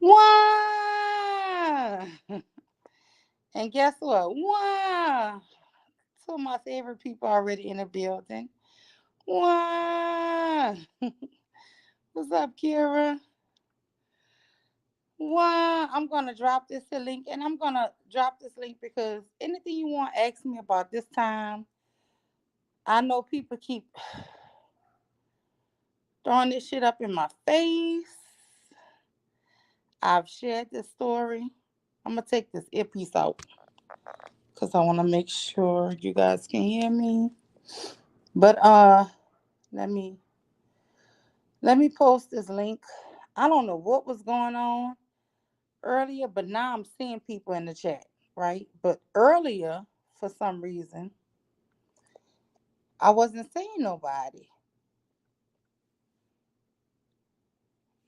Wow. And guess what? Wow. Two of my favorite people already in the building. Wow. What's up, Kira? Wow. I'm going to drop this link, and I'm going to drop this link because anything you want to ask me about this time, I know people keep throwing this shit up in my face. I've shared this story. I'm going to take this earpiece out because I want to make sure you guys can hear me. But let me let me post this link. I don't know what was going on earlier, but now I'm seeing people in the chat, right? But earlier, for some reason, I wasn't seeing nobody.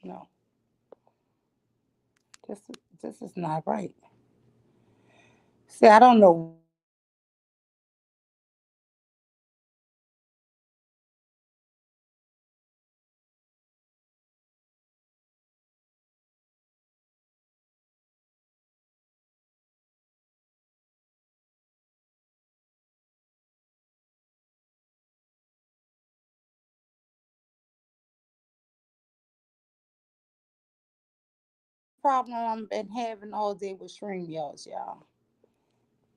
No, this is not right. See, I don't know what was going on, problem I've been having all day with StreamYards, y'all.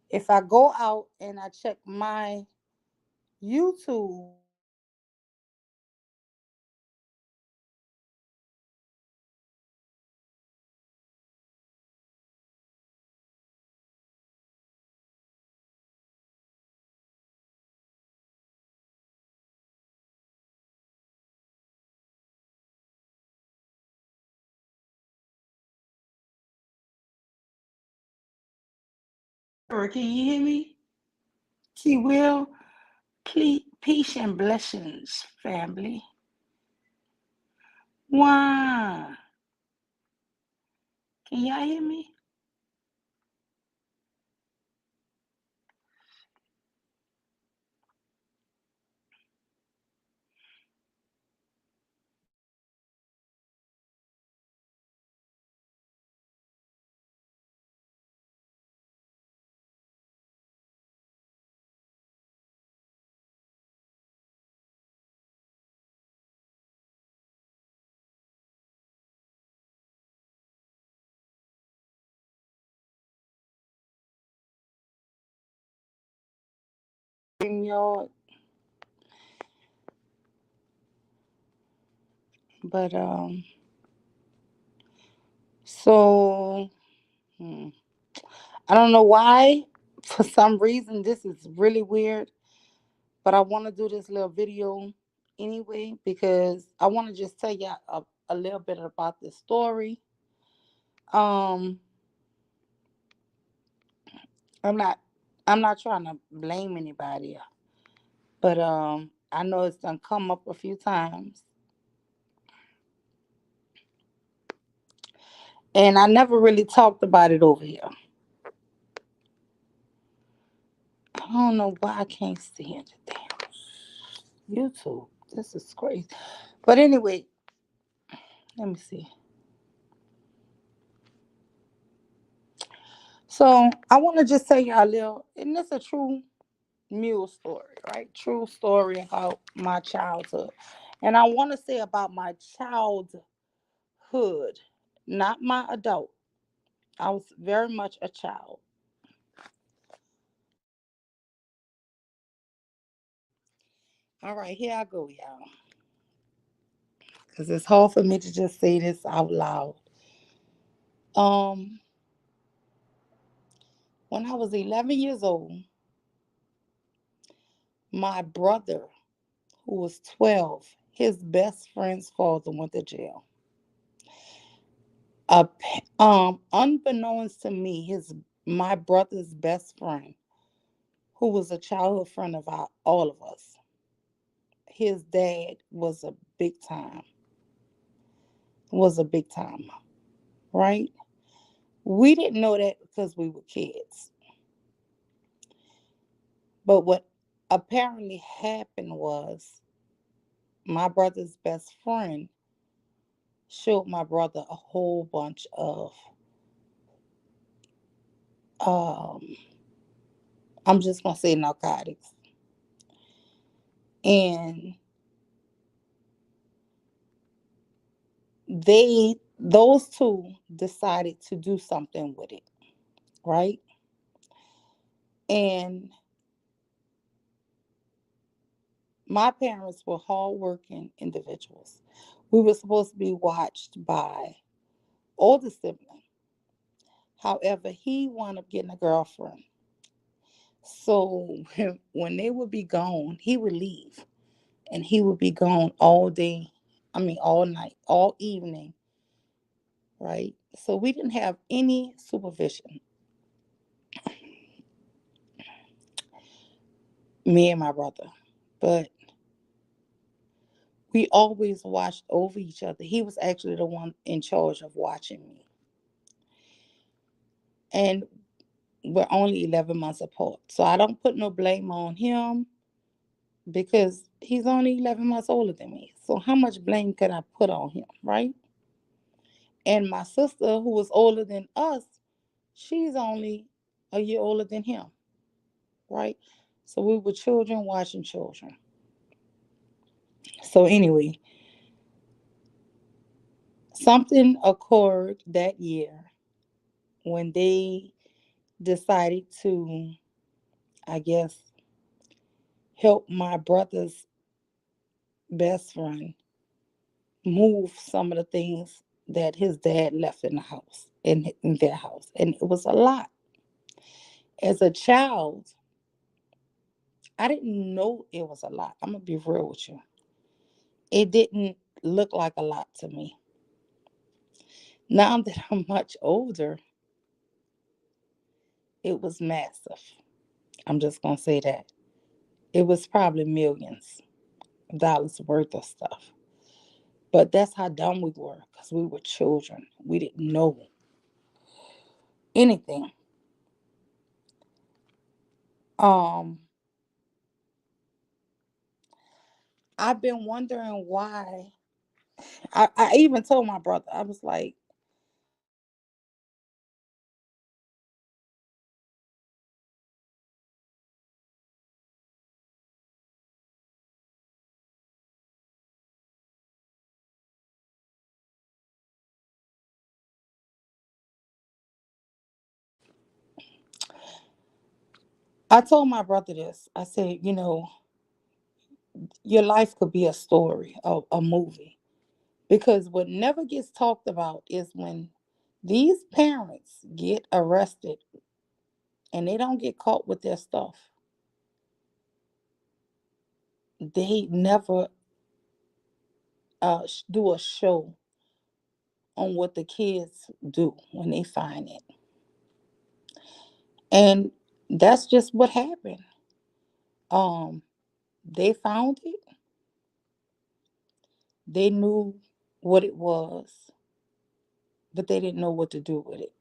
If I go out and I check my YouTube, Kira, can you hear me? She will. Please, peace and blessings, family. Wow. Can y'all hear me? StreamYard, but so hmm, I don't know why. For some reason, this is really weird. But I want to do this little video anyway because I want to just tell you a little bit about this story. Um, I'm not I'm not trying to blame anybody, but I know it's done come up a few times, and I never really talked about it over here. I don't know why I can't see it. Damn YouTube, this is crazy. But anyway, let me see. So I want to just tell you a little, and it's a true mule story, right? True story about my childhood. And I want to say about my childhood, not my adult. I was very much a child. All right, here I go, y'all. Because it's hard for me to just say this out loud. Um, when I was 11 years old, my brother, who was 12, his best friend's father went to jail. Unbeknownst to me, his my brother's best friend, who was a childhood friend of all of us, his dad was a big time, right? We didn't know that because we were kids. But what apparently happened was my brother's best friend showed my brother a whole bunch of um I'm just gonna say narcotics. And those two decided to do something with it, right? And my parents were hardworking individuals. We were supposed to be watched by older sibling. However, he wound up getting a girlfriend. So when they would be gone, he would leave and he would be gone all day. I mean, all night, all evening, right? So we didn't have any supervision, me and my brother. But we always watched over each other. He was actually the one in charge of watching me. And we're only 11 months apart. So I don't put no blame on him because he's only 11 months older than me. So how much blame could I put on him, right? And my sister, who was older than us, she's only a year older than him, right? So we were children watching children. So anyway, something occurred that year when they decided to, I guess, help my brother's best friend move some of the things that his dad left in the house, in their house. And it was a lot. As a child, I didn't know it was a lot. I'm going to be real with you. It didn't look like a lot to me. Now that I'm much older, it was massive. I'm just going to say that. It was probably millions of dollars worth of stuff. But that's how dumb we were because we were children. We didn't know anything. Um, I've been wondering why. I even told my brother, I was like, I told my brother this. I said, your life could be a story, a movie. Because what never gets talked about is when these parents get arrested and they don't get caught with their stuff, they never do a show on what the kids do when they find it. And that's just what happened. Um, they found it, they knew what it was, but they didn't know what to do with it.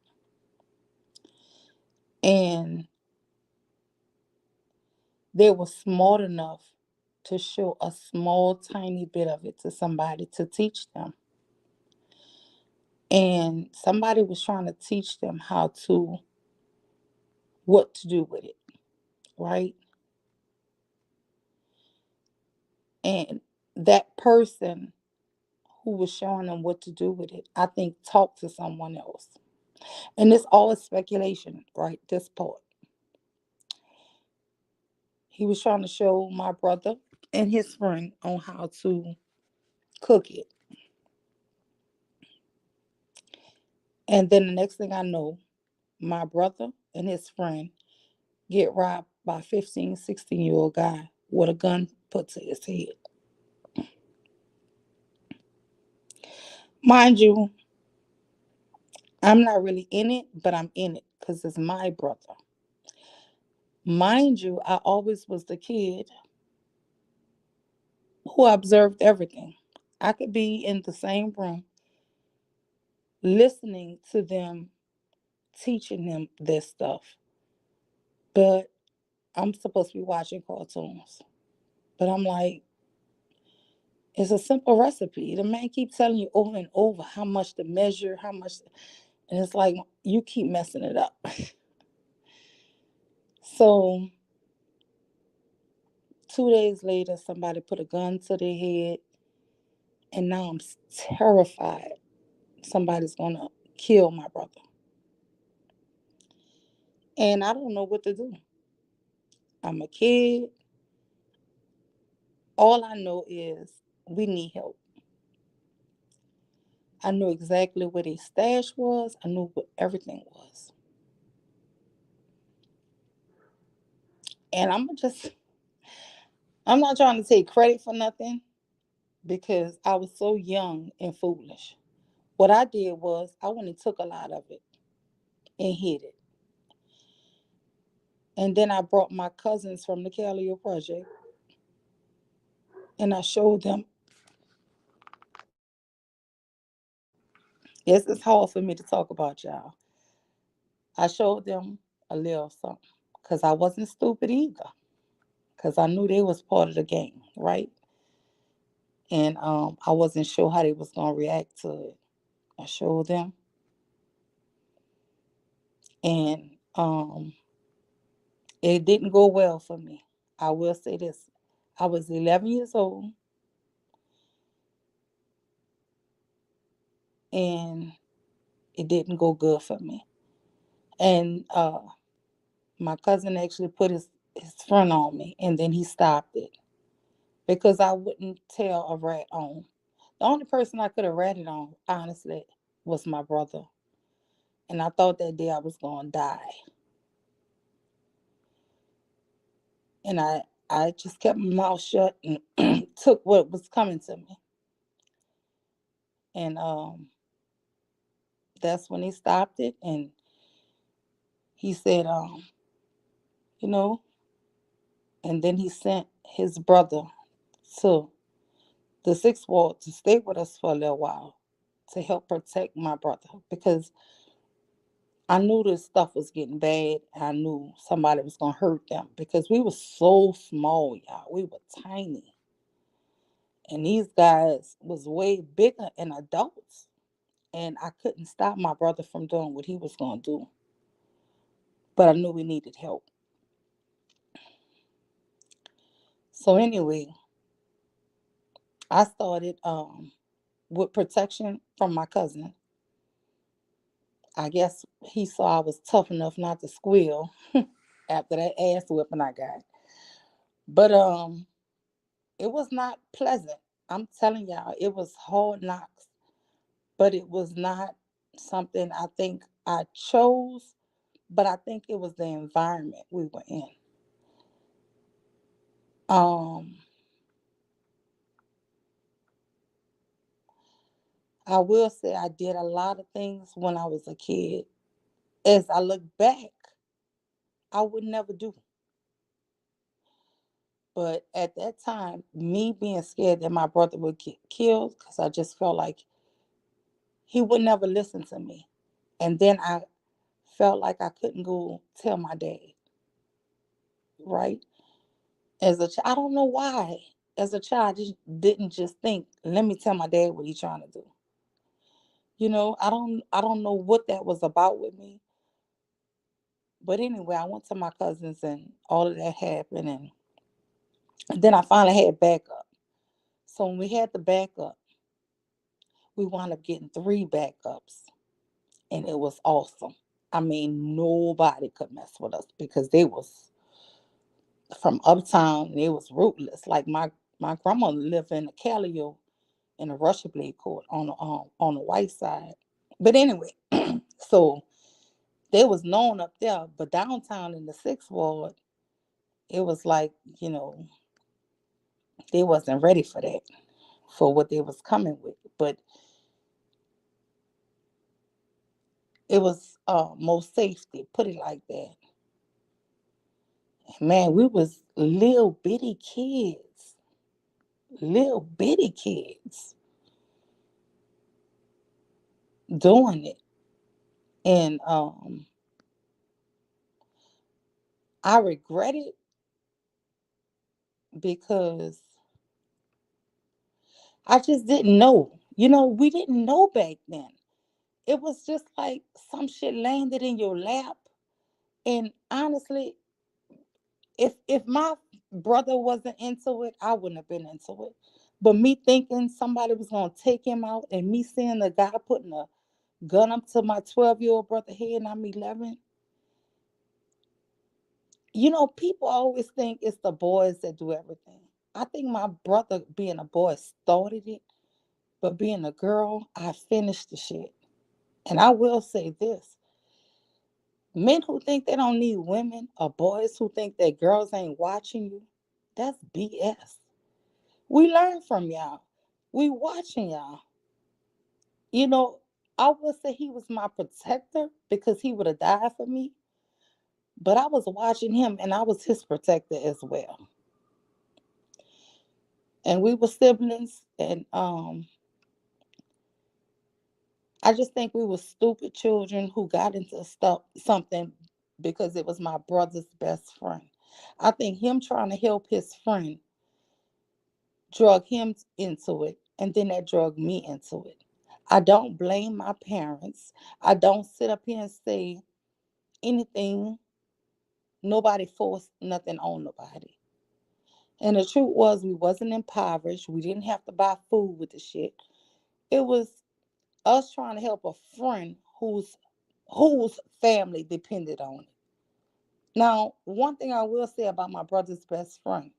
And they were smart enough to show a small, tiny bit of it to somebody to teach them. And somebody was trying to teach them what to do with it, right? And that person who was showing them what to do with it, I think talked to someone else. And it's all speculation, right? This part. He was trying to show my brother and his friend on how to cook it. And then the next thing I know, my brother and his friend get robbed by a 15, 16-year-old guy with a gun put to his head. Mind you, I'm not really in it, but I'm in it because it's my brother. Mind you, I always was the kid who observed everything. I could be in the same room listening to them, teaching them this stuff, but I'm supposed to be watching cartoons. But I'm like, It's a simple recipe. The man keeps telling you over and over how much to measure, how much, and it's like you keep messing it up. So 2 days later, somebody put a gun to their head, and now I'm terrified somebody's gonna kill my brother. And I don't know what to do. I'm a kid. All I know is we need help. I knew exactly where their stash was. I knew what everything was. And I'm not trying to take credit for nothing because I was so young and foolish. What I did was I went and took a lot of it and hid it. And then I brought my cousins from the Calio Project and I showed them. Yes, it's hard for me to talk about y'all. I showed them a little something because I wasn't stupid either because I knew they was part of the game, right? And I wasn't sure how they was gonna react to it. I showed them, and it didn't go well for me. I will say this: I was 11 years old, and it didn't go good for me. And my cousin actually put his front on me, and then he stopped it because I wouldn't tell a rat on. The only person I could have ratted on, honestly, was my brother. And I thought that day I was going to die. And I just kept my mouth shut and took what was coming to me. And that's when he stopped it. And he said, you know, and then he sent his brother to the sixth ward to stay with us for a little while to help protect my brother because I knew this stuff was getting bad. I knew somebody was gonna hurt them because we were so small, y'all. We were tiny. And these guys was way bigger and adults. And I couldn't stop my brother from doing what he was gonna do. But I knew we needed help. So anyway, I started with protection from my cousin. I guess he saw I was tough enough not to squeal after that ass whipping I got. But it was not pleasant. I'm telling y'all, it was hard knocks, but it was not something I think I chose, but I think it was the environment we were in. Um, I will say I did a lot of things when I was a kid. As I look back, I would never do. But at that time, me being scared that my brother would get killed, because I just felt like he would never listen to me. And then I felt like I couldn't go tell my dad, right? As a child, I don't know why. As a child, I just didn't just think, let me tell my dad what he's trying to do. I don't know what that was about with me. But anyway, I went to my cousins and all of that happened and then I finally had backup. So when we had the backup, we wound up getting three backups and it was awesome. I mean, nobody could mess with us because they was from uptown and they was ruthless. Like my grandma lived in the Callio in the Russia Blade Court on the white side. But anyway, so they was known up there, but downtown in the sixth ward, it was like, you know, they wasn't ready for that, for what they was coming with. But it was most safety, put it like that. Man, we was little bitty kids doing it. And I regret it because I just didn't know. We didn't know back then. It was just like some shit landed in your lap. And honestly, if my brother wasn't into it, I wouldn't have been into it. But me thinking somebody was gonna take him out, and me seeing the guy putting a gun up to my 12-year-old brother head, and I'm 11. People always think it's the boys that do everything. I think my brother, being a boy, started it, but being a girl, I finished the shit. And I will say this: men who think they don't need women, or boys who think that girls ain't watching you, that's BS. We learn from y'all. We watching y'all. You know, I would say he was my protector because he would have died for me, but I was watching him and I was his protector as well. And we were siblings, and I just think we were stupid children who got into stuff something because it was my brother's best friend. I think him trying to help his friend drug him into it, and then that drug me into it. I don't blame my parents. I don't sit up here and say anything. Nobody forced nothing on nobody. And the truth was, we wasn't impoverished. We didn't have to buy food with the shit. It was us trying to help a friend whose family depended on it. Now, one thing I will say about my brother's best friend,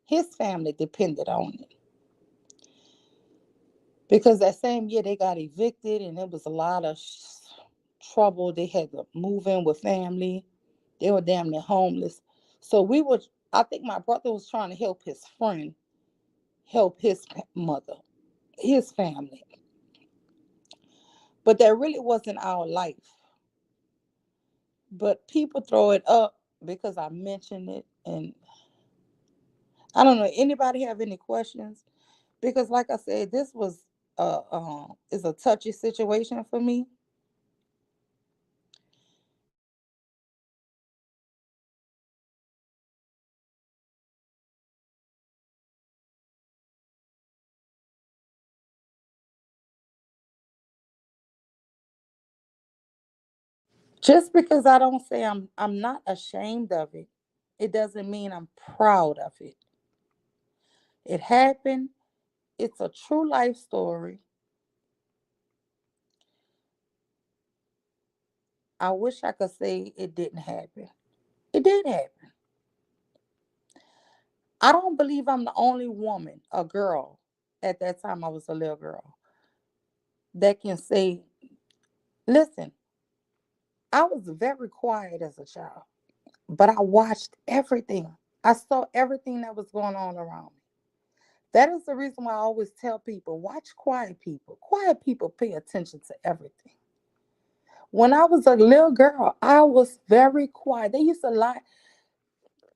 his family depended on it. Because that same year they got evicted and it was a lot of trouble. They had to move in with family. They were damn near homeless. So I think my brother was trying to help his friend, help his mother, his family. But that really wasn't our life. But people throw it up because I mentioned it. And I don't know, anybody have any questions? Because like I said, this was is a touchy situation for me. Just because I don't say I'm not ashamed of it, it doesn't mean I'm proud of it. It happened. It's a true life story. I wish I could say it didn't happen. It did happen. I don't believe I'm the only woman, a girl, at that time I was a little girl, that can say, listen, I was very quiet as a child, but I watched everything. I saw everything that was going on around me. That is the reason why I always tell people, watch quiet people. Quiet people pay attention to everything. When I was a little girl, I was very quiet. They used to lie.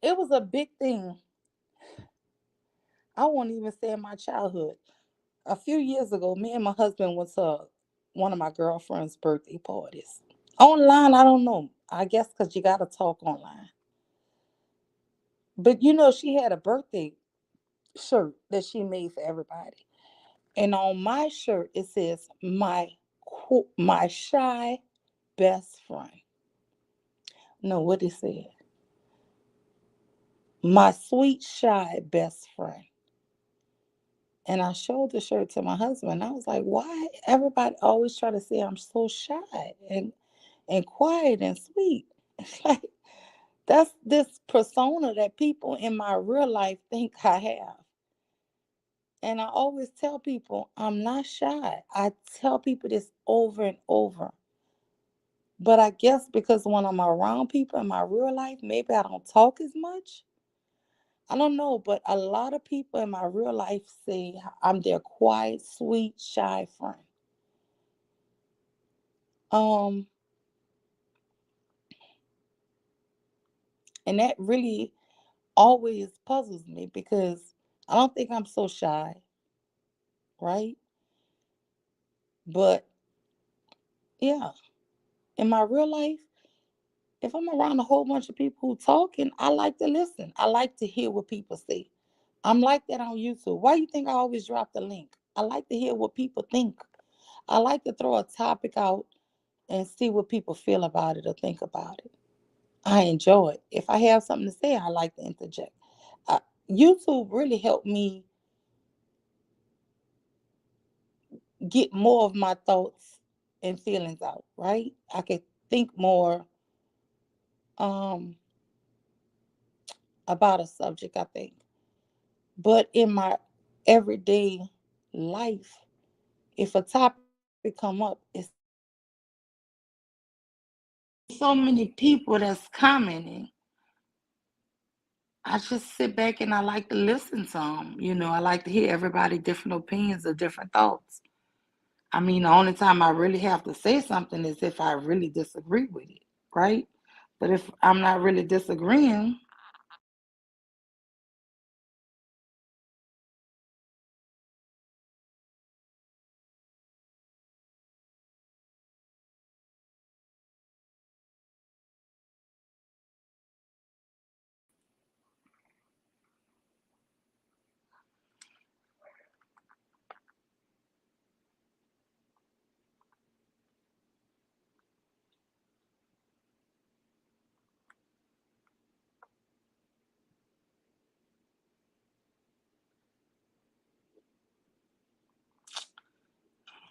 It was a big thing. I won't even say in my childhood. A few years ago, me and my husband went to one of my girlfriend's birthday parties. Online, I don't know. I guess because you got to talk online. But she had a birthday shirt that she made for everybody. And on my shirt, it says, my shy best friend. No, what it said? My sweet, shy best friend. And I showed the shirt to my husband. I was like, why everybody always try to say I'm so shy and quiet and sweet? It's like, that's this persona that people in my real life think I have. And I always tell people I'm not shy. I tell people this over and over. But I guess because when I'm around people in my real life, maybe I don't talk as much. I don't know, but a lot of people in my real life say I'm their quiet, sweet, shy friend. Um, and that really always puzzles me because I don't think I'm so shy, right? But yeah, in my real life, if I'm around a whole bunch of people who talking, I like to listen. I like to hear what people say. I'm like that on YouTube. Why you think I always drop the link? I like to hear what people think. I like to throw a topic out and see what people feel about it or think about it. I enjoy it. If I have something to say, I like to interject. Uh, YouTube really helped me get more of my thoughts and feelings out, right? I could think more um, about a subject, I think. But in my everyday life, if a topic come up, it's so many people that's commenting. I just sit back and I like to listen to them. I like to hear everybody different opinions or different thoughts. I mean, the only time I really have to say something is if I really disagree with it, right? But if I'm not really disagreeing,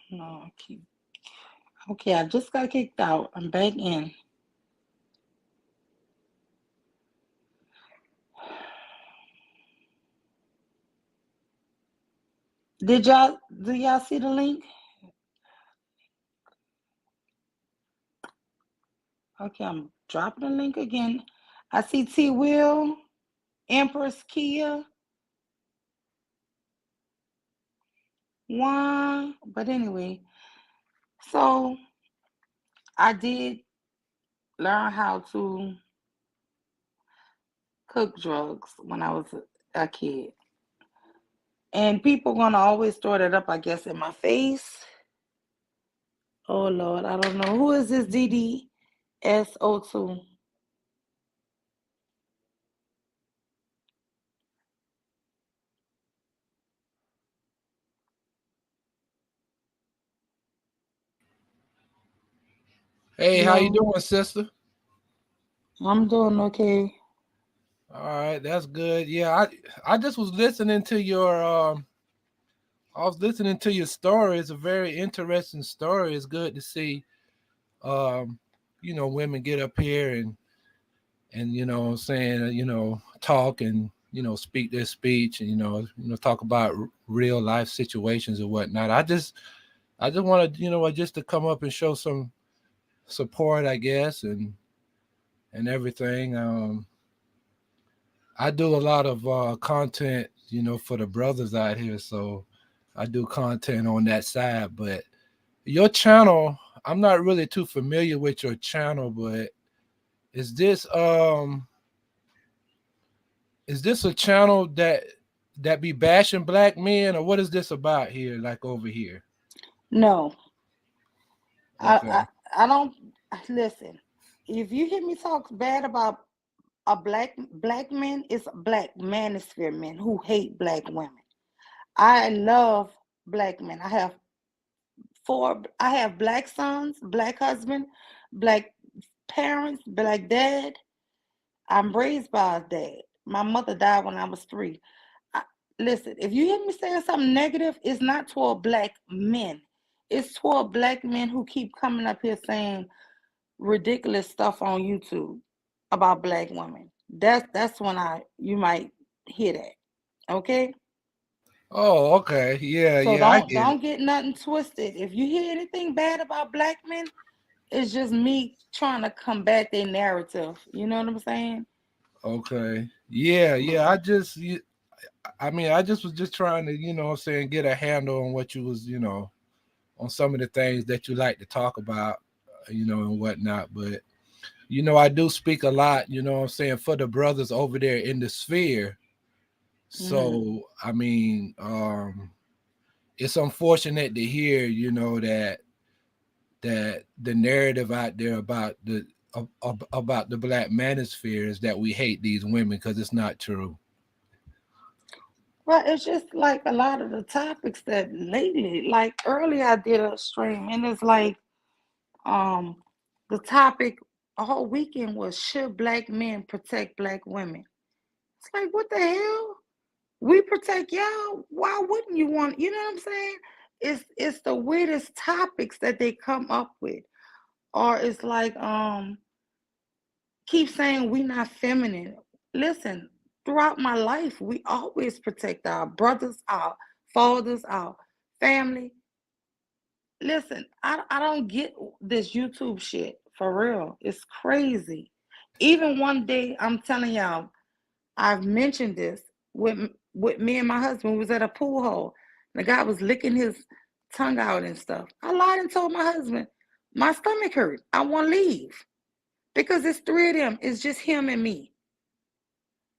no, okay, I just got kicked out. I'm back in. Do y'all see the link? Okay, I'm dropping the link again. I see T Will, Empress Kia, Juan. But anyway, so I did learn how to cook drugs when I was a kid. And people gonna always throw that up, I guess, in my face. Oh Lord, I don't know. Who is this DDSO2? Hey, how you Hello. doing, sister? I'm doing okay. All right, that's good. Yeah, I just was listening to your I was listening to your story. It's a very interesting story. It's good to see um women get up here and saying talk and speak their speech and talk about real life situations and whatnot. I just wanted just to come up and show some support, I guess, and everything. I do a lot of content, for the brothers out here. So I do content on that side. But your channel, I'm not really too familiar with your channel, but is this um is this a channel that be bashing black men, or what is this about here, like over here? No, I, Okay. I, I don't listen. If you hear me talk bad about a black men, it's black manosphere men who hate black women. I love black men. I have black sons, black husband, black parents, black dad. I'm raised by a dad. My mother died when I was 3. I, Listen, if you hear me saying something negative, it's not toward black men. It's toward black men who keep coming up here saying ridiculous stuff on YouTube about black women. That's when you might hear that. Okay? Oh, okay. Yeah, So yeah, I don't get it. don't get nothing twisted. If you hear anything bad about black men, it's just me trying to combat their narrative. You know what I'm saying? Okay. Yeah, yeah. Yeah. I just was just trying to, what I'm saying, get a handle on what you was, on some of the things that you like to talk about, and whatnot. But, I do speak a lot, what I'm saying, for the brothers over there in the sphere. Mm-hmm. So, I mean, it's unfortunate to hear, that the narrative out there about the black manosphere is that we hate these women, because it's not true. Well, it's just like a lot of the topics that lately, like earlier I did a stream and it's like um the topic a whole weekend was should black men protect black women? It's like what the hell? We protect y'all. Why wouldn't you want, you know what I'm saying? It's the weirdest topics that they come up with. Or it's like keep saying we not feminine. Listen, throughout my life, we always protect our brothers, our fathers, our family. Listen, I don't get this YouTube shit for real. It's crazy. Even one day, I'm telling y'all, I've mentioned this with me and my husband. We was at a pool hall. The guy was licking his tongue out and stuff. I lied and told my husband, my stomach hurt. I want to leave because it's three of them. It's just him and me.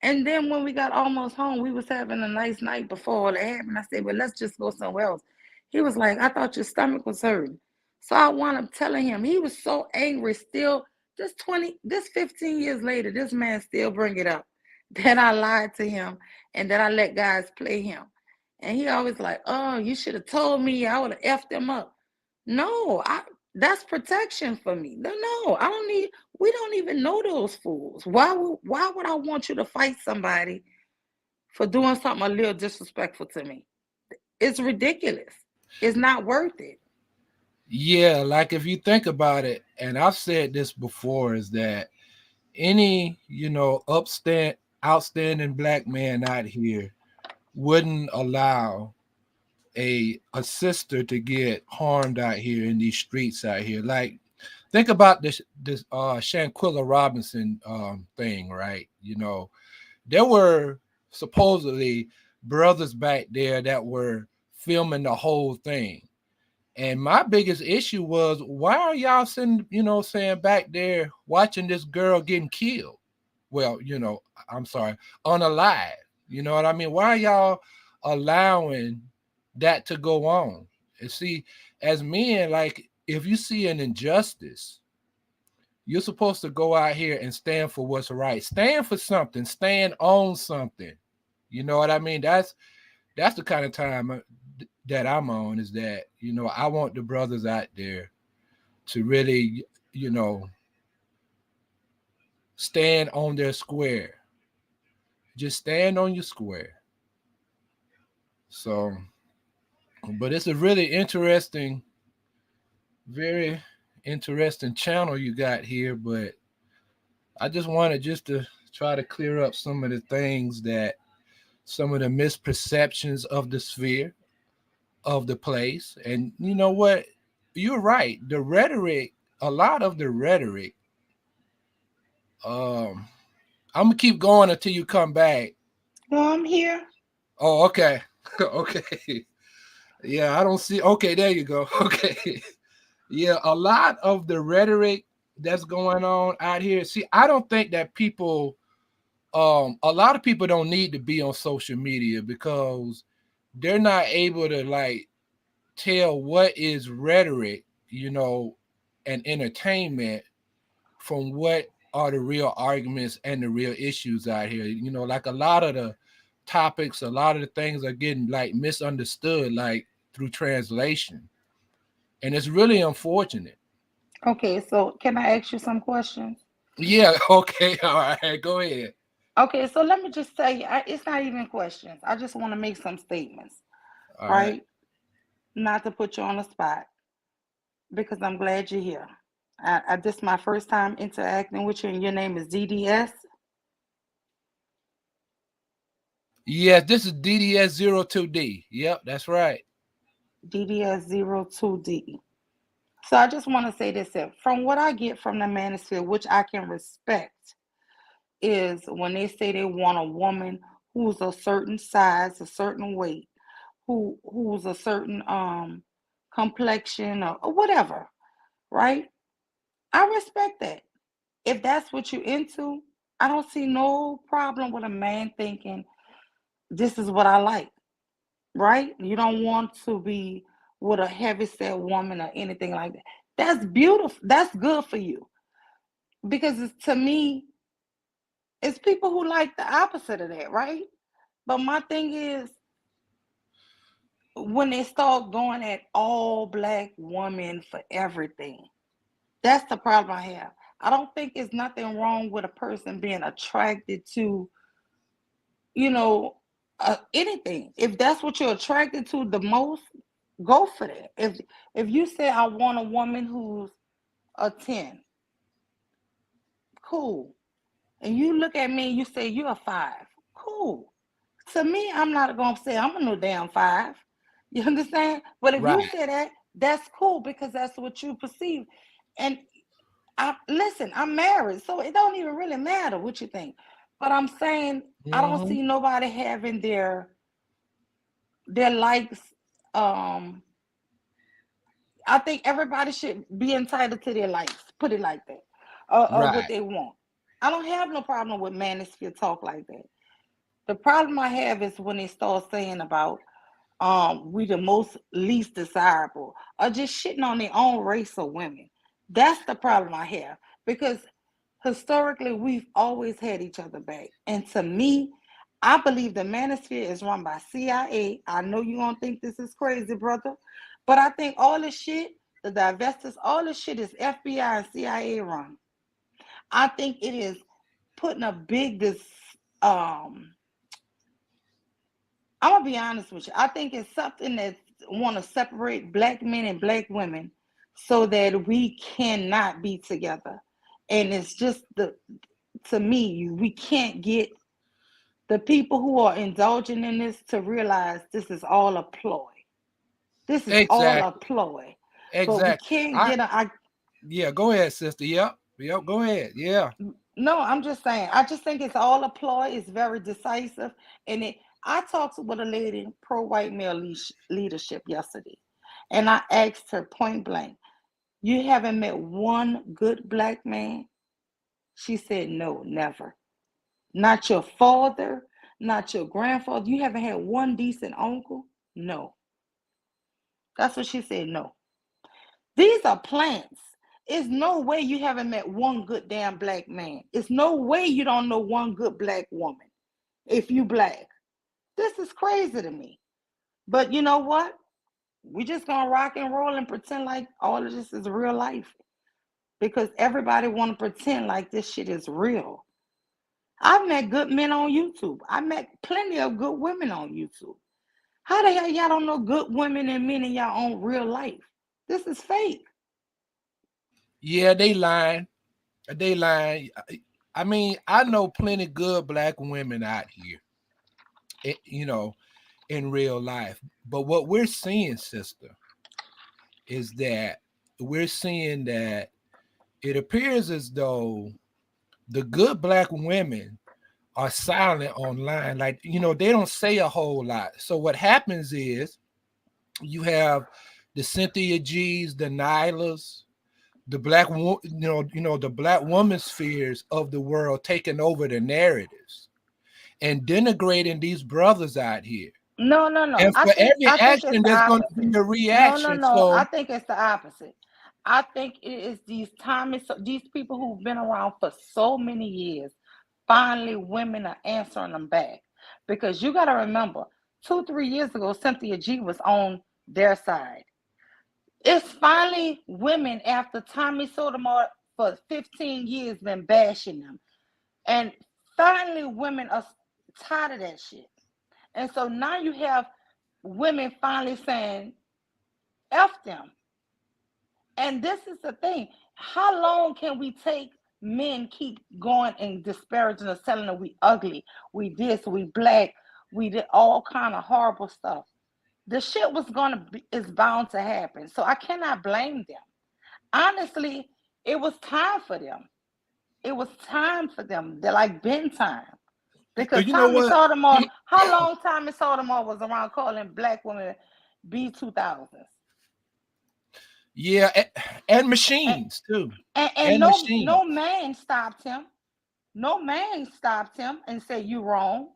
And then when we got almost home, we was having a nice night before all that happened. I said, well, let's just go somewhere else. He was like, I thought your stomach was hurting. So I wound up telling him. He was so angry still. This 15 years later, this man still bring it up. That I lied to him and that I let guys play him. And he always like, oh, you should have told me. I would have effed him up. No, that's protection for me. No, I don't need. We don't even know those fools. Why would I want you to fight somebody for doing something a little disrespectful to me? It's ridiculous. It's not worth it. Yeah, like if you think about it, and I've said this before, is that any, outstanding black man out here wouldn't allow a sister to get harmed out here in these streets out here. Like, think about this Shanquilla Robinson thing, right? There were supposedly brothers back there that were filming the whole thing. And my biggest issue was, why are y'all sitting, saying back there watching this girl getting killed? Well, I'm sorry, unalive. You know what I mean? Why are y'all allowing that to go on? And see, as men, like, if you see an injustice, you're supposed to go out here and stand for what's right. Stand for something. Stand on something. You know what I mean? That's the kind of time that I'm on, is that, I want the brothers out there to really, you know, stand on their square. Just stand on your square. So, but it's a really interesting, very interesting channel you got here. But I just wanted just to try to clear up some of the things, that some of the misperceptions of the sphere, of the place. And you know what? You're right. The rhetoric, a lot of the rhetoric, um, I'm gonna keep going until you come back. Well, I'm here. Oh, okay. Okay. Yeah, I don't see. Okay, there you go. Okay. Yeah, a lot of the rhetoric that's going on out here. See, I don't think that people, a lot of people don't need to be on social media, because they're not able to, like, tell what is rhetoric, and entertainment, from what are the real arguments and the real issues out here. Like, a lot of the topics, a lot of the things are getting, like, misunderstood, like, through translation. And it's really unfortunate. Okay, so can I ask you some questions? Yeah, okay, all right, go ahead. Okay, so let me just tell you, it's not even questions. I just want to make some statements, All right. right? Not to put you on the spot, because I'm glad you're here. This is my first time interacting with you, and your name is DDS. Yeah, this is DDS02D. Yep, that's right. DDS02D. So I just want to say this here. From what I get from the manosphere, which I can respect, is when they say they want a woman who's a certain size, a certain weight, who's a certain complexion or whatever, right? I respect that. If that's what you're into, I don't see no problem with a man thinking this is what I like, right? You don't want to be with a heavy set woman or anything like that. That's beautiful. That's good for you. Because to me, it's people who like the opposite of that, right? But my thing is, when they start going at all black women for everything. That's the problem I have. I don't think there's nothing wrong with a person being attracted to, you know, anything. If that's what you're attracted to the most, go for that. If you say I want a woman who's a 10, cool. And you look at me and you say you're a 5, cool. To me, I'm not gonna say I'm a no damn 5. You understand? But if you Right. say that, that's cool because that's what you perceive. And I listen, I'm married, so it don't even really matter what you think. But I'm saying I don't Hmm. see nobody having their likes. Um, I think everybody should be entitled to their likes. Put it like that, what Right. they want. I don't have no problem with manosphere talk like that. The problem I have is when they start saying about we the most least desirable or just shitting on their own race of women. That's the problem I have because historically we've always had each other back. And to me, I believe the manosphere is run by CIA. I know you're gonna think this is crazy, brother, but I think all this shit, the divestors, all this shit is FBI and CIA run. I think it is putting a big this um I'm gonna be honest with you. I think it's something that want to separate black men and black women so that we cannot be together. And it's just the to me, we can't get the people who are indulging in this to realize this is all a ploy. This is all a Exactly. ploy. But we Exactly. can't I get a I Yeah. Go ahead, sister. Yep. Yep. Go ahead. Yeah. no, I'm just saying. I just think it's all a ploy. It's very decisive, and it. I talked with a lady pro white male leadership yesterday, and I asked her point blank, "You haven't met one good black man?" She said, "No, never. Not your father, not your grandfather. You haven't had one decent uncle? No." That's what she said. No. These are plants. It's no way you haven't met one good damn black man. It's no way you don't know one good black woman if you black. This is crazy to me. But you know what? We just gonna rock and roll and pretend like all of this is real life because everybody want to pretend like this shit is real. I've met good men on YouTube. I met plenty of good women on YouTube. How the hell y'all don't know good women and men in your own real life? This is fake. Yeah. They lying. They lying. I mean, I know plenty good black women out here. You know, in real life. But what we're seeing, sister, is that we're seeing that it appears as though the good black women are silent online. Like, they don't say a whole lot. So what happens is you have the Cynthia G's, the Nylas, the the black woman spheres of the world taking over the narratives and denigrating these brothers out here. No, no, no. And for every I think it's action, the there's going to opposite. be a No, no, reaction. no. I So, think it's the opposite. I think it is these people who've been around for so many years. Finally, women are answering them back because you got to remember, 2, 3 years ago, Cynthia G was on their side. It's finally women after Tommy Sotomayor for 15 years been bashing them, and finally women are tired of that shit. And so now you have women finally saying, F them. And this is the thing. How long can we take men keep going and disparaging us, telling them we ugly, we this, we black, we did all kind of horrible stuff? The shit was gonna be is bound to happen. So I cannot blame them. Honestly, it was time for them. It was time for them. They're like been time. Because you know Tommy what? Sotomayor, how long Tommy Sotomayor was around calling black women B2000s? Yeah, and And, machines too. and And no machines. man stopped him. No man stopped him and said you wrong.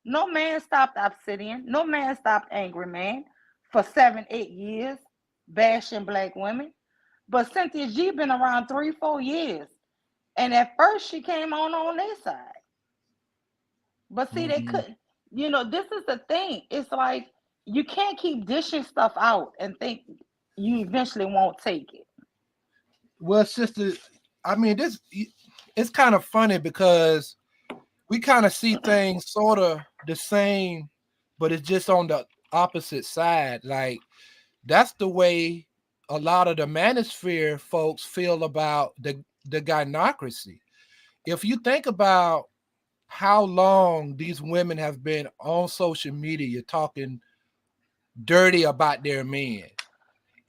No man stopped Obsidian. No man stopped Angry Man for 7, 8 years bashing black women. But Cynthia G been around 3, 4 years. And at first she came on their side. But see, they Mhm. couldn't. This is the thing. It's like You can't keep dishing stuff out and think you eventually won't take it. Well, sister, I mean, it's kind of funny because we kind of see things sort of the same, but it's just on the opposite side. Like that's the way a lot of the manosphere folks feel about the gynocracy. If you think about how long these women have been on social media talking dirty about their men,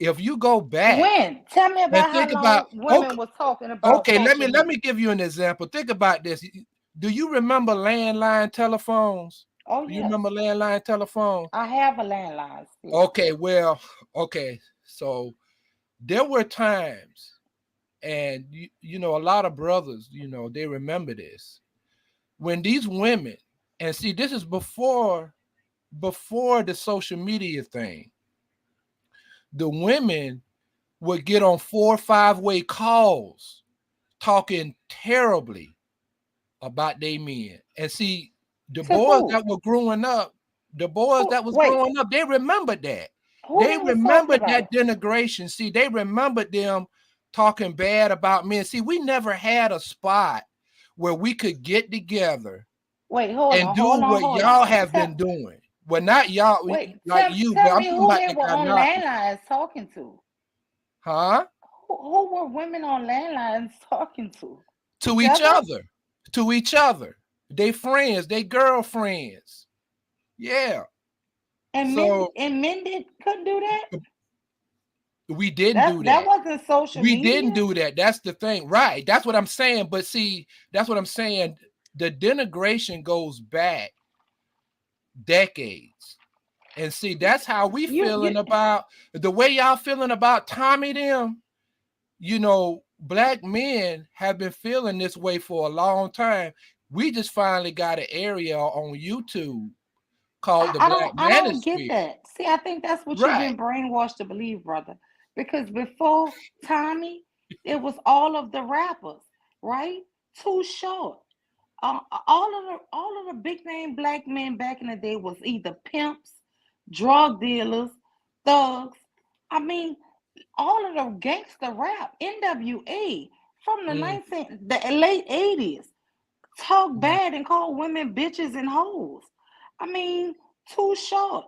if you go back When? Tell me and about how think about, long women was talking about okay, let social me let media. me give you an example. Think about this. Do you remember landline telephones? Oh You yes, remember landline telephones? I have a landline still. Okay, well, okay. So there were times, and you know, a lot of brothers, you know, they remember this. When these women, and see, this is before the social media thing, the women would get on 4 or 5 way calls talking terribly about their men. And see, the To boys who? that were growing up, the boys Who? that was Wait, growing up, they remembered that. who They they was talking remembered that about? denigration. See, they remembered them talking bad about men. See, we never had a spot where we could get together Wait, hold and on, do hold on, what hold y'all on. have been doing. Well, not y'all like you, but Tell I'm me talking who about they the were on gynocracy. landlines talking to. Huh? Who were women on landlines talking to? To Each each other? other. To each other. They friends, they girlfriends. Yeah. So And men did couldn't do that. we didn't do That that. wasn't social We media. didn't do that. That's the thing. Right. That's what I'm saying. But see, that's what I'm saying. The denigration goes back decades. And see, that's how we You feeling about the way y'all feeling about Tommy them. You know, black men have been feeling this way for a long time. We just finally got an area on YouTube called the Black I don't get Manosphere. that. See, I think that's what you've Right. been brainwashed to believe, brother. Because before Tommy, it was all of the rappers, right? Too Short. All of the big name black men back in the day was either pimps, drug dealers, thugs. I mean, all of the gangster rap, NWA from the Mm, the late 80s, talk mm. bad and call women bitches and hoes. I mean, Too Short.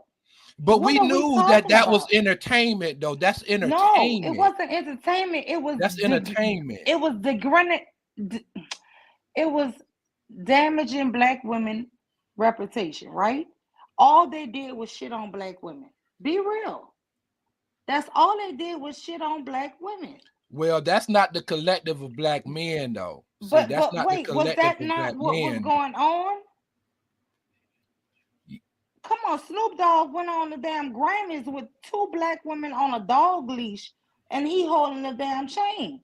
But What we are we knew that talking that was about? entertainment, though. That's No, it entertainment. wasn't entertainment. That's entertainment. It was degrading. It was damaging black women reputation, right? All they did was shit on black women. Be real. That's all they did was shit on black women. Well, that's not the collective of black men, though. See, that's But not the wait, was collective that of not black what was men, though. going on? Come on, Snoop Dogg went on the damn Grammys with two black women on a dog leash, and he holding the damn chain.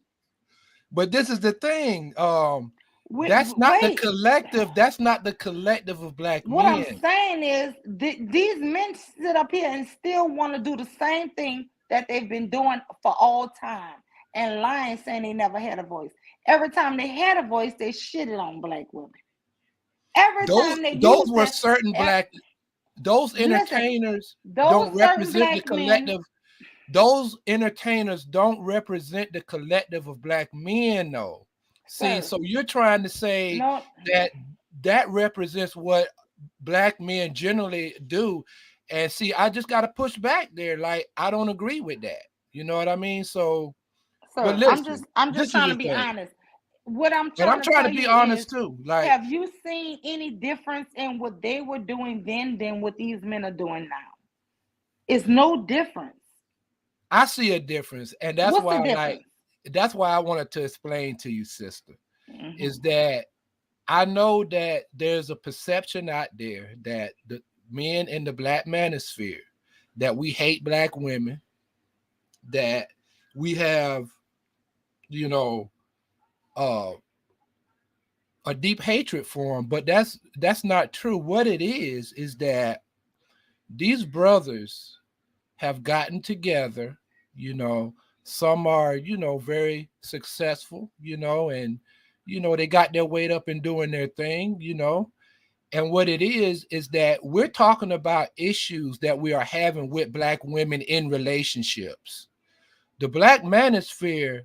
But this is the thing. That's not the Wait, collective. That's not the collective of black what I'm men. saying is these men sit up here and still want to do the same thing that they've been doing for all time and lying, saying they never had a voice. Every time they had a voice, they shitted on black women. Every Those time they those used were that, certain black. Those listen, entertainers those don't certain represent the black men, collective. Those entertainers don't represent the collective of black men, though. See, sir, so you're trying to say no, that that represents what black men generally do. And see, I just got to push back there. Like, I don't agree with that. You know what I mean? So, but sir, listen, I'm just this is trying the to be thing. honest. What I'm But I'm trying to trying to tell be you is, honest too. Like, have you seen any difference in what they were doing then than what these men are doing now? It's no difference. I see a difference. And What's the difference? that's why I wanted to explain to you, sister, is Hmm. that I know that there's a perception out there that the men in the black manosphere, that we hate black women, that we have, you know, uh, a deep hatred for them. But that's not true. What it is that these brothers have gotten together, you know, some are, you know, very successful, you know, and you know, they got their weight up and doing their thing, you know, And what it is that we're talking about issues that we are having with Black women in relationships. The Black manosphere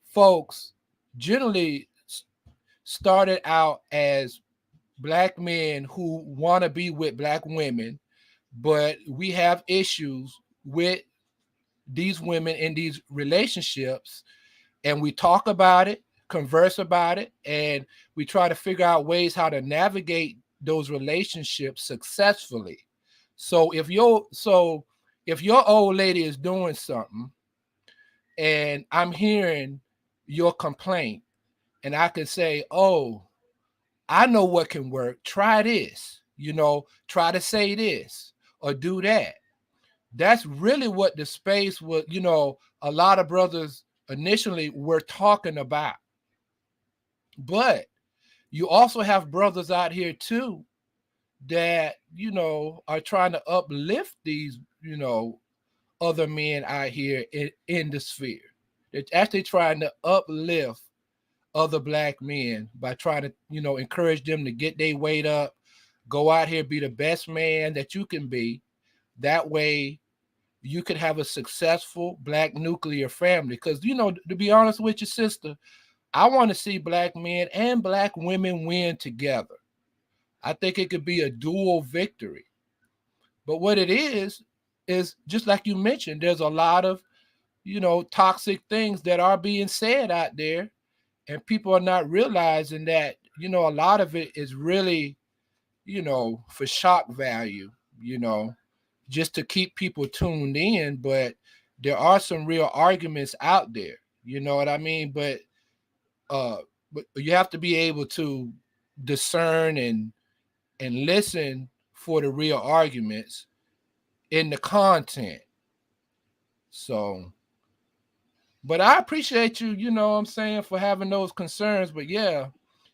folks generally started out as Black men who want to be with Black women, but we have issues with these women in these relationships, and we talk about it, converse about it, and we try to figure out ways how to navigate those relationships successfully. So if your old lady is doing something and I'm hearing your complaint, and I can say, "Oh, I know what can work. Try this. Try to say this or do that." That's really what the space was, a lot of brothers initially were talking about. But you also have brothers out here too that, are trying to uplift these, other men out here in the sphere. They're actually trying to uplift other Black men by trying to, encourage them to get their weight up, go out here, be the best man that you can be. That way you could have a successful Black nuclear family. Because, to be honest with your sister, I want to see Black men and Black women win together. I think it could be a dual victory. But what it is just like you mentioned, there's a lot of, toxic things that are being said out there, and people are not realizing that, a lot of it is really, for shock value, you know, just to keep people tuned in. But there are some real arguments out there. You know what I mean? Uh but you have to be able to discern and listen for the real arguments in the content. So, but I appreciate you, what I'm saying, for having those concerns. But yeah,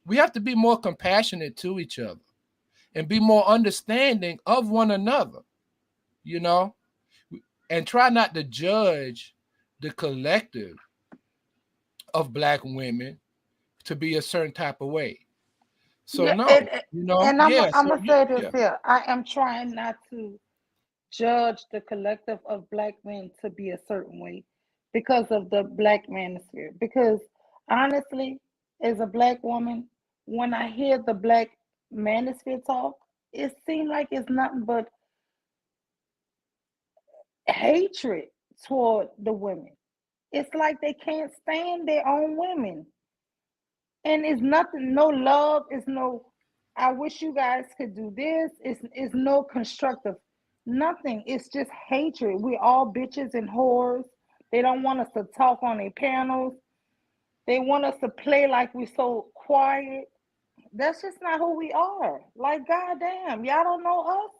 we have to be more compassionate to each other and be more understanding of one another, you know, and try not to judge the collective of Black women to be a certain type of way. So Yeah, no, and yeah. I'm So gonna say this yeah, here. I am trying not to judge the collective of Black men to be a certain way because of the Black manosphere. Because honestly, as a Black woman, when I hear the Black manosphere talk, it seems like it's nothing but hatred toward the women. It's like they can't stand their own women. And it's nothing, no love, it's no, I wish you guys could do this. It's no constructive, nothing. It's just hatred. We all bitches and whores. They don't want us to talk on their panels. They want us to play like we're so quiet. That's just not who we are. Like, goddamn, y'all don't know us.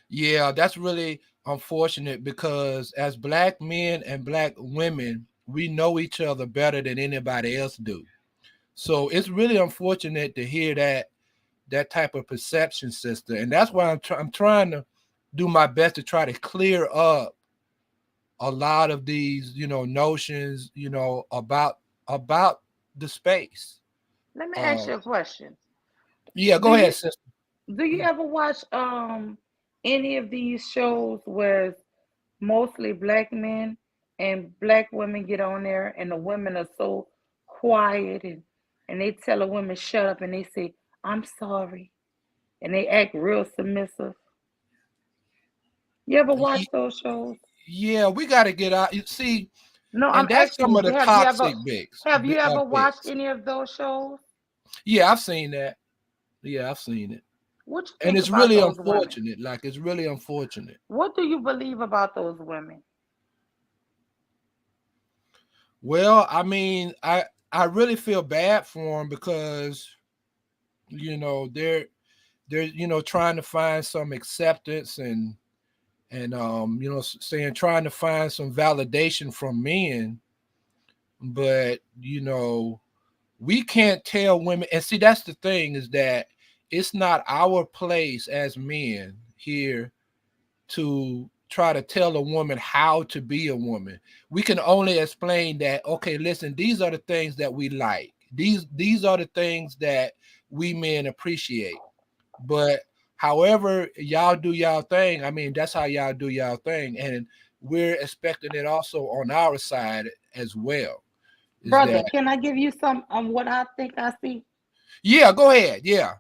yeah, that's really unfortunate because as Black men and Black women, we know each other better than anybody else do. So it's really unfortunate to hear that type of perception, sister. And that's why I'm trying to do my best to try to clear up a lot of these, notions, about the space. Let me ask Uh, you a question. yeah, Do go you ahead, sister. do you ever watch any of these shows where mostly Black men and Black women get on there and the women are so quiet, and they tell a woman shut up and they say, I'm sorry, and they act real submissive? You ever watch those shows? Yeah, we got to get out. You see, No, I'm and that's asking some of you, the toxic bigs. have you ever watched Bits. any of those shows? Yeah, I've seen that. Yeah, I've seen it. What you And think it's about really those women? unfortunate. Like, it's really unfortunate. What do you believe about those women? Well, I mean, I really feel bad for them because they're trying to find some acceptance and saying trying to find some validation from men, but we can't tell women. And see, that's the thing, is that it's not our place as men here to try to tell a woman how to be a woman. We can only explain that, okay, listen, these are the things that we like. These are the things that we men appreciate. But however y'all do y'all thing, I mean, that's how y'all do y'all thing, and we're expecting it also on our side as well. Is Brother, that can I give you some what I think I see? yeah? Go ahead. Yeah,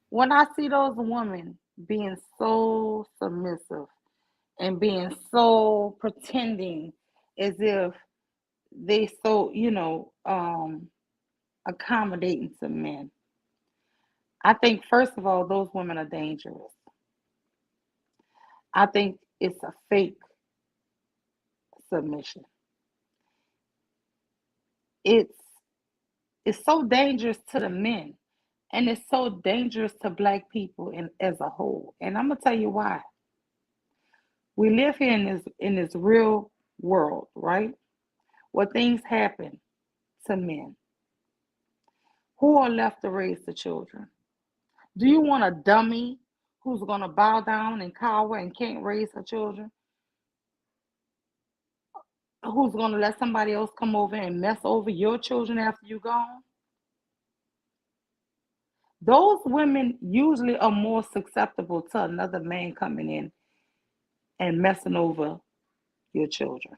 When I see those women being so submissive and being so pretending as if they so, accommodating to men. I think first of all, those women are dangerous. I think it's a fake submission. It's it's so dangerous to the men, and it's so dangerous to black people as a whole. And I'm gonna tell you why. We live here in this real world, right? Where things happen to men who are left to raise the children. Do you want a dummy who's gonna bow down and cower and can't raise her children? Who's gonna let somebody else come over and mess over your children after you're gone? Those women usually are more susceptible to another man coming in and messing over your children.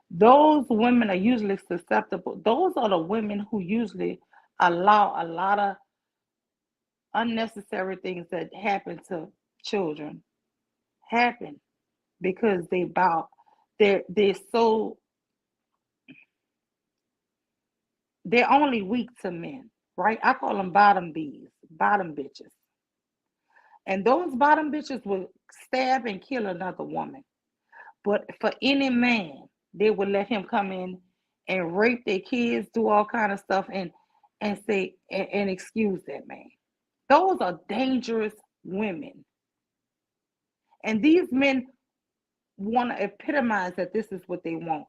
Those women are usually susceptible. Those are the women who usually allow a lot of unnecessary things that happen to children happen because they're so they're only weak to men, right? I call them bottom bees, bottom bitches. And those bottom bitches will stab and kill another woman. But for any man, they would let him come in and rape their kids, do all kind of stuff, and say and excuse that man. Those are dangerous women. And these men want to epitomize that this is what they want.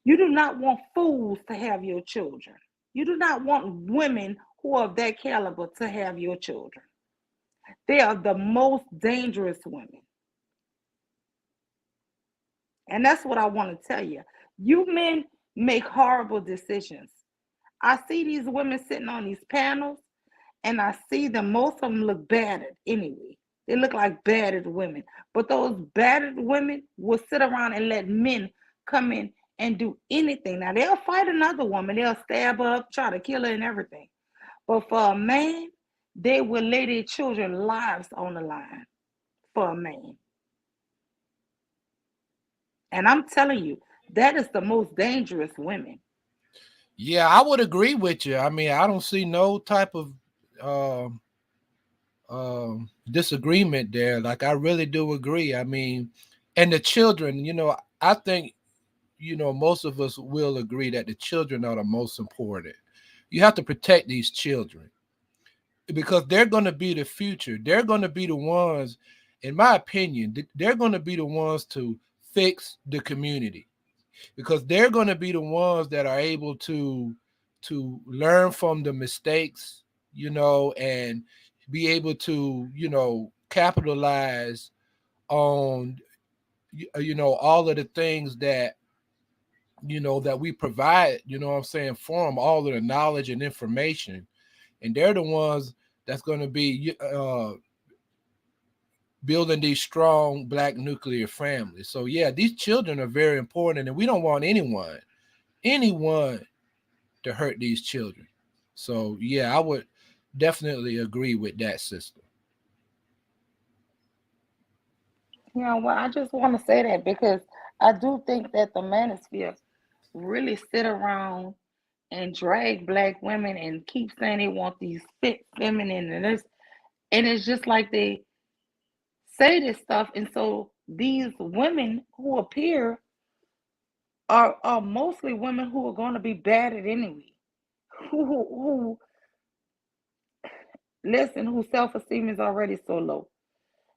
You do not want fools to have your children. You do not want women who are of that caliber to have your children. They are the most dangerous women. And that's what I want to tell you. You men make horrible decisions. I see these women sitting on these panels, and I see them, most of them look battered anyway. They look like battered women. But those battered women will sit around and let men come in and do anything. Now, they'll fight another woman, they'll stab her up, try to kill her, and everything. But for a man, they will lay their children's lives on the line for a man. And I'm telling you, that is the most dangerous women. yeah, I would agree with you. I mean, I don't see no type of um, disagreement there. Like I really do agree. I mean, and the children, I think most of us will agree that the children are the most important. You have to protect these children because they're going to be the future. They're going to be the ones, in my opinion, they're going to be the ones to fix the community because they're going to be the ones that are able to learn from the mistakes, and be able to, capitalize on all of the things that that we provide, what I'm saying, for them, all of the knowledge and information. And they're the ones that's going to be building these strong black nuclear families. So yeah, these children are very important, and we don't want anyone to hurt these children. So yeah, I would definitely agree with that, sister. Well, I just want to say that because I do think that the manosphere really sit around and drag black women and keep saying they want these fit feminine and it's just like they say this stuff, and so these women who appear are mostly women who are going to be battered anyway, who listen, whose self-esteem is already so low.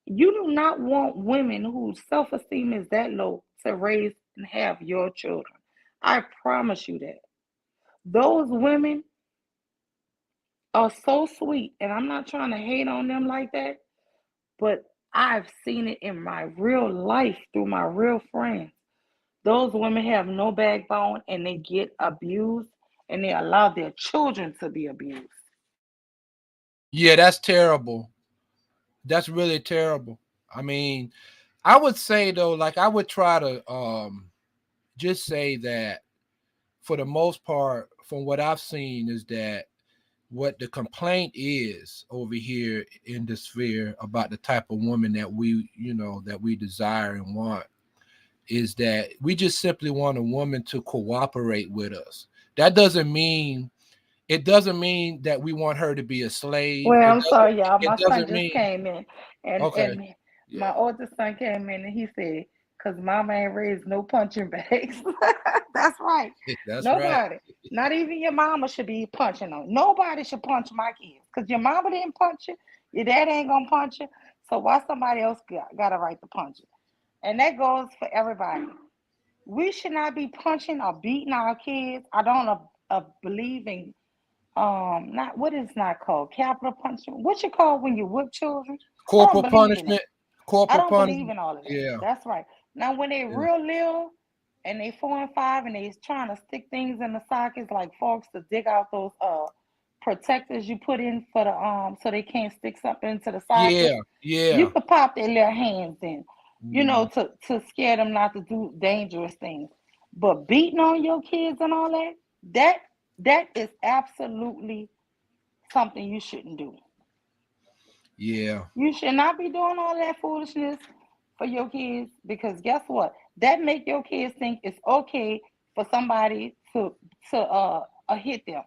You do not want women whose self-esteem is that low to raise and have your children. I promise you that. Those women are so sweet, and I'm not trying to hate on them like that, but I've seen it in my real life through my real friends. Those women have no backbone and they get abused and they allow their children to be abused. Yeah, that's terrible. That's really terrible. I mean, I would say though, like I would try to just say that for the most part, from what I've seen, is that what the complaint is over here in the sphere about the type of woman that we, that we desire and want is that we just simply want a woman to cooperate with us. That doesn't mean it doesn't mean that we want her to be a slave. Well, It I'm doesn't sorry, y'all. it My son doesn't just mean came in, and okay. my Yeah. oldest son came in, and he said, "Cause mama ain't raised no punching bags." That's right. That's right. Nobody, not even your mama, should be punching on. Nobody should punch my kids, cause your mama didn't punch you, your dad ain't gonna punch you. So why somebody else got a right to punch you? And that goes for everybody. We should not be punching or beating our kids. I don't believe in not what is not called capital punishment. What you call when you whip children? I don't Corporal believe in it. punishment. I Corporal don't believe punishment. in all of that. Yeah. That's right. Now when they Yeah. real little and they 4 and 5 and they trying to stick things in the sockets like forks to dig out those protectors you put in for the so they can't stick something into the sockets, Yeah. you Yeah. could pop their little hands in, Mm, to scare them not to do dangerous things. But beating on your kids and all that, that that is absolutely something you shouldn't do. yeah. You should not be doing all that foolishness for your kids because guess what? That make your kids think it's okay for somebody to hit them.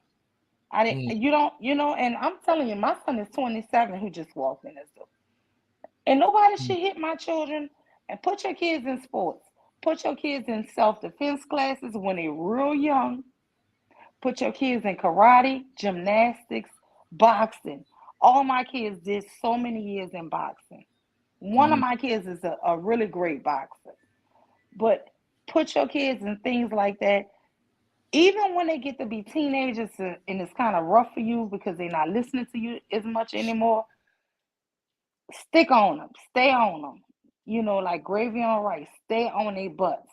Mm, You don't, and I'm telling you, my son is 27 who just walked in this door. And nobody mm, should hit my children. And put your kids in sports. Put your kids in self-defense classes when they're real young. Put your kids in karate, gymnastics, boxing. All my kids did so many years in boxing. One of mm. my kids is a really great boxer. But put your kids in things like that. Even when they get to be teenagers and it's kind of rough for you because they're not listening to you as much anymore, stick on them, stay on them. Like gravy on rice, stay on their butts.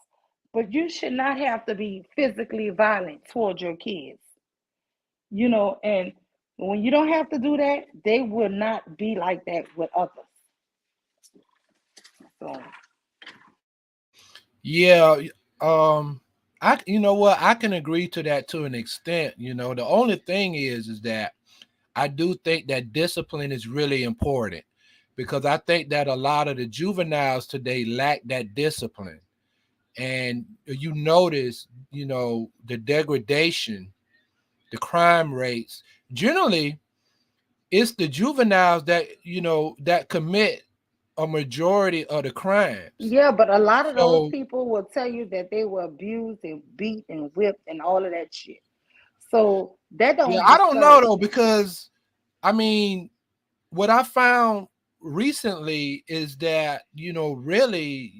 But you should not have to be physically violent towards your kids. And when you don't have to do that, they will not be like that with others. So Yeah. Um, you know what? I can agree to that to an extent. The only thing is that I do think that discipline is really important because I think that a lot of the juveniles today lack that discipline. And you notice, the degradation, the crime rates. Generally, it's the juveniles that, that commit a majority of the crimes. yeah, but a lot of those So, people will tell you that they were abused and beat and whipped and all of that shit. So that yeah, don't I don't know discourage though, them. because I mean, what I found recently is that, really,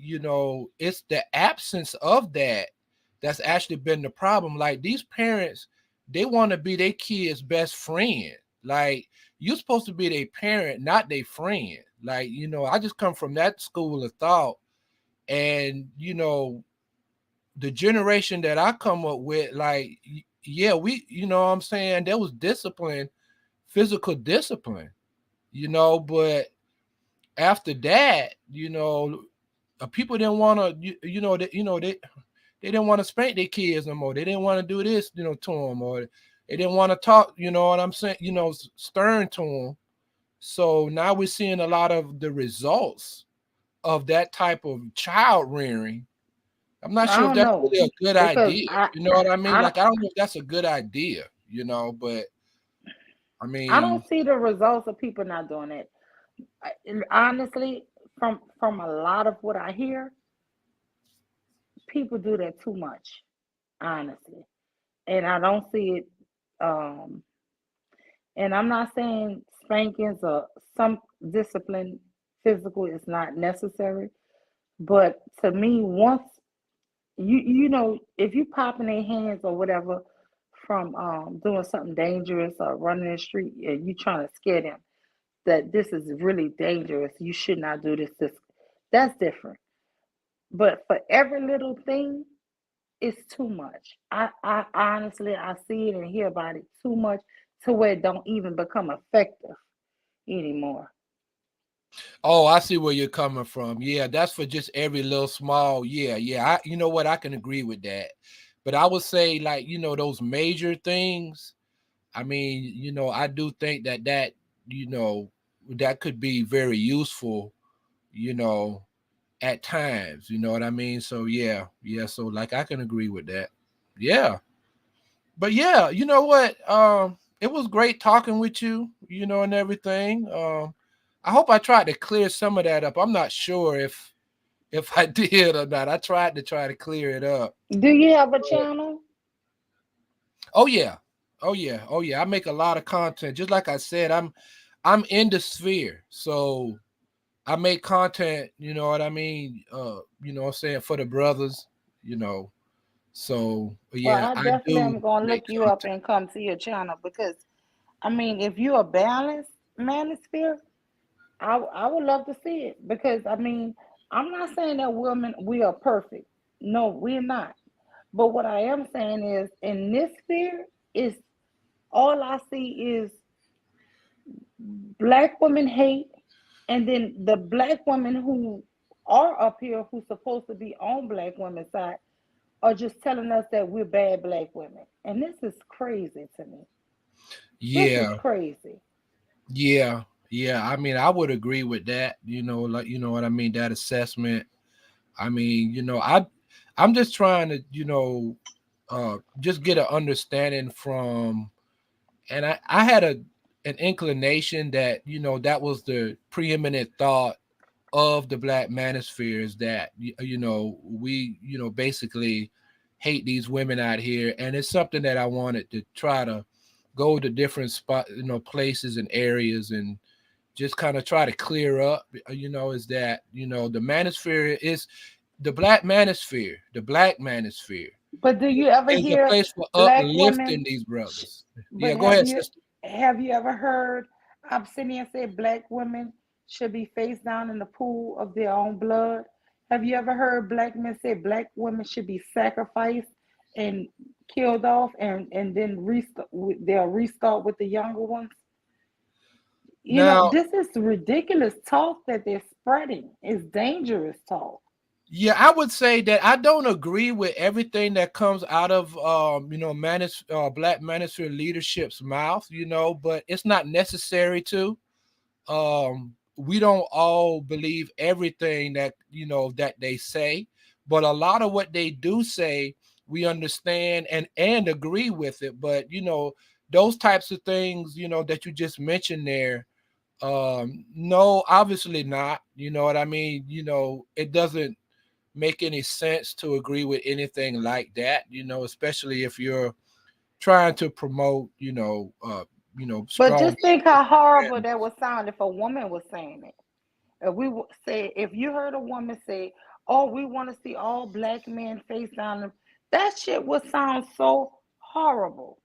it's the absence of that that's actually been the problem. Like these parents, they want to be their kids' best friend. Like you're supposed to be their parent, not their friend. Like, I just come from that school of thought. And, the generation that I come up with, like, yeah, we, what I'm saying, there was discipline, physical discipline, but after that, people didn't want to, they didn't want to spank their kids no more. They didn't want to do this, to them, or they didn't want to talk, what I'm saying, stern to them. So now we're seeing a lot of the results of that type of child rearing. I'm not I sure if don't that's know really a good because idea. You know what I mean? I Like, I don't know if that's a good idea, but I I mean, don't see the results of people not doing it. Honestly, from a lot of what I hear, people do that too much. Honestly, and I don't see it. Um, and I'm not saying spankings or some discipline, physical is not necessary. But to me, once if you pop in their hands or whatever from doing something dangerous or running in the street and you trying to scare them that this is really dangerous, you should not do this. That's different. But for every little thing, it's too much. I honestly I see it and hear about it too much to where it don't even become effective anymore. Oh, I see where you're coming from. Yeah, that's for just every little small. Yeah, yeah. You know what? I can agree with that. But I would say, like, those major things. I mean, I do think that you know that could be very useful. You know, at times. You know what I mean? So yeah, yeah. So like, I can agree with that. Yeah. But yeah, you know what? It was great talking with you, and everything. I hope I tried to clear some of that up. I'm not sure if I did or not. I tried to clear it up. Do you have a But, channel? oh yeah. Oh yeah. Oh yeah. I make a lot of content. Just like I said, I'm in the sphere. So I make content, you know what I mean? You know what I'm saying, for the brothers, you know. So Well, yeah, I I definitely do am gonna make look you up content. and come to your channel because I mean, if you're a balanced manosphere, I would love to see it because I mean, I'm not saying that women we are perfect. No, we're not. But what I am saying is in this sphere is all I see is black women hate and then the black women who are up here who's supposed to be on black women's side are just telling us that we're bad black women. And this is crazy to me. This is Yeah. crazy. Yeah, yeah. I mean, I would agree with that. Like what I mean. That assessment. I mean, I'm just trying to, just get an understanding from, and I had an inclination that that was the preeminent thought of the black manosphere is that we basically hate these women out here, and it's something that I wanted to try to go to different spot places and areas and just kind of try to clear up, is that, the manosphere is the black manosphere But do you ever is a hear place for black uplifting women? these sh- brothers. But Yeah, go ahead, sister. have you ever heard Abyssinian say black women should be face down in the pool of their own blood? Have you ever heard black men say black women should be sacrificed and killed off and then restart, they'll restart with the younger ones? You know, Now, this is ridiculous talk that they're spreading. It's dangerous talk. yeah, I would say that I don't agree with everything that comes out of black manosphere leadership's mouth, but it's not necessary to. We don't all believe everything that that they say, but a lot of what they do say we understand and agree with it. But those types of things that you just mentioned there, no, obviously not. You know what I mean? It doesn't make any sense to agree with anything like that, especially if you're trying to promote But strong just think how horrible men. that would sound if a woman was saying it. If we say, if you heard a woman say, "Oh, we want to see all black men face down," that shit would sound so horrible,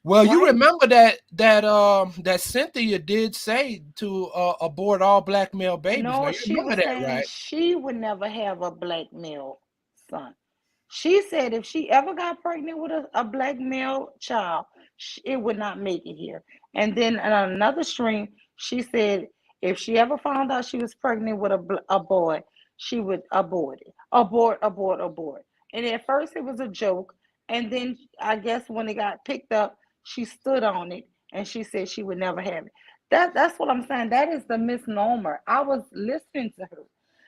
Well, you right? remember that Cynthia did say to abort all black male babies. Now No, you she remember was that, saying right? she would never have a black male son. She said if she ever got pregnant with a black male child, it would not make it here. And then in another stream, she said if she ever found out she was pregnant with a boy, she would abort it. Abort, abort, abort. And at first it was a joke. And then I guess when it got picked up, she stood on it and she said she would never have it. That's what I'm saying. That is the misnomer. I was listening to her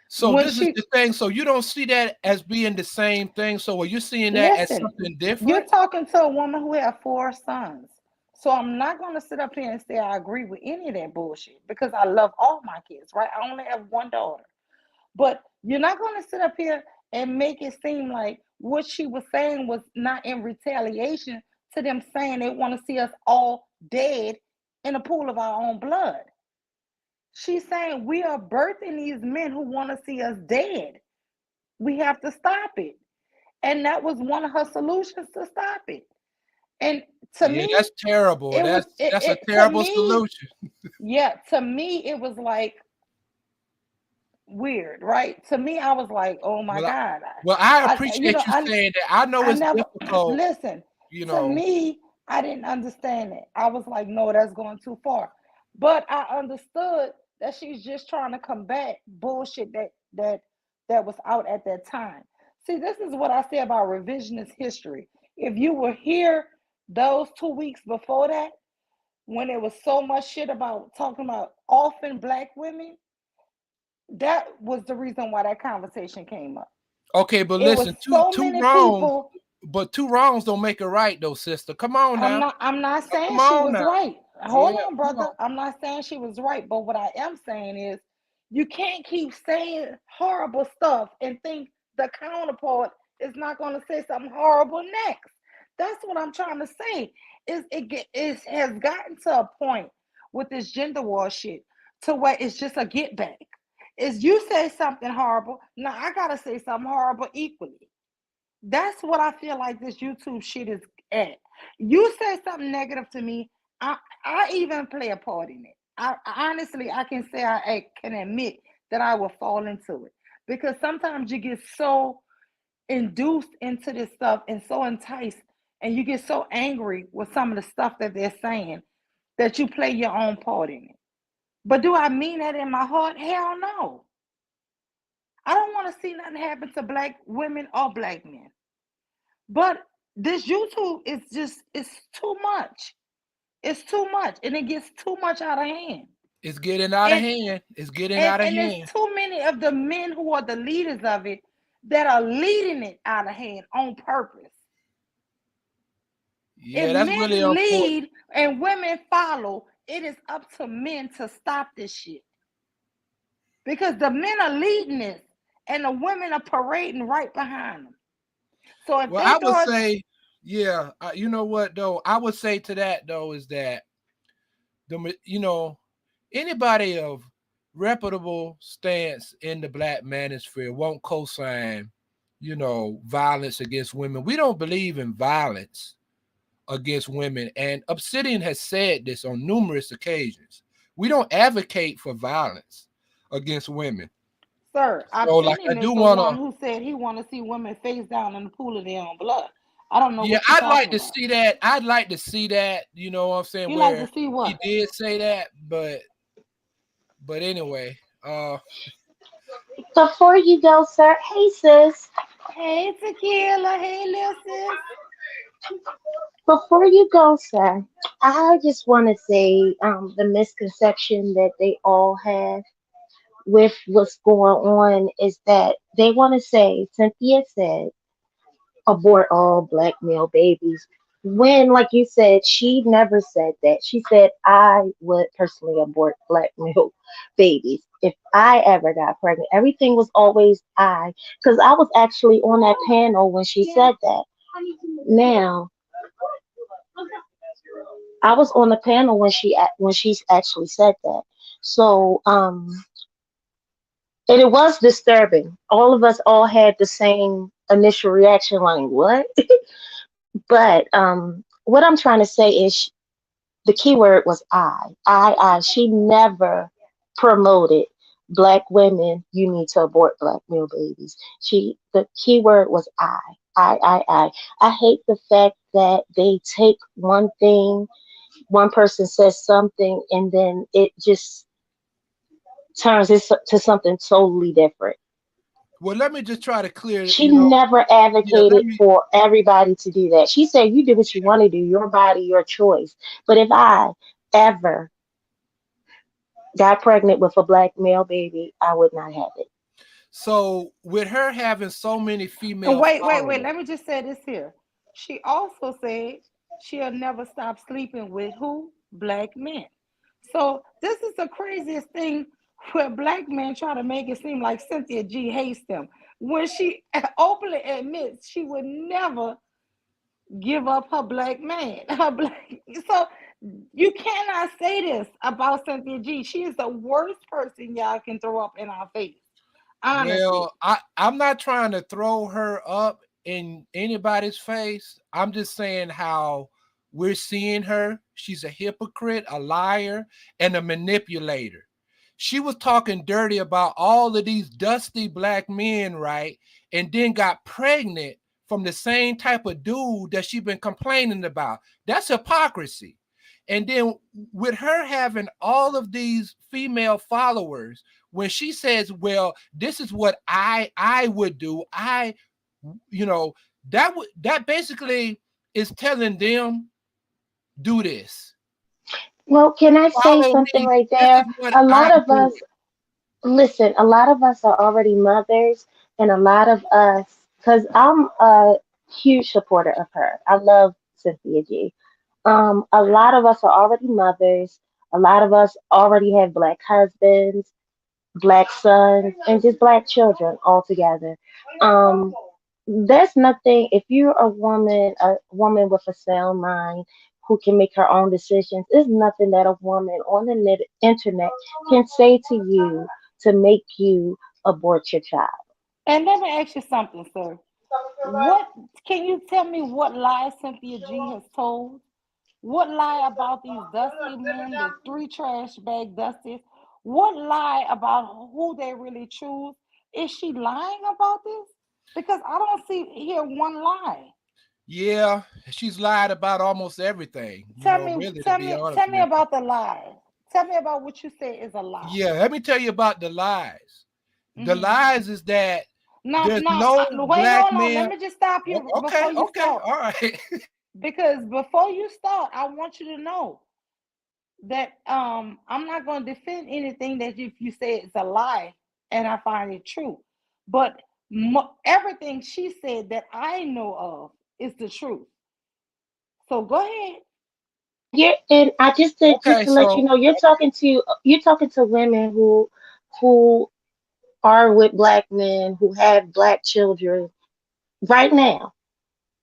So when this is she the thing. So you don't see that as being the same thing. So are you seeing that as listen. something You're different? talking to a woman who had four sons. So I'm not going to sit up here and say I agree with any of that bullshit because I love all my kids, right? I only have one daughter. But you're not going to sit up here and make it seem like what she was saying was not in retaliation to them saying they want to see us all dead in a pool of our own blood. She's saying we are birthing these men who want to see us dead. We have to stop it. And that was one of her solutions to stop it. And to Yeah, me, that's terrible. it was That's a to terrible me, solution. yeah, to me, it was like weird, right? To me, I was like, oh my Well, I, God. well, I You know, appreciate you saying that. I know I it's never difficult, listen. you To know. me, I didn't understand it. I was like, no, that's going too far. But I understood that she's just trying to combat bullshit that was out at that time. See, this is what I say about revisionist history. If you were here those 2 weeks before that, when there was so much shit about talking about orphan black women, that was the reason why that conversation came up. Okay, but It was listen, two so two many wrongs, people. but two wrongs don't make a right, though, sister. Come on now. I'm not saying Come she on was now. right. Yeah, Hold on, come on. brother. I'm not saying she was right, but what I am saying is you can't keep saying horrible stuff and think the counterpart is not going to say something horrible next. That's what I'm trying to say. It has gotten to a point with this gender war shit to where it's just a get back. Is you say something horrible, now I gotta say something horrible equally. That's what I feel like this YouTube shit is at. You say something negative to me, I even play a part in it. Honestly, I can say I can admit that I will fall into it because sometimes you get so induced into this stuff and so enticed, and you get so angry with some of the stuff that they're saying that you play your own part in it. But do I mean that in my heart? Hell no. I don't want to see nothing happen to black women or black men. But this YouTube is just it's too much. It's too much, and it gets too much out of hand. It's getting out of And hand. It's getting out of and there's hand. too many of the men who are the leaders of it that are leading it out of hand on purpose. If Yeah, that's really men unfortunate. lead and women follow, it is up to men to stop this shit. Because the men are leading this and the women are parading right behind them. So if Well, they I would thought, say, yeah, you know what though? I would say to that though is that anybody of reputable stance in the black manosphere won't co-sign, violence against women. We don't believe in violence against women, and Obsidian has said this on numerous occasions. We don't advocate for violence against women. sir, So, like, I Obsidian is do the want one to. who said he want to see women face down in the pool of their own blood. I don't know Yeah, what you're I'd like talking to about. see that. I'd like to see that. You know what I'm saying? You like to Where see he what? did say that, but anyway, Before you go, sir, hey sis, Hey, tequila. Hey, little sis. before you go, sir, I just want to say the misconception that they all have with what's going on is that they want to say, Cynthia said, abort all black male babies. When, like you said, she never said that. She said, I would personally abort black male babies. If I ever got pregnant, everything was always I. Because I was actually on that panel when she said that. Now, I was on the panel when she's actually said that. So, and it was disturbing. All of us all had the same initial reaction, like, what? But what I'm trying to say is the key word was I. She never promoted black women. You need to abort black male babies. The key word was I. I hate the fact that they take one thing, one person says something, and then it just turns it to something totally different. well, let me just try to clear. She never Yeah, let advocated me. for everybody to do that. She said, you do what you want to do, your body, your choice. But if I ever got pregnant with a black male baby, I would not have it. So, with her having so many And female wait. followers, Let me just say this here. She also said she'll never stop sleeping with who? Black men. So this is the craziest thing where black men try to make it seem like Cynthia G hates them when she openly admits she would never give up her black man. Her black so you cannot say this about Cynthia G. She is the worst person y'all can throw up in our face. Honestly. well, I'm not trying to throw her up in anybody's face. I'm just saying how we're seeing her. She's a hypocrite, a liar, and a manipulator. she was talking dirty about all of these dusty black men, right? And then got pregnant from the same type of dude that she been complaining about. That's hypocrisy. And then with her having all of these female followers, when she says, well, this is what I would do, you know, that basically is telling them, do this. Well, can I say Follow something me. right This is there? what A lot I'm of doing. us, listen, a lot of us are already mothers, and a lot of us, because I'm a huge supporter of her. I love Cynthia G. A lot of us are already mothers. A lot of us already have black husbands, black sons, and just black children altogether. Um, there's nothing, if you're a woman with a sound mind who can make her own decisions, there's nothing that a woman on the internet can say to you to make you abort your child. And let me ask you something, sir. What can you tell me what lie Cynthia G has told? What lie about these dusty men, the three trash bag dusties? What lie about who they really choose? Is she lying about this? Because I don't see here one lie. Yeah, she's lied about almost everything, Tell me, really, to tell be me, honest tell me with you. about the lie. Tell me about what you say is a lie. Yeah, let me tell you about the lies. The Mm-hmm. lies is that No, there's no, no wait, black hold on. Let men. me just stop you Okay, before you okay, start. all right. Because before you start, I want you to know that I'm not going to defend anything that if you say it's a lie and I find it true. But everything she said that I know of is the truth. So go ahead. And I just Okay, to let you so know, you're talking to women who are with black men who have black children right now.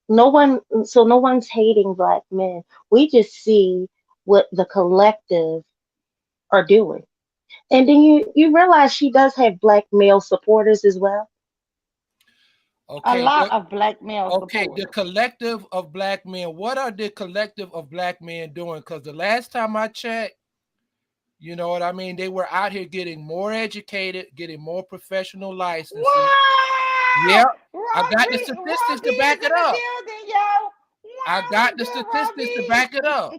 No one's hating black men. We just see what the collective are doing. And then you realize she does have black male supporters as well. A okay, lot of black male okay, the supporters. collective of black men. What are the collective of black men doing? Because the last time I checked, you know what I mean, they were out here getting more educated, getting more professional licenses. What? Yep, I got the statistics Robbie to is back in it the up. building, yo. I Wow, got what's the good, statistics to back it Robbie? up.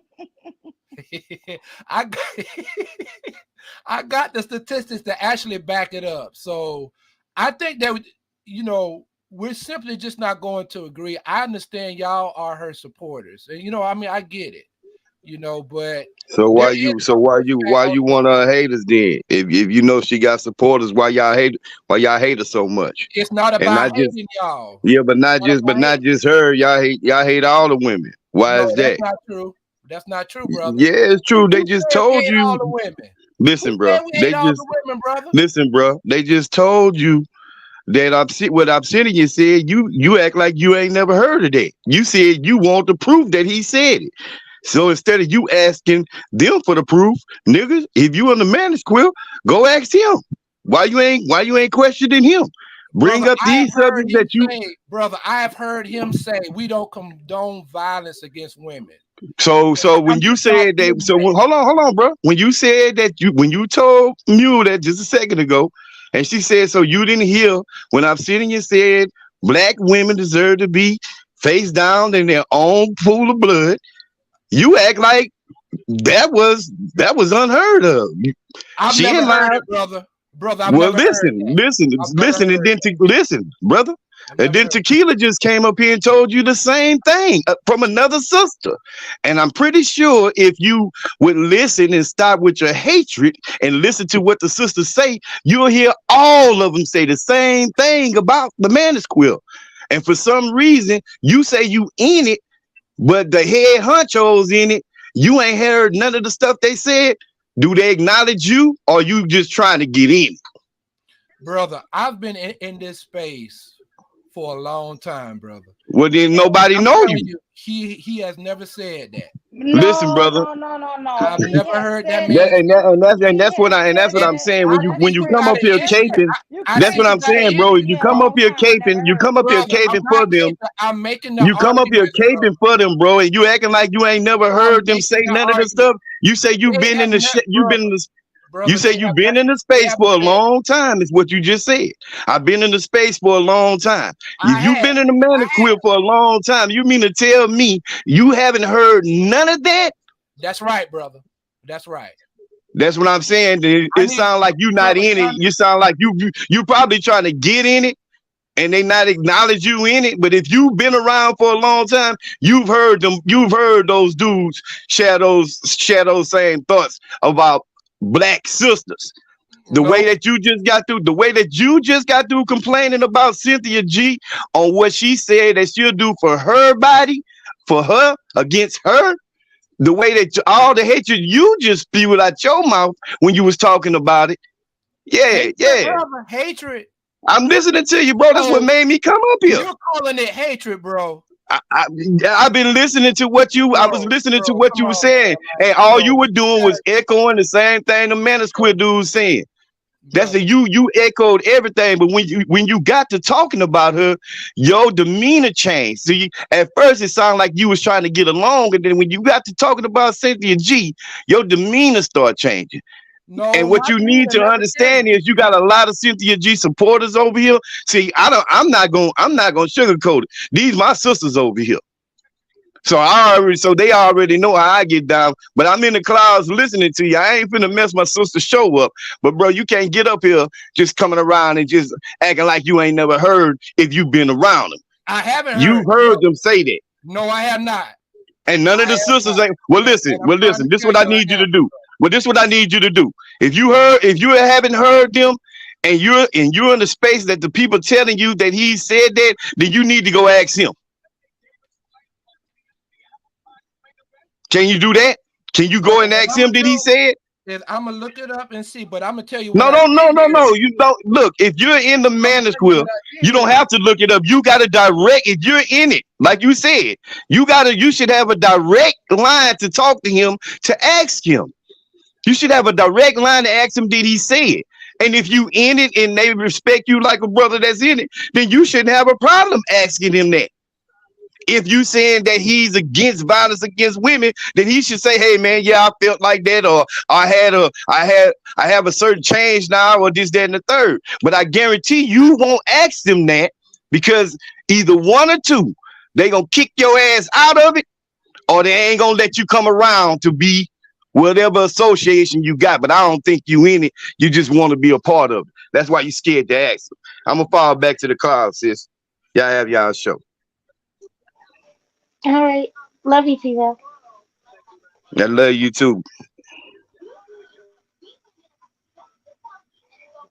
I got, I got the statistics to actually back it up. So I think that we're simply just not going to agree. I understand y'all are her supporters, and I mean I get it, but So there is some why pushback on you want her haters then? If you know she got supporters, why y'all hate her so much? it's not And about not just hating y'all. yeah, It's not but about not hating. just her. Y'all hate all the women. Why No, is that's that? not true. That's not true, brother. Yeah, it's true. They Who just said we told hate all you. the women? Who Listen, bro. said we hate all the women, brother? Listen, bro. They just told you that what Obsidian said. You act like you ain't never heard of that. You said you want to prove that he said it. So instead of you asking them for the proof, niggas, if you in the man's quill, go ask him. Why you ain't questioning him? Bring Brother, up these subjects that you I have heard him say we don't condone violence against women. so when I'm you just not said that reiterating. hold on, bro. When you said that when you told Mule that just a second ago, and she said, so you didn't hear when Obsidian said black women deserve to be face down in their own pool of blood, you act like that was unheard of. I've She never ain't heard lied. it, brother. Brother, I've Well, never heard listen, that. listen, I've never listen, and heard then that. listen, brother. I've And never then heard Tequila just came up here and told you the same thing from another sister. And I'm pretty sure if you would listen and stop with your hatred and listen to what the sisters say, you'll hear all of them say the same thing about the Manisquill. And for some reason, you say you in it, but the head honchos in it, you ain't heard none of the stuff they said. Do they acknowledge you, or you just trying to get in? brother, I've been in this space for a long time, brother. Well, then And nobody I'm know telling you. you, he has never said that. Listen, No, brother. no, no, no, no. I've He never has heard that said man that. say that. He has That's said what And I'm that. saying. I When think you you come up got here an issue. caping, I that's think what you I'm got an saying, bro. issue, If you Me a come up long here time and caping, never you heard come it. up here brother. I'm caping for not them. caping. I'm making the You come up here argument, bro. caping for them, bro, and you acting like you ain't never I'm heard them say making the none of the argument. stuff. You say you They been have in the never, you've been in brother. this. You brother. say you've been in the space for a long time, is what you just said. I've been in the space for a long time. I If you've have. been in the I have. manosphere for a long time, you mean to tell me you haven't heard none of that? That's right, brother. That's right. That's what I'm saying. It, I it need sounds like you're not brother in it. Johnny. You sound like you probably trying to get in it and they not acknowledge you in it. But if you've been around for a long time, you've heard them, you've heard those dudes shadows saying thoughts about black sisters. The No, way that you just got through, the way that you just got through complaining about Cynthia G on what she said that she'll do for her body, for her, against her, the way that all the hatred you just spewed out your mouth when you was talking about it. Yeah, hatred, yeah. brother. Hatred. I'm listening to you, bro. That's what Oh, made me come up here. you're calling it hatred, bro. I've been listening to what I was listening to what Come you were on, saying, man. and all you Bro, were doing was echoing the same thing the Manosphere dude saying. That's brother. you echoed everything, but when you got to talking about her, your demeanor changed. See, at first it sounded like you was trying to get along, and then when you got to talking about Cynthia G, your demeanor started changing. No, And what my you need demeanor to never understand changed. is you got a lot of Cynthia G supporters over here. See, I'm not gonna sugarcoat it. These my sisters over here. So they already know how I get down. But I'm in the clouds listening to you. I ain't finna mess my sister's show up. But bro, you can't get up here just coming around and just acting like you ain't never heard if you've been around them. I haven't You've heard. heard them say that. No, I have not. And none of I the have sisters not. ain't And I'm trying to This is tell what I you, I need you to haven't. do. Well, this is what I need you to do. If you haven't heard them and you're in the space that the people telling you that he said that, then you need to go ask him. Can you do that? Can you go Brother, and what ask I'm him? gonna Did he do say it? is I'm gonna look it up and see. But I'm gonna tell you what No, I no, no, did no, hear. no. You don't look. If you're in the I'm gonna tell you manosphere, what I you did don't hear. have to look it up. You got a direct. If you're in it, like you said, you should have a direct line to talk to him to ask him. You should have a direct line to ask him, did he say it? And if you in it and they respect you like a brother that's in it, then you shouldn't have a problem asking him that. If you saying that he's against violence against women, then he should say, "Hey man, yeah, I felt like that, or I have a certain change now, or this, that, and the third." But I guarantee you won't ask them that because either one or two, they gonna kick your ass out of it, or they ain't gonna let you come around to be whatever association you got. But I don't think you in it. You just want to be a part of it. That's why you scared to ask them. I'm gonna fall back to the cloud, sis. Y'all have y'all show. All right. Love you, T-Rock. I love you too.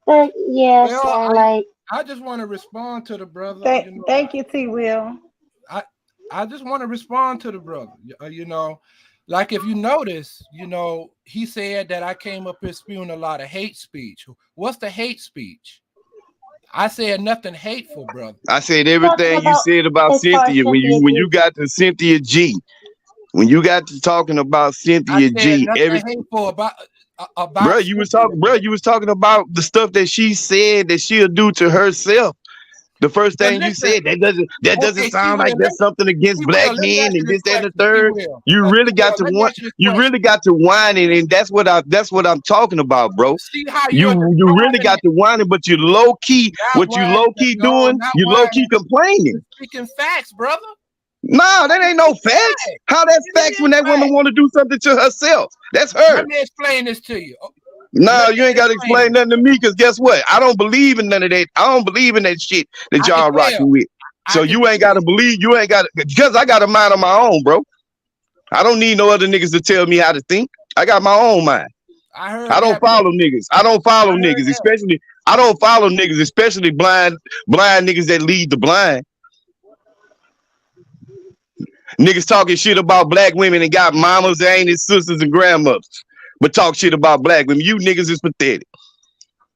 But yeah, Well, so like, I just want to respond to the brother. You know, Thank you, T. Will. I I just want to respond to the brother. You know, like if you notice, you know, he said that I came up here spewing a lot of hate speech. What's the hate speech? I said nothing hateful, brother. I said talking everything you about said about as far as Cynthia Cynthia when G. you got to Cynthia G. When you got to talking about I Cynthia said G, nothing hateful about Cynthia. bro, you was talking about the stuff that she said that she'll do to herself. The first But thing you listen, said, that doesn't okay, T sound like Will, that's something against T black Will, let me men ask you and this this, that, and the question, T third. Will. You T really got Will, to let me want ask you this you question. really got to whine and that's what I'm talking about, bro. See how you're You really describing got it. to whining, but you low key, Not what you whining, low key no, doing, not you low key whining. complaining. You're speaking facts, brother. No, that You're ain't no speaking facts. facts. How that's It facts when is that woman facts. want to do something to herself? That's Let her. me explain this to you. No, Let me you ain't got to explain explain it. nothing to me because guess what? I don't believe in none of that. I don't believe in that shit that I can y'all tell. rocking with. I So can you ain't got to tell. believe. You ain't got to because I got a mind of my own, bro. I don't need no other niggas to tell me how to think. I got my own mind. I I heard don't that, brother. follow niggas. I don't follow I heard niggas, that. especially I don't follow niggas, especially blind niggas that lead the blind. Niggas talking shit about black women and got mamas, aunties, sisters, and grandmothers, but talk shit about black women. You niggas is pathetic.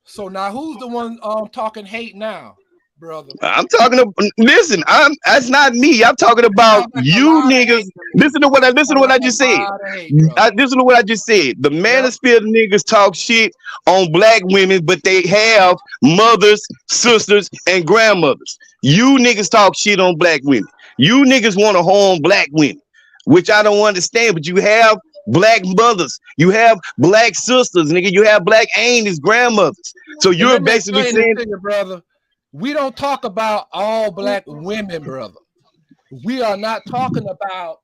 So now who's the one talking hate now, brother? I'm talking to listen. That's not me. I'm talking It about sounds like a you lot of niggas. hate to me. Listen to Sounds what like I a just said. lot of hate, brother. Listen to what I just said. The Yep. manosphere niggas talk shit on black women, but they have mothers, sisters, and grandmothers. You niggas talk shit on black women. You niggas want to harm black women, which I don't understand. But you have black mothers. You have black sisters, nigga. You have black aunties, grandmothers. So And you're let me basically explain this saying, to you, brother. We don't talk about all black women, brother. We are not talking about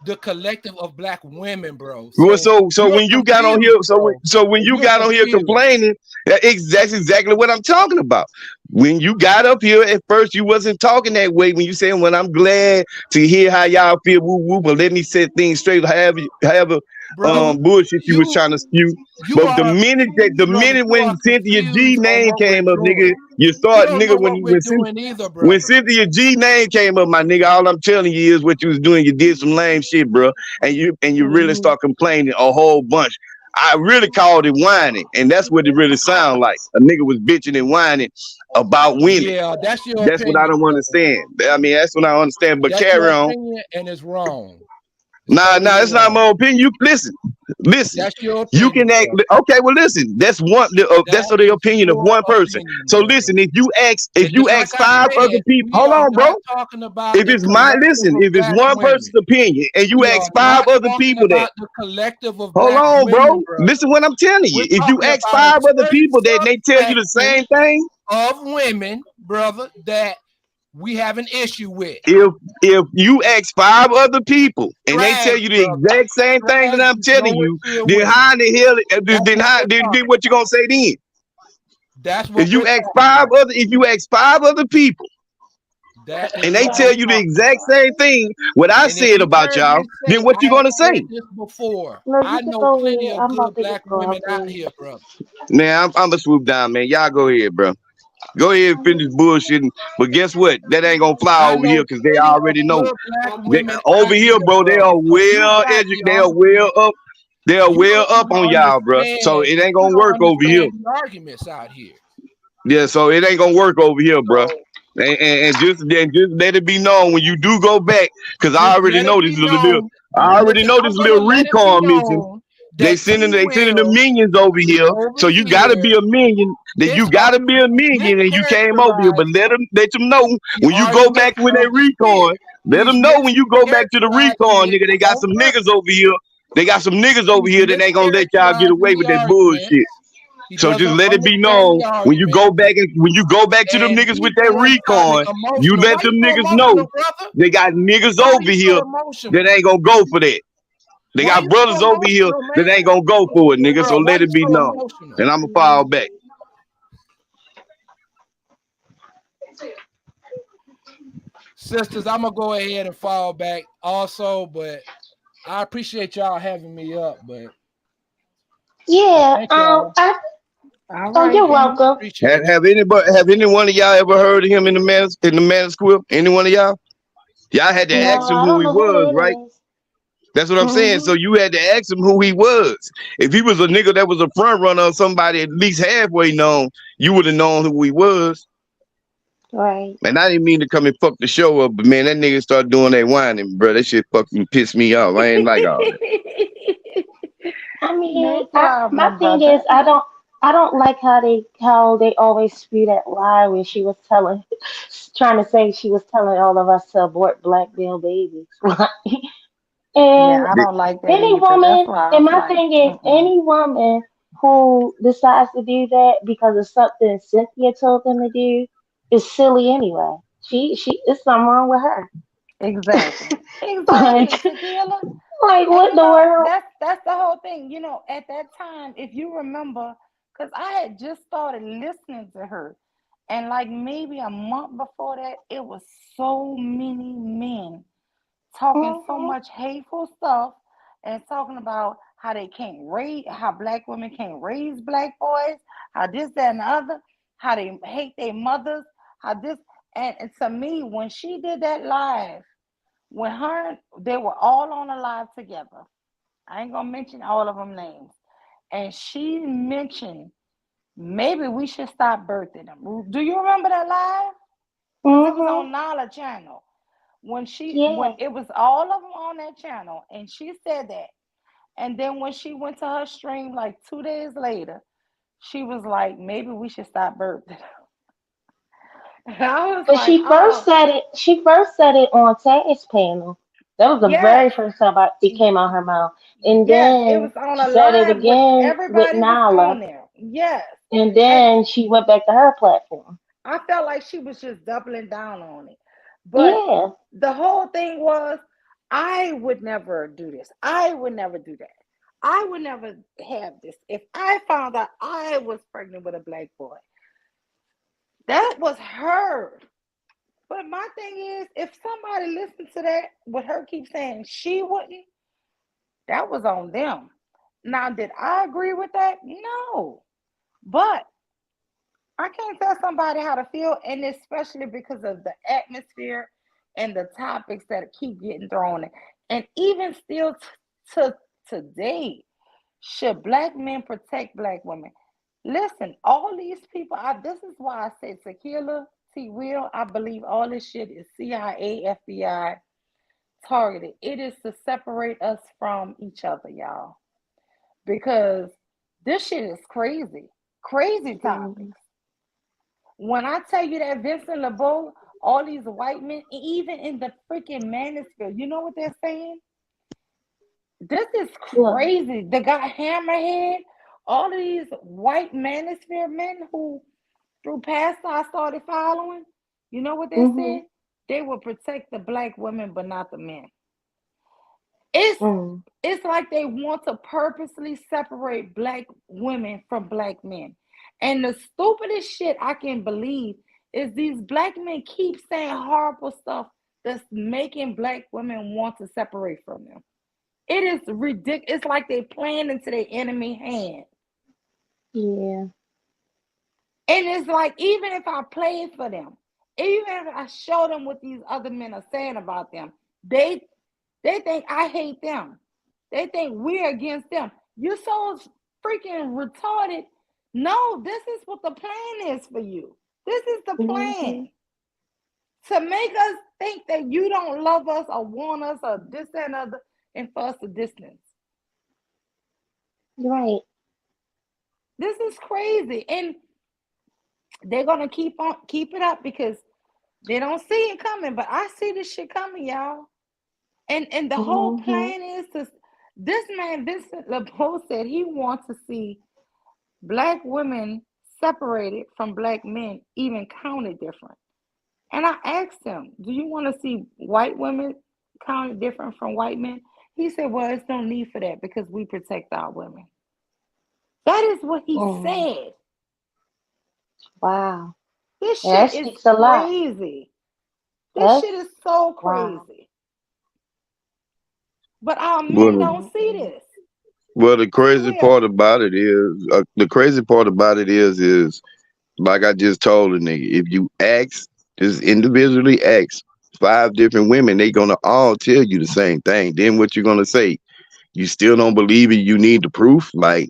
the collective of black women, bro. well, So so you're when you got on here, confused, bro. so when you You're got on here confused. complaining, that's exactly what I'm talking about. When you got up here at first, you wasn't talking that way. When you saying, "Well, I'm glad to hear how y'all feel," woo woo, but let me set things straight. However, Brother, bullshit you was you trying to spew. you But the are minute that confused, the brother. minute You when are Cynthia G confused on name what we're came up, nigga, doing. you You start, don't nigga, know what we're doing either, when brother. Cynthia G name came up, my nigga, all I'm telling you is what you was doing. You did some lame shit, bro, and you really Mhm. start complaining a whole bunch. I really called it whining, and that's what it really sounded like. A nigga was bitching and whining about women. Yeah, that's your That's what I opinion, don't brother. understand. I mean, that's what I understand. But That's carry your on. opinion, and it's wrong. It's Nah, totally it's not wrong. my opinion. You listen. That's your You can opinion, act. brother. Okay, well, listen. That's That the is opinion of your one person. opinion, So brother. listen, if And you just like ask I five other said, people, we hold are on, bro. not talking about If the it's my collective listen, of if it's black one person's women. opinion, and you We ask are five not other talking people that, about the collective of hold black on, women, bro. brother. Listen what I'm telling you. We're If you talking ask about a five other certain people that and they tell you the subsection same thing, of women, brother, that we have an issue with. if you ask five other people and they tell Trash, you the brother. exact same thing that Trash I'm is telling nowhere you, to then with. how in the hell, That's what we're then talking what you about. gonna say then? That's what we're talking about. If you ask five other people That is and they what we're tell you the talking exact about. same thing what I And if said you've about heard y'all, me then say, what I you have gonna say? said this before. No, I you can know go plenty ahead. of I'm good about to black just go women out out there. here, brother. Man, I'm gonna swoop down, man. Y'all go ahead, bro. Go ahead and finish bullshitting. But guess what? That ain't gonna fly I over here know because they plenty of already know. good black They, women over out here, here, bro, they brother. are So you well got educated. the They are well argument. up. They are You well don't up even on y'all, bro. So understand. it ain't You gonna don't work over here. understand the arguments out here. Yeah, so it ain't gonna work over here, bro. So And just let it be known when you do go back, because I just already let it know this be little bit. known. I already Listen, know I'm this gonna little let it be recon mission. known that T They sending the Will minions over is here. over So you gotta be here a minion. That you gotta be a minion, and you came over here. But mischaracterizing. let them know The when you go argument back with that of the recon. spirit. Let He's them know when you go back to the mischaracterizing recon, it nigga. They got on some niggas purpose. over here. They got some niggas over He's here that ain't gonna let y'all get mischaracterizing away with the that bullshit. argument. He So just doesn't let it be understand known the when you argument, go back to them and niggas with he's that gotten recon, you emotional. Why let you them so niggas know emotional, brother? they got niggas Why are over you so here that emotional? ain't gonna go for that. They Why got you so brothers over here emotional, that ain't man? gonna go for it, nigga. So Bro, why let you it be so known. emotional? And I'ma fall back. Sisters, I'm gonna go ahead and fall back also, but I appreciate y'all having me up, but Yeah. thank y'all. All Oh, right you're then. welcome. Appreciate it. Have any one of y'all ever heard of him in the manuscript? Any one of y'all? Y'all had to No, ask him I who don't he know who was, right? that is. That's what I'm saying. Mm-hmm. So you had to ask him who he was. If he was a nigga that was a front runner or somebody at least halfway known, you would have known who he was. Right. And I didn't mean to come and fuck the show up, but man, that nigga started doing that whining, bro. That shit fucking pissed me off. I ain't like all that. I No mean, my problem, thing is, brother. I don't like how they always spew that lie when she was telling, trying to say she was telling all of us to abort black male babies. Yeah, And I don't like that any either. That's woman, why I and was my like, thing is, mm-mm. any woman who decides to do that because of something Cynthia told them to do is silly anyway. There's something wrong with her. Exactly. Exactly, like, Tequila. like And what the world? that's the whole thing. At that time, if you remember, because I had just started listening to her, and like maybe a month before that, it was so many men talking so Hmm. much hateful stuff and talking about how they can't raise, how black women can't raise black boys, how this, that, and the other, how they hate their mothers, how this. And to me, when she did that live, when they were all on a live together. I ain't gonna mention all of them names. And she mentioned maybe we should stop birthing them. Do you remember that live? Because it was Hmm. on Nala channel. When Yeah. it was all of them on that channel, and she said that. And then when she went to her stream like 2 days later, she was like, maybe we should stop birthing. And I was But like, she first oh, said it. She first said it on Ted's panel. That was the Yes, very first time it came out her mouth. And yes, it was then on she a said it live with again with everybody was on Nala. there. Yes. And And then she went back to her platform. I felt like she was just doubling down on it. But Yeah. the whole thing was, I would never do this. I would never do that. I would never have this. If I found out I was pregnant with a black boy, that was her. But my thing is, if somebody listened to that, what her keep saying she wouldn't, that was on them. Now, did I agree with that? No. But I can't tell somebody how to feel, and especially because of the atmosphere and the topics that keep getting thrown in. And even still to today, should black men protect black women? Listen, all these people, this is why I say Tequila, T. Will, I believe all this shit is CIA, FBI targeted. It is to separate us from each other, y'all. Because this shit is crazy. Crazy Mm-hmm. topics. When I tell you that Vincent LeBeau, all these white men, even in the freaking manosphere, you know what they're saying? This is Yeah. crazy. The guy Hammerhead, all of these white manosphere men who, through pastor, I started following, you know what they Mm-hmm. said? They will protect the black women, but not the men. It's Mm. it's like they want to purposely separate black women from black men. And the stupidest shit I can believe is these black men keep saying horrible stuff that's making black women want to separate from them. It is ridiculous. It's like they playing into their enemy hand. Yeah. And it's like, even if I play it for them, even if I show them what these other men are saying about them, they they think I hate them. They think we're against them. You're so freaking retarded. No, this is what the plan is for you. This is the Mm-hmm. plan to make us think that you don't love us or want us or this and other, and for us to distance. Right. This is crazy. And they're gonna keep it up because they don't see it coming. But I see this shit coming, y'all. And the whole Mm-hmm. plan is to, this man Vincent LeBeau said he wants to see black women separated from black men, even counted different. And I asked him, do you want to see white women counted different from white men? He said, well, there's no need for that because we protect our women. That is what he Mm. said. Wow. This Yeah, shit that is speaks a lot. crazy. This That's shit is so wow. crazy. But our men Well, don't see Mm-hmm. this. well, the T. crazy part Will. about it is, like I just told a nigga, if you ask, just individually ask 5 different women, they gonna all tell you the same thing. Then what you gonna say? You still don't believe it? You need the proof? Like,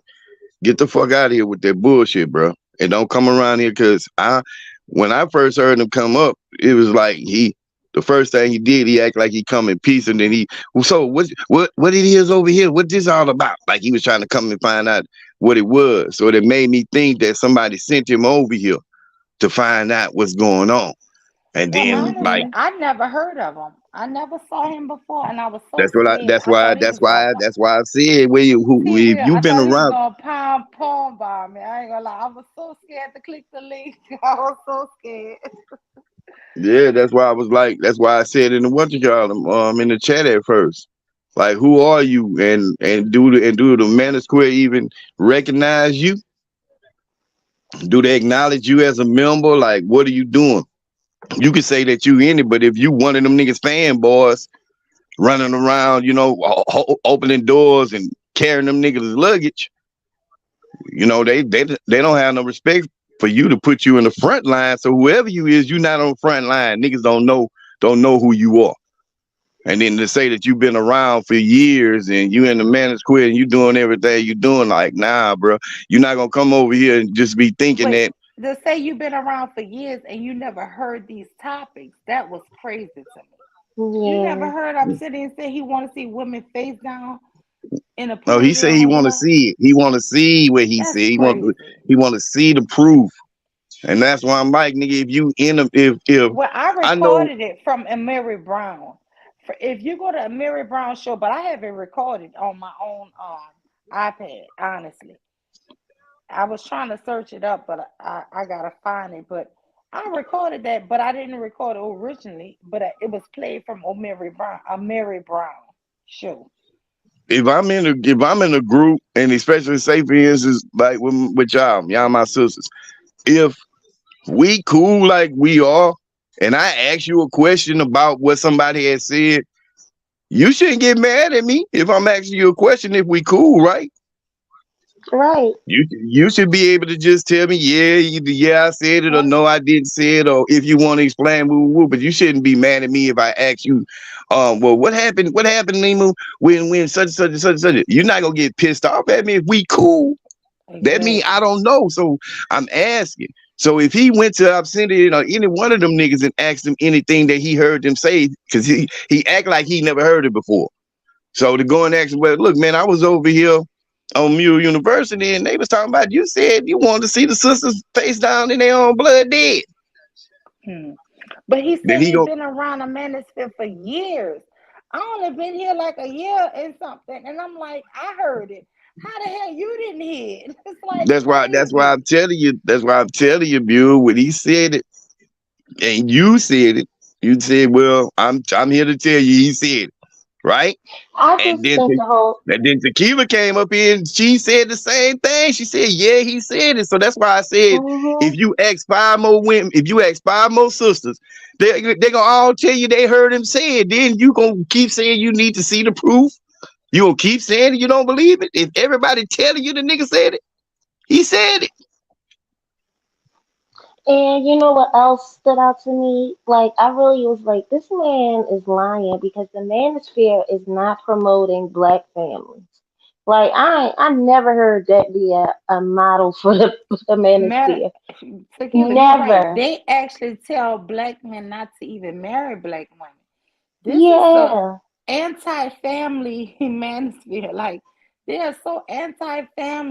get the fuck out of here with that bullshit, bro. And don't come around here because when I first heard him come up, it was like the first thing he did, he act like he come in peace, and then so what it is over here? What this all about? Like he was trying to come and find out what it was. So it made me think that somebody sent him over here to find out what's going on. And Well, then honestly, like Mm-hmm. I never heard of him. I never saw him before, and I was so that's what I scared. I thought he was gonna that's why I said see if Will. you I been thought he was around. gonna pound palm by me. I ain't gonna lie. I was so scared to click the link. I was so scared. Yeah, that's why I said in the what you call them in the chat at first. Like who are you and do the Manosphere even recognize you? Do they acknowledge you as a member? Like what are you doing? You can say that you in it, but if you one of them niggas fanboys running around, opening doors and carrying them niggas luggage, they don't have no respect for you to put you in the front line. So whoever you is, you not on the front line. Niggas don't know who you are. And then to say that you've been around for years and you in the Manosphere and you doing everything you doing, like, nah, bro, you're not gonna come over here and just be thinking Wait, that. to say you've been around for years and you never heard these topics, that was crazy to me. You never Yeah. heard I'm sitting and say he want to see women face down in a Oh, he period said he on want to black. see it. He want to see what he said. That's crazy. He want to see the proof, and that's why I'm like, nigga, if you in a, if Well, I I know, recorded it from Emery Brown. If you go to a Mary Brown show, but I have it recorded on my own iPad. Honestly, I was trying to search it up, but I gotta find it. But I recorded that, but I didn't record it originally. But it was played from a Mary Brown show. If I'm in a group, and especially say for instance, like with y'all my sisters, if we cool like we are, and I ask you a question about what somebody has said, you shouldn't get mad at me if I'm asking you a question if we cool, right? Right. You should be able to just tell me, yeah, either yeah, I said it or What? no, I didn't say it, or if you want to explain, woo, woo, but you shouldn't be mad at me if I ask you, well, what happened? What happened, Limu, when such and such and such and such? You're not gonna get pissed off at me if we cool. That means I Exactly. don't know. So I'm asking. So if he went to Obscenity or any one of them niggas and asked them anything that he heard them say, because he act like he never heard it before. So to go and ask him, well, look, man, I was over here on Mule University and they was talking about you said you wanted to see the sisters face down in their own blood dead. Hmm. But he Then said he he go, been around the manosphere for years. I only been here like a year and something, and I'm like, I heard it. How the hell you didn't hear it? It's like that's why crazy. I'm telling you, Mule, when he said it and you said it, you said, well, I'm here to tell you he said it, right? I And just then think the whole. Tequila came up here and she said the same thing. She said, yeah, he said it. So that's why I said, Hmm. if you ask five more sisters, they gonna all tell you they heard him say it. Then you gonna keep saying you need to see the proof. You gonna keep saying you don't believe it. If everybody telling you the nigga said it, he said it. And you know what else stood out to me? Like, I really was like, this man is lying because the manosphere is not promoting black families. Like, I never heard that be a model for the Matter, manosphere. Tequila, you're right. Never. They actually tell black men not to even marry black women. This is the Yeah. anti-family manosphere. Like they are so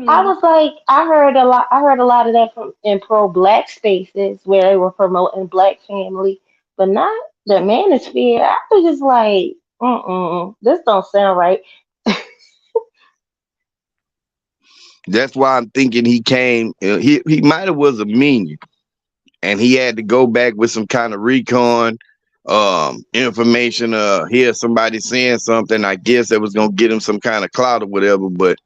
I anti-family. was like, I heard a lot of that from in pro black spaces where they were promoting black family, but not the manosphere. I was just like, this don't sound right. That's why I'm thinking he came. He might have was a minion, and he had to go back with some kind of recon information. Hear somebody saying something. I guess that was gonna get him some kind of clout or whatever. But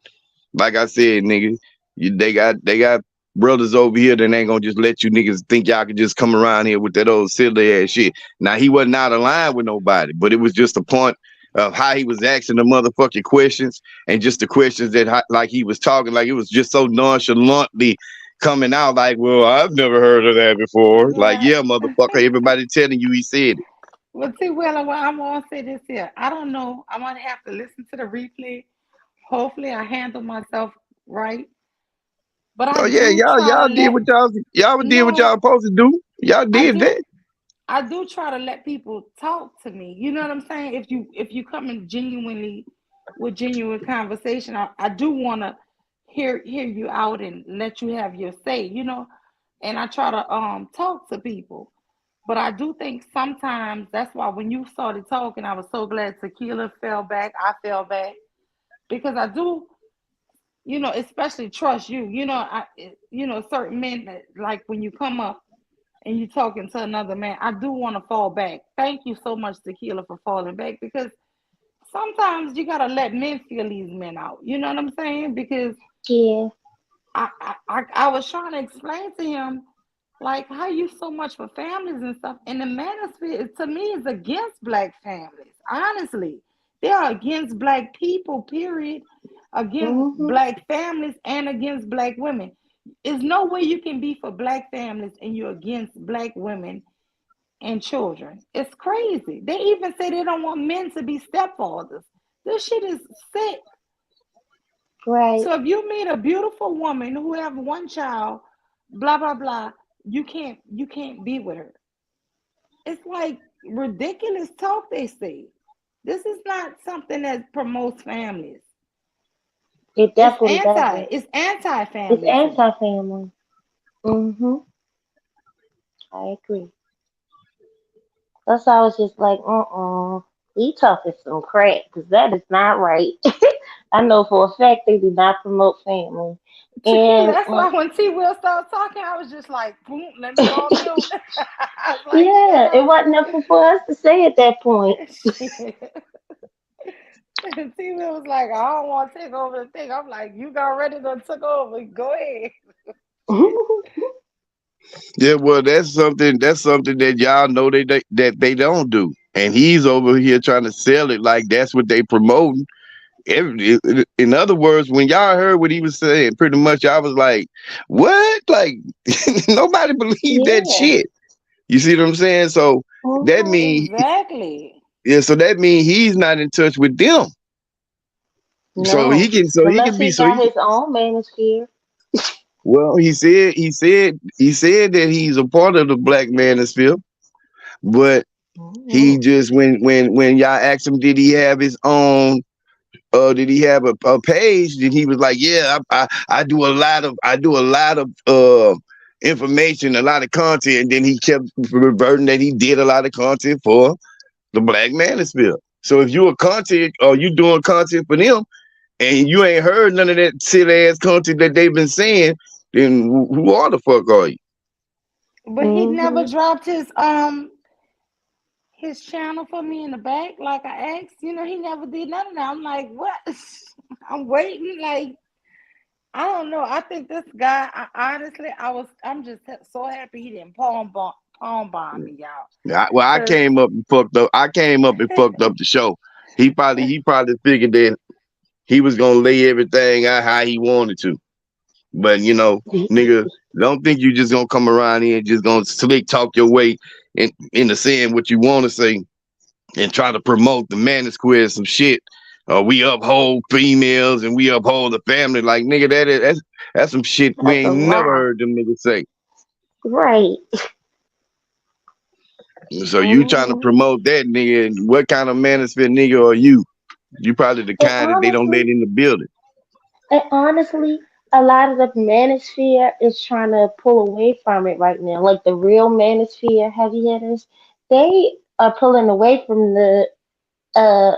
like I said, nigga, they got brothers over here that ain't gonna just let you niggas think y'all can just come around here with that old silly ass shit. Now he wasn't out of line with nobody, but it was just a point of how he was asking the motherfucking questions and just the questions that like he was talking like it was just so nonchalantly coming out like, well, I've never heard of that before. Like, Yeah. yeah, motherfucker, everybody telling you he said it. Well, see, I'm gonna say this here. I don't know. I'm gonna have to listen to the replay. Hopefully, I handle myself right. But I Oh yeah, do try y'all to did let what y'all did what y'all no, supposed to do. Y'all I did do that. I do try to let people talk to me. You know what I'm saying? If you come in genuinely with genuine conversation, I do want to hear you out and let you have your say. And I try to talk to people. But I do think sometimes that's why when you started talking, I was so glad Tequila fell back. I fell back because I do, especially trust you. Certain men that like when you come up and you talking to another man, I do want to fall back. Thank you so much, Tequila, for falling back because sometimes you gotta let men feel these men out. You know what I'm saying? Because Yeah. I was trying to explain to him like how you so much for families and stuff, and the manosphere to me is against black families. Honestly, they are against black people. Period. Against Hmm. black families and against black women. There's no way you can be for black families and you're against black women and children. It's crazy. They even say they don't want men to be stepfathers. This shit is sick. Right. So if you meet a beautiful woman who have one child, blah blah blah, you can't be with her. It's like ridiculous talk they say. This is not something that promotes families. It It's definitely anti. doesn't. It's It's anti-family to me. anti-family. Hmm. I agree. That's why I was just like, uh-uh. He talking some crap because that is not right. I know for a fact they do not promote family. Tequila, And that's why when T Will started talking, I was just like, boom, let me go mute. I was like, shut yeah, it up. wasn't nothing for us to say at that point. Shit. T Will was like, I don't want to take over the thing. I'm like, you got ready to took over. Go ahead. Yeah, well, that's something that y'all know that they don't do, and he's over here trying to sell it like that's what they promoting. In other words, when y'all heard what he was saying, pretty much I was like, "What?" Like nobody believed that yeah. shit. You see what I'm saying? So that hmm mean Exactly. yeah, so that mean he's not in touch with them. No, So he unless can be he so got he his own manosphere. well he said that he's a part of the Black Manosphere, but he hmm just when y'all asked him did he have his own did he have a page? Then he was like, "Yeah, I do a lot of information, a lot of content." And then he kept reverting that he did a lot of content for the Black Manosphere. So if you a content or you doing content for them, and you ain't heard none of that silly ass content that they've been saying, then who are the fuck are you? But he never hmm dropped his channel for me in the back, like I asked. He never did none of that. I'm like, what? I'm waiting. Like, I don't know. I think this guy. Honestly, I'm just so happy he didn't palm bomb me, y'all. I Cause came up and fucked up. I came up and fucked up the show. He probably figured that he was gonna lay everything out how he wanted to. But nigga, don't think you just gonna come around here and just gonna slick talk your way into saying what you want to say and try to promote the manosphere and some shit. We uphold females and we uphold the family. Like nigga, that's some shit we That's a ain't never lie. heard them niggas say. Right. So you trying to hmm promote that nigga? And what kind of manosphere nigga are you? You probably the And kind that they don't let honestly, in the building. and honestly, a lot of the manosphere is trying to pull away from it right now. Like the real manosphere heavy hitters, they are pulling away from the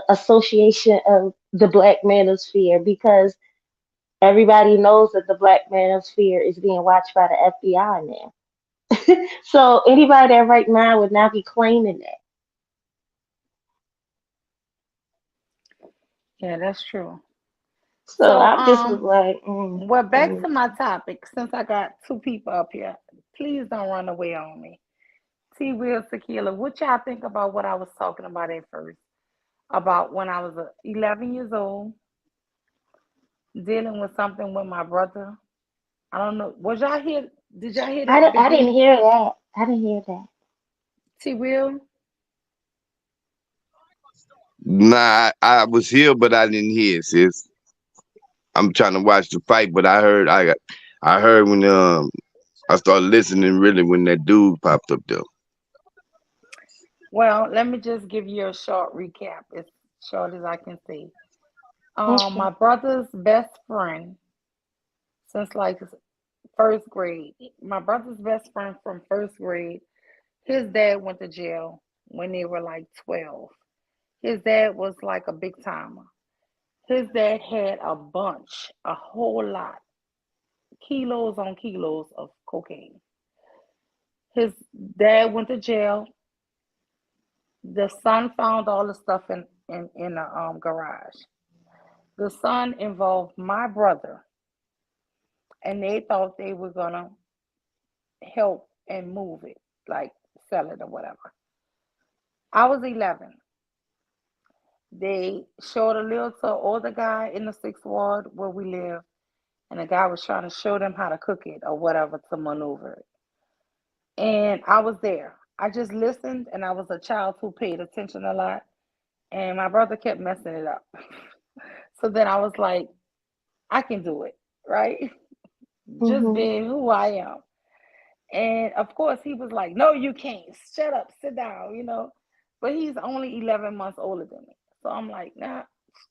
association of the Black Manosphere because everybody knows that the Black Manosphere is being watched by the FBI now. So anybody that right now would now be claiming that. yeah, that's true. So So I just was like, well, back to mm. my topic. Since I got two people up here, please don't run away on me. T. Will Tequila, what y'all think about what I was talking about at first? About when I was 11 years old, dealing with something with my brother. I don't know. Was y'all here? Did y'all hear I, that I didn't beginning? hear that. I didn't hear that. T. Will? Nah, I was here, but I didn't hear, sis. I'm trying to watch the fight, but I heard when I started listening really when that dude popped up there. Well, let me just give you a short recap, as short as I can see. Okay. My brother's best friend since like first grade. My brother's best friend from first grade. His dad went to jail when they were like 12. His dad was like a big timer. His dad had a whole lot, kilos on kilos of cocaine. His dad went to jail. The son found all the stuff in the garage. The son involved my brother, and they thought they were gonna help and move it, like sell it or whatever. I was 11. They showed a little to an older guy in the sixth ward where we live, and the guy was trying to show them how to cook it or whatever to maneuver it. And I was there. I just listened, and I was a child who paid attention a lot. And my brother kept messing it up. So then I was like, I can do it, right? Just Mhm. being who I am. And of course, he was like, no, you can't. Shut up, sit down. But he's only 11 months older than me. So I'm like, nah,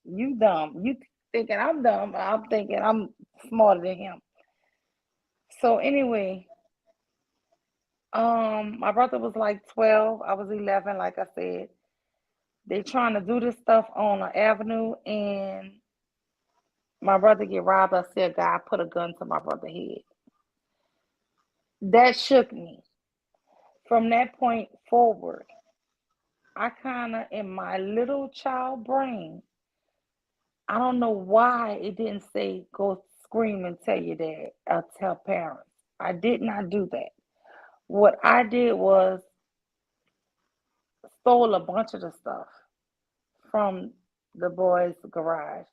you dumb. You thinking I'm dumb. I'm thinking I'm smarter than him. So anyway, my brother was like 12. I was 11, like I said. They trying to do this stuff on an avenue, and my brother get robbed. I see a guy put a gun to my brother's head. That shook me. From that point forward, I kind of, in my little child brain, I don't know why it didn't say go scream and tell your dad or tell parents. I did not do that. What I did was stole a bunch of the stuff from the boys' garage,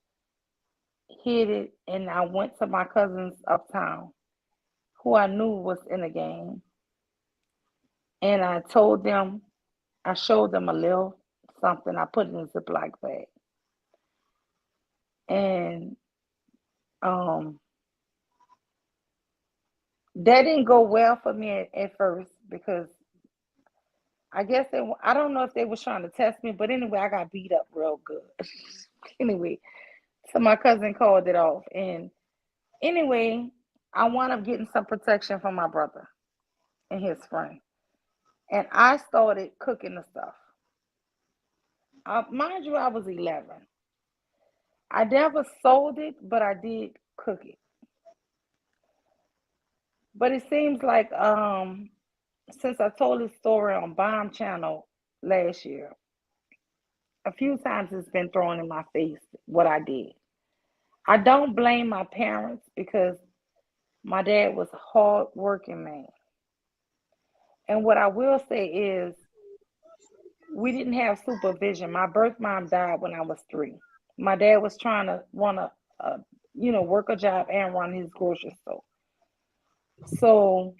hid it, and I went to my cousins uptown, who I knew was in the game, and I told them, I showed them a little something. I put it in a Ziploc bag, and um, that didn't go well for me at first because I guess I don't know if they was trying to test me, but anyway, I got beat up real good. Anyway, so my cousin called it off, and anyway, I wound up getting some protection from my brother and his friend, and I started cooking the stuff. Mind you, I was 11. I never sold it, but I did cook it. But it seems like since I told this story on Bomb Channel last year, a few times it's been thrown in my face what I did. I don't blame my parents because my dad was a hard working man. And what I will say is we didn't have supervision. My birth mom died when I was 3. My dad was trying to run work a job and run his grocery store. So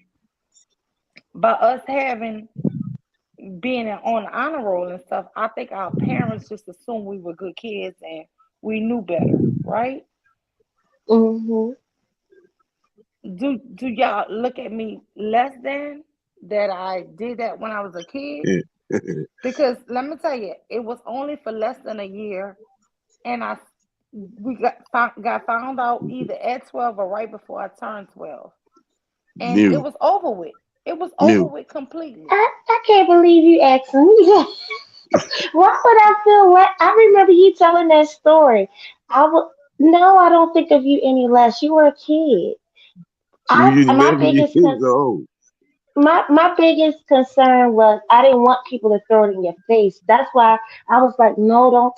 by us having being on the honor roll and stuff, I think our parents just assumed we were good kids and we knew better, right? Mhm. Do y'all look at me less than that I did that when I was a kid? Because let me tell you, it was only for less than a year, and we got found out either at 12 or right before I turned 12, and it Mute, was over with. It was over mute. with completely. I can't believe you asking me that. Why would I feel like I remember you telling that story? I would no, I don't think of you any less. You were a kid. You I was my 11 biggest years old. my biggest concern was I didn't want people to throw it in your face. That's why I was like, no, don't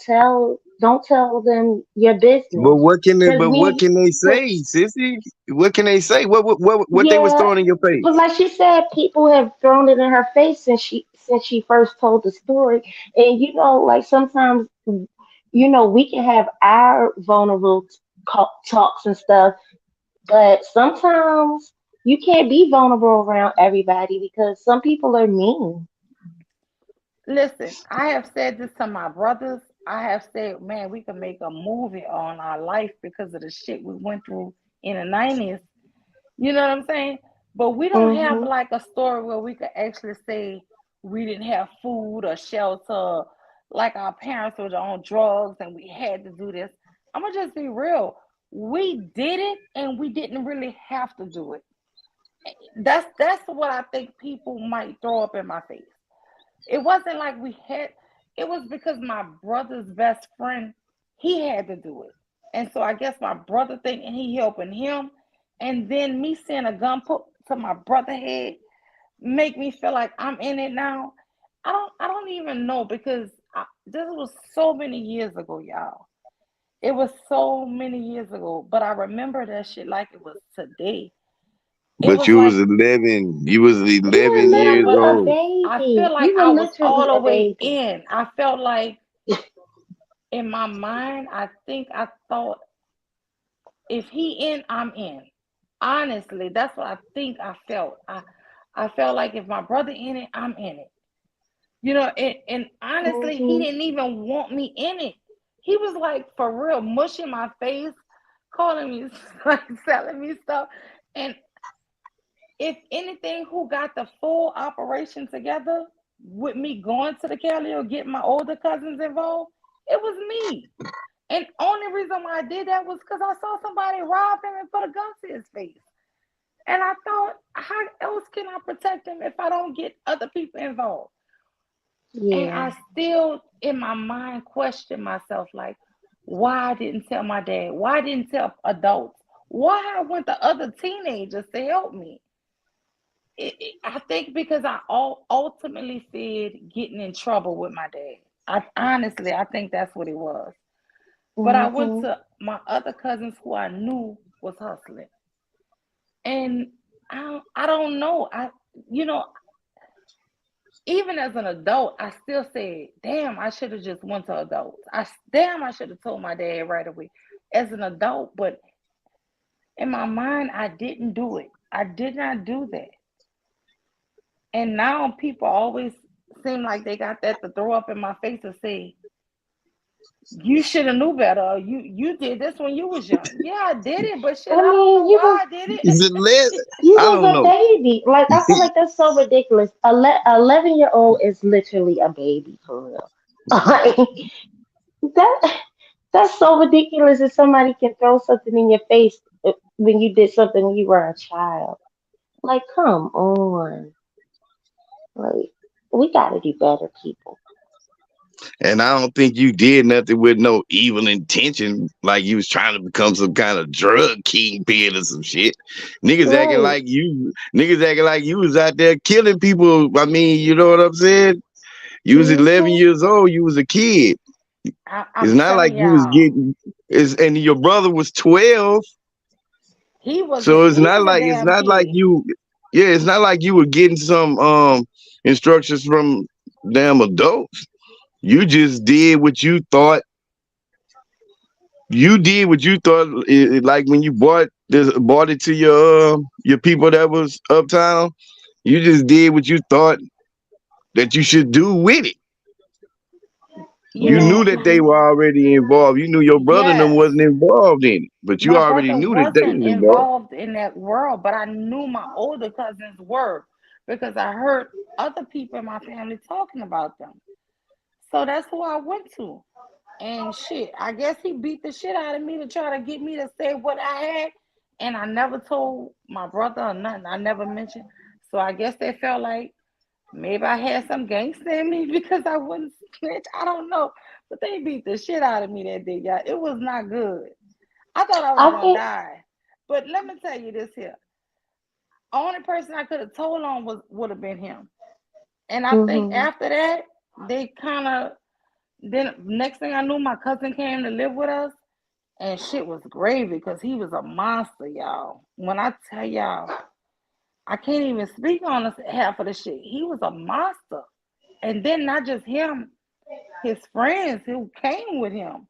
tell them your But business. what can they? Cause But what we, can they cause say, sissy? What can they say? What they was yeah, throwing in your face? but like she said, people have thrown it in her face since she first told the story. And like sometimes, we can have our vulnerable talks and stuff, but sometimes you can't be vulnerable around everybody because some people are mean. Listen, I have said this to my brothers. I have said, man, we could make a movie on our life because of the shit we went through in the 90s. You know what I'm saying? But we don't have Hmm. like a story where we could actually say we didn't have food or shelter, like our parents were on drugs and we had to do this. I'm gonna just be real. We did it and we didn't really have to do it. That's what I think people might throw up in my face. It wasn't like we had, it was because my brother's best friend, he had to do it. And so I guess my brother thinking he helping him, and then me seeing a gun put to my brother head make me feel like I'm in it now. I don't even know because this was so many years ago, y'all. It was so many years ago, but I remember that shit like it was today. It But was you was like, 11. You was You were 11 yeah, years but literally a old. I feel baby. like You were I was all literally the a way baby. in. I felt like in my mind, I thought if he in, I'm in. Honestly, that's what I think I felt. I felt like if my brother in it, I'm in it. And honestly, he Hmm. didn't even want me in it. He was like for real, mushing my face, calling me like selling me stuff. And if anything, who got the full operation together with me going to the Cali or getting my older cousins involved, it was me. And only reason why I did that was because I saw somebody rob him and put a gun to his face. And I thought, how else can I protect him if I don't get other people involved? And Yeah. I still, in my mind, question myself like, why I didn't tell my dad? Why I didn't tell adults? Why I went to other teenagers to help me? I think because I ultimately feared getting in trouble with my dad. I think that's what it was. But I went Mm-hmm. to my other cousins who I knew was hustling, and I don't know. You know, even as an adult, I still say, damn, I should have just went to adults. I should have told my dad right away as an adult. But in my mind, I didn't do it. I did not do that. And now people always seem like they got that to throw up in my face and say, you should have knew better. You did this when you was young. Yeah, I did it, but shit, I I don't know mean, why I did Is it less? it. you I was don't a know. baby. Like I feel like that's so ridiculous. 11-year-old is literally a baby for real. Like, that that's so ridiculous that somebody can throw something in your face when you did something when you were a child. Like, come on. Like, we gotta do better, people. And I don't think you did nothing with no evil intention, like you was trying to become some kind of drug kingpin or some shit. Right. Niggas acting like you was out there killing people. I mean, you know what I'm saying? You was 11 Mm-hmm. years old. You was a kid. It's I'm not like telling you was y'all, getting. And your brother was 12, so he was a it's damn not like kid. you. Yeah, it's not like you were getting some instructions from damn adults. You just did what you thought. You did what you thought. Like when you bought it to your people that was uptown. You just did what you thought that you should do with it. You You knew Mm-hmm. that they were already involved. You knew your brother and them yes. wasn't involved in it, but you My already brother knew that they wasn't was involved. involved in that world, but I knew my older cousins were because I heard other people in my family talking about them. So that's who I went to. And shit, I guess he beat the shit out of me to try to get me to say what I had. And I never told my brother or nothing. I never mentioned. So I guess they felt like maybe I had some gangster in me because I wouldn't snitch. I don't know. But they beat the shit out of me that day, y'all. It was not good. I thought I was I gonna think. die. But let me tell you this here. Only person I could have told on would have been him. And I think Mm-hmm. after that, they kind of then next thing I knew, my cousin came to live with us, and shit was gravy because he was a monster, y'all. When I tell y'all, I can't even speak on this, half of the shit. He was a monster, and then not just him, his friends who came with him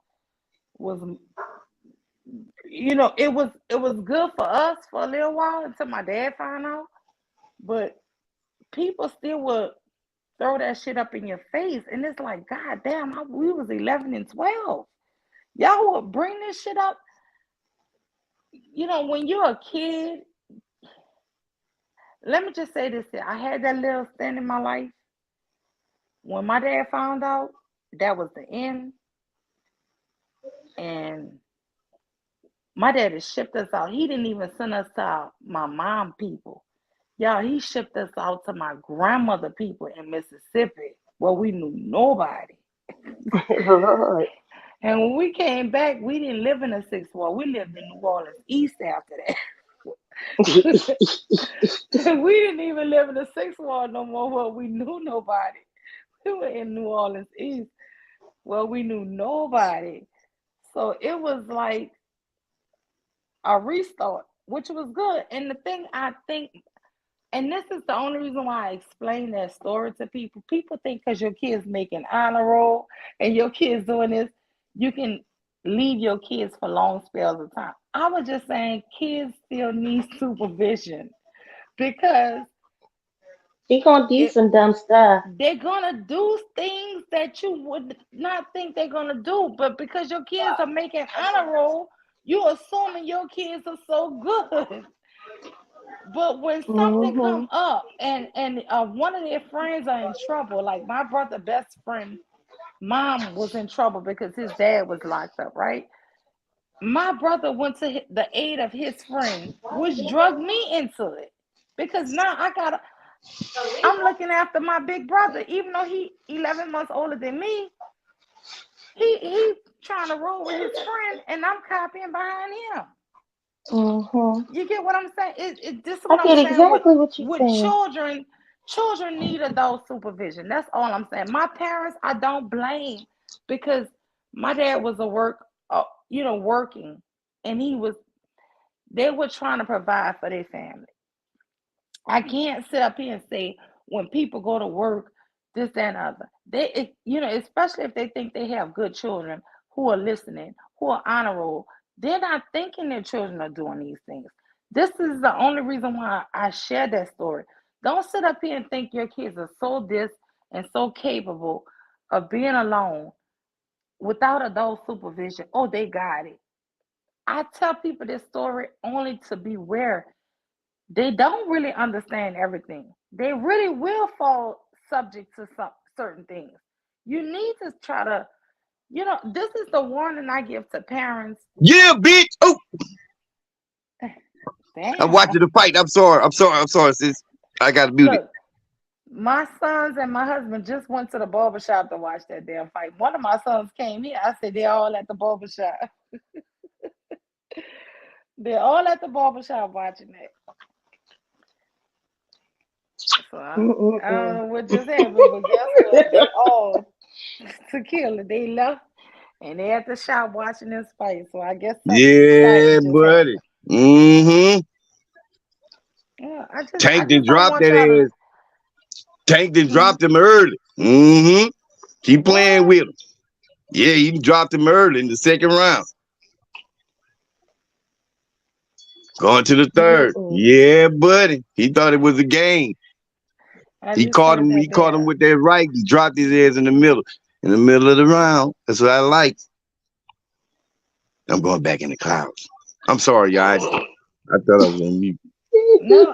was, it was good for us for a little while until my dad found out, but people still would throw that shit up in your face, and it's like, god damn, we was 11 and 12. Y'all would bring this shit up. When you're a kid, let me just say this here. I had that little stint in my life. When my dad found out, that was the end. And my dad had shipped us out. He didn't even send us to my mom people. Y'all, he shipped us out to my grandmother people in Mississippi where we knew nobody. Lord. And when we came back, we didn't live in the sixth ward. We lived in New Orleans East after that. We didn't even live in the sixth ward no more where we knew nobody. We were in New Orleans East where we knew nobody. So it was like a restart, which was good. And the thing I think, and this is the only reason why I explain that story to people. People think because your kids making honor roll and your kids doing this, you can leave your kids for long spells of time. I was just saying kids still need supervision because She gonna do it some dumb stuff. they're gonna do things that you would not think they're gonna do, but because your kids are making honor roll, you assuming your kids are so good. But when something come Mm-hmm. up and one of their friends are in trouble, like my brother' best friend, mom was in trouble because his dad was locked up, right? My brother went to the aid of his friend, which drug me into it because now I got I'm looking after my big brother, even though he 11 months older than me. He trying to roll with his friend, and I'm copying behind him. Mm-hmm. You get what I'm saying? This is I what I'm get saying exactly what you're with saying. children. Children need adult supervision. That's all I'm saying. My parents, I don't blame, because my dad was working, and they were trying to provide for their family. I can't sit up here and say when people go to work, this, that, and other. Especially if they think they have good children who are listening, who are honorable, they're not thinking their children are doing these things. This is the only reason why I share that story. Don't sit up here and think your kids are so this and so capable of being alone without adult supervision. Oh, they got it. I tell people this story only to beware. They don't really understand everything. They really will fall subject to some certain things. You need to try to, this is the warning I give to parents. Yeah, bitch. Oh, I'm Damn. watching the fight. I'm sorry, sis. I got to mute it. Look, my sons and my husband just went to the barber shop to watch that damn fight. One of my sons came here. I said, they're all at the barber shop. They're all at the barber shop watching it. So I don't Mm-mm-mm. know what just happened, but guess what? They all tequila. They left and they at the shop watching this fight. So I guess something Yeah, exciting just buddy. happened. Mm-hmm. Yeah, I Tank done just don't dropped want that y'all to. ass. Tank done Hmm, dropped him early. Mm-hmm. Keep playing what? with him. Yeah, he dropped him early in the second round. Going to the third. Mm-mm. Yeah, buddy. He thought it was a game. I He just caught heard him. that He caught him there. with that right. He dropped his ass in the middle of the round. That's what I like. I'm going back in the clouds. I'm sorry, y'all. I thought I was on mute. No,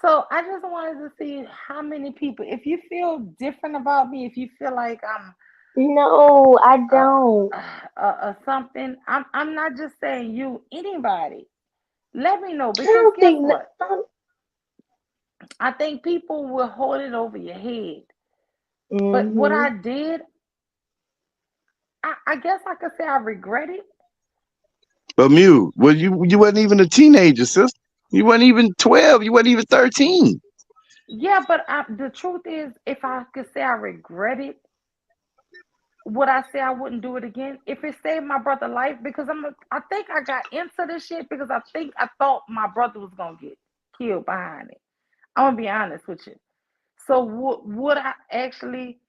So I just wanted to see how many people. If you feel different about me, if you feel like I'm No, I uh, don't. something, I'm not just saying you. Anybody, let me know, I because don't guess think. what? I think people will hold it over your head. But what Mm-hmm. I did, I guess I could say I regret it. But Mew, well, you wasn't even a teenager, sister. You wasn't even 12. You wasn't even 13. Yeah, but the truth is, if I could say I regret it, would I say I wouldn't do it again? If it saved my brother's life, because I think I got into this shit because I thought my brother was gonna get killed behind it. I'm gonna be honest with you. So would I actually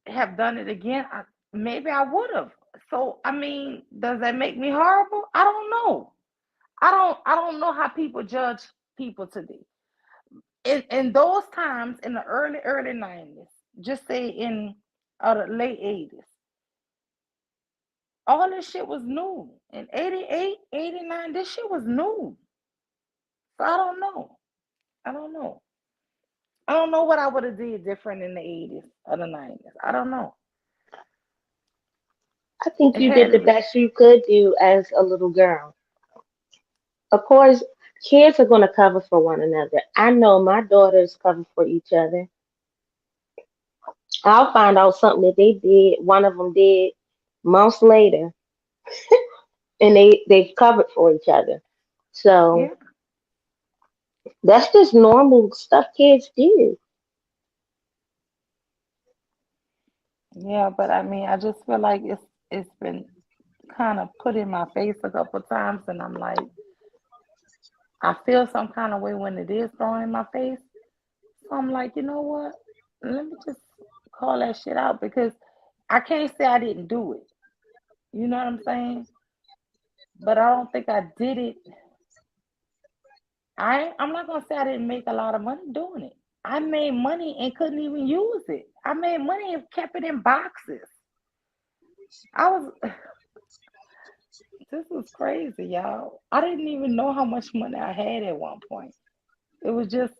have done it again? Maybe I would have. So I mean, does that make me horrible? I don't know. I don't know how people judge people today. In those times, in the early 90s, just say in the late 80s, all this shit was new. In 88, 89, this shit was new. So I don't know. I don't know. I don't know what I would have did different in the 80s or the 90s. I don't know. I think It you did had to the be. best you could do as a little girl. Of course, kids are going to cover for one another. I know my daughters cover for each other. I'll find out something that they did, one of them did months later, and they've covered for each other. So Yeah. that's just normal stuff kids do. Yeah, but I mean, I just feel like it's been kind of put in my face a couple times, and I'm like, I feel some kind of way when it is thrown in my face. So I'm like, you know what? Let me just call that shit out, because I can't say I didn't do it. You know what I'm saying? But I don't think I did it. I'm not gonna say I didn't make a lot of money doing it. I made money and couldn't even use it. I made money and kept it in boxes. I was This was crazy, y'all. I didn't even know how much money I had at one point. It was just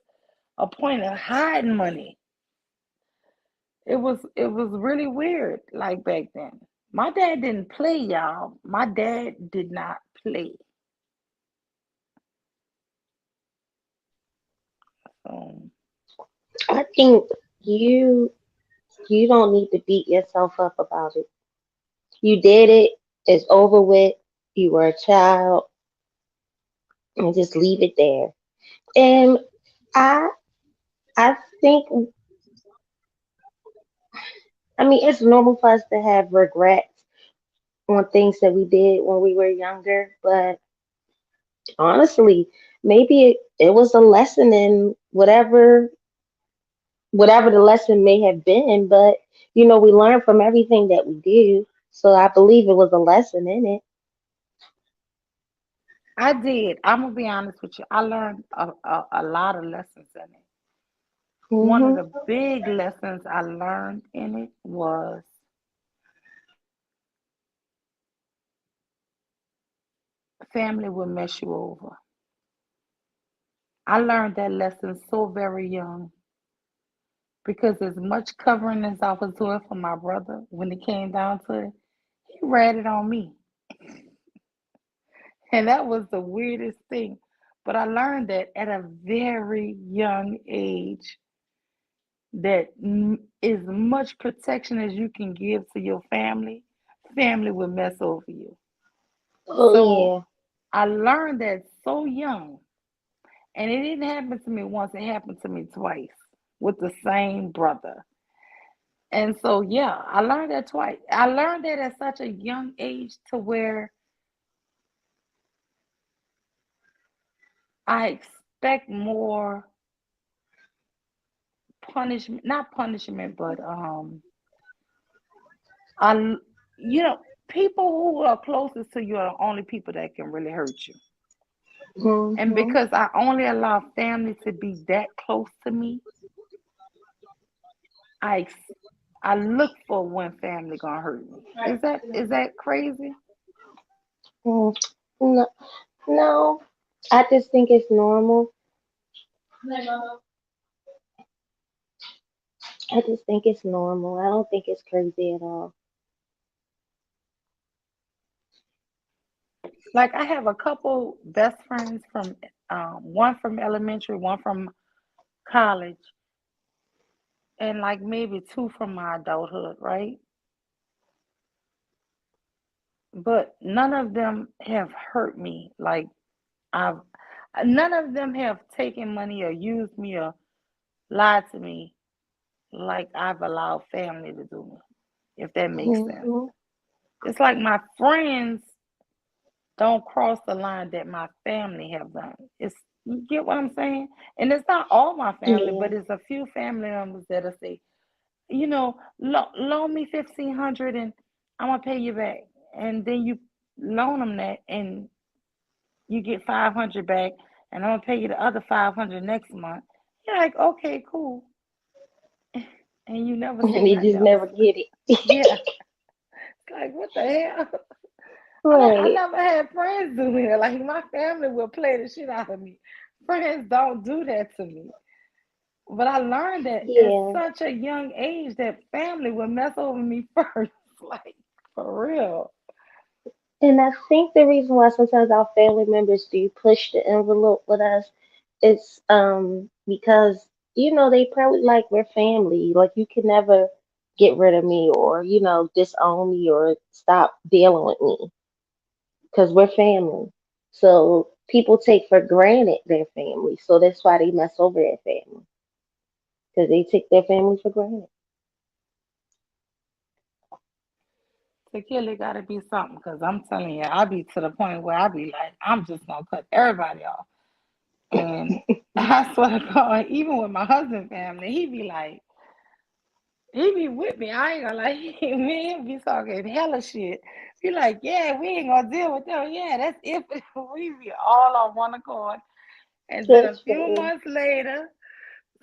a point of hiding money. It was really weird, like back then. My dad didn't play, y'all. My dad did not play. So I think you you don't need to beat yourself up about it. You did it. It's over with. You were a child, and just leave it there. And I I think I mean it's normal for us to have regrets on things that we did when we were younger, but honestly, maybe it was a lesson in whatever the lesson may have been, but we learn from everything that we do. So I believe it was a lesson in it. I did. I'm gonna be honest with you. I learned a lot of lessons in it. One of Mhm. the big lessons I learned in it was family will mess you over. I learned that lesson so very young because as much covering as I was doing for my brother, when it came down to it, he ratted on me. And that was the weirdest thing. But I learned that at a very young age, that as much protection as you can give to your family, family will mess over you. Oh So yeah. I learned that so young. And it didn't happen to me once, it happened to me twice with the same brother. And so, yeah, I learned that twice. I learned that at such a young age to where I expect more punishment, not punishment, but I, you know, people who are closest to you are the only people that can really hurt you. And Mhm. because I only allow family to be that close to me, I ex- I look for when family gonna hurt me. Is that crazy? Mm. No, no. I just think it's normal. I just think it's normal. I don't think it's crazy at all. Like I have a couple best friends from one from elementary, one from college, and like maybe two from my adulthood, right? But none of them have hurt me. Like I've none of them have taken money or used me or lied to me like I've allowed family to do me, if that makes sense. Mhm. It's like my friends don't cross the line that my family have done. It's you get what I'm saying? And it's not all my family, Yeah. but it's a few family members that'll say, loan me 1,500 and I'm gonna pay you back. And then you loan them that and you get 500 back and I'm gonna pay you the other 500 next month. You're like, okay, cool. And you never say And you nothing just else. never get it. Yeah. Like what the hell? I Right. never had friends do me that. Like my family will play the shit out of me. Friends don't do that to me. But I learned that at Yeah. such a young age that family will mess over me first. Like for real. And I think the reason why sometimes our family members do push the envelope with us is because they probably like we're family. Like you can never get rid of me or disown me or stop dealing with me because we're family. So people take for granted their family. So that's why they mess over their family because they take their family for granted. Tequila gotta be something because I'm telling you, I be to the point where I be like, I'm just gonna cut everybody off. And I swear to God, even with my husband family, he be with me. I ain't gonna lie. Me and him be talking hella shit. Be like, yeah, we ain't gonna deal with them. Yeah, that's if we be all on one accord. And then a That's few funny. months later,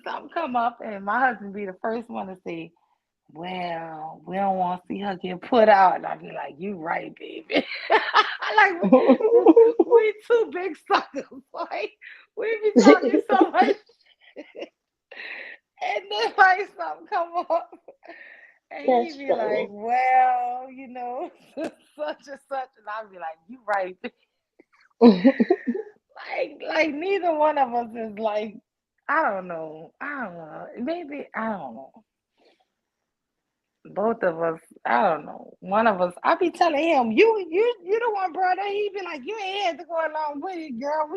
something come up, and my husband be the first one to say, "Well, we don't want to see her get put out." And I be like, "You right, baby." Like we two big suckers. Like we be talking so much, and then like something come up. And he That's be like, funny. well, such and such. And I'll be like, you right. Like neither one of us is like I don't know. I don't know. Maybe I don't know. Both of us, I don't know. One of us, I be telling him, you the one, brother. He be like, you ain't had to go along with it, girl.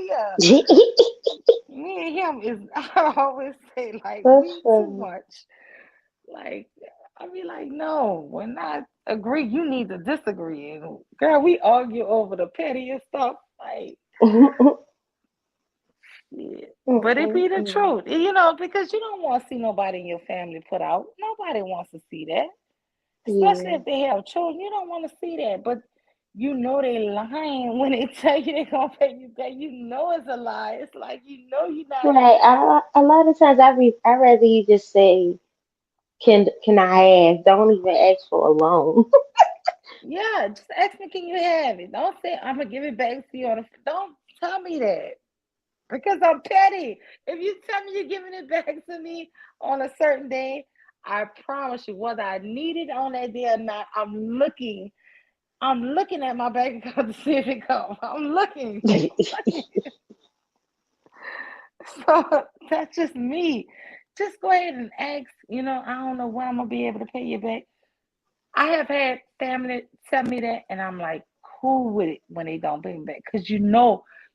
Me and him is. I always say like That's we too funny. much. Like I be like, no, when I agree, you need to disagree. And girl, we argue over the pettiest stuff. Like, yeah. But it be the Mm-mm-mm. truth, because you don't want to see nobody in your family put out. Nobody wants to see that. Especially Yeah. if they have children, you don't want to see that. But you know they lying when they tell you they're gonna pay you back. You know it's a lie. It's like you're not. Right. A lot of times I rather you just say, can I have? Don't even ask for a loan. Yeah, just ask me, can you have it? Don't say I'm gonna give it back to you on the. Don't tell me that because I'm petty. If you tell me you're giving it back to me on a certain day, I promise you, whether I need it on that day or not, I'm looking at my bank account to see if it comes. I'm looking. So that's just me. Just go ahead and ask. I don't know when I'm gonna be able to pay you back. I have had family tell me that, and I'm like, cool with it when they don't pay me back, because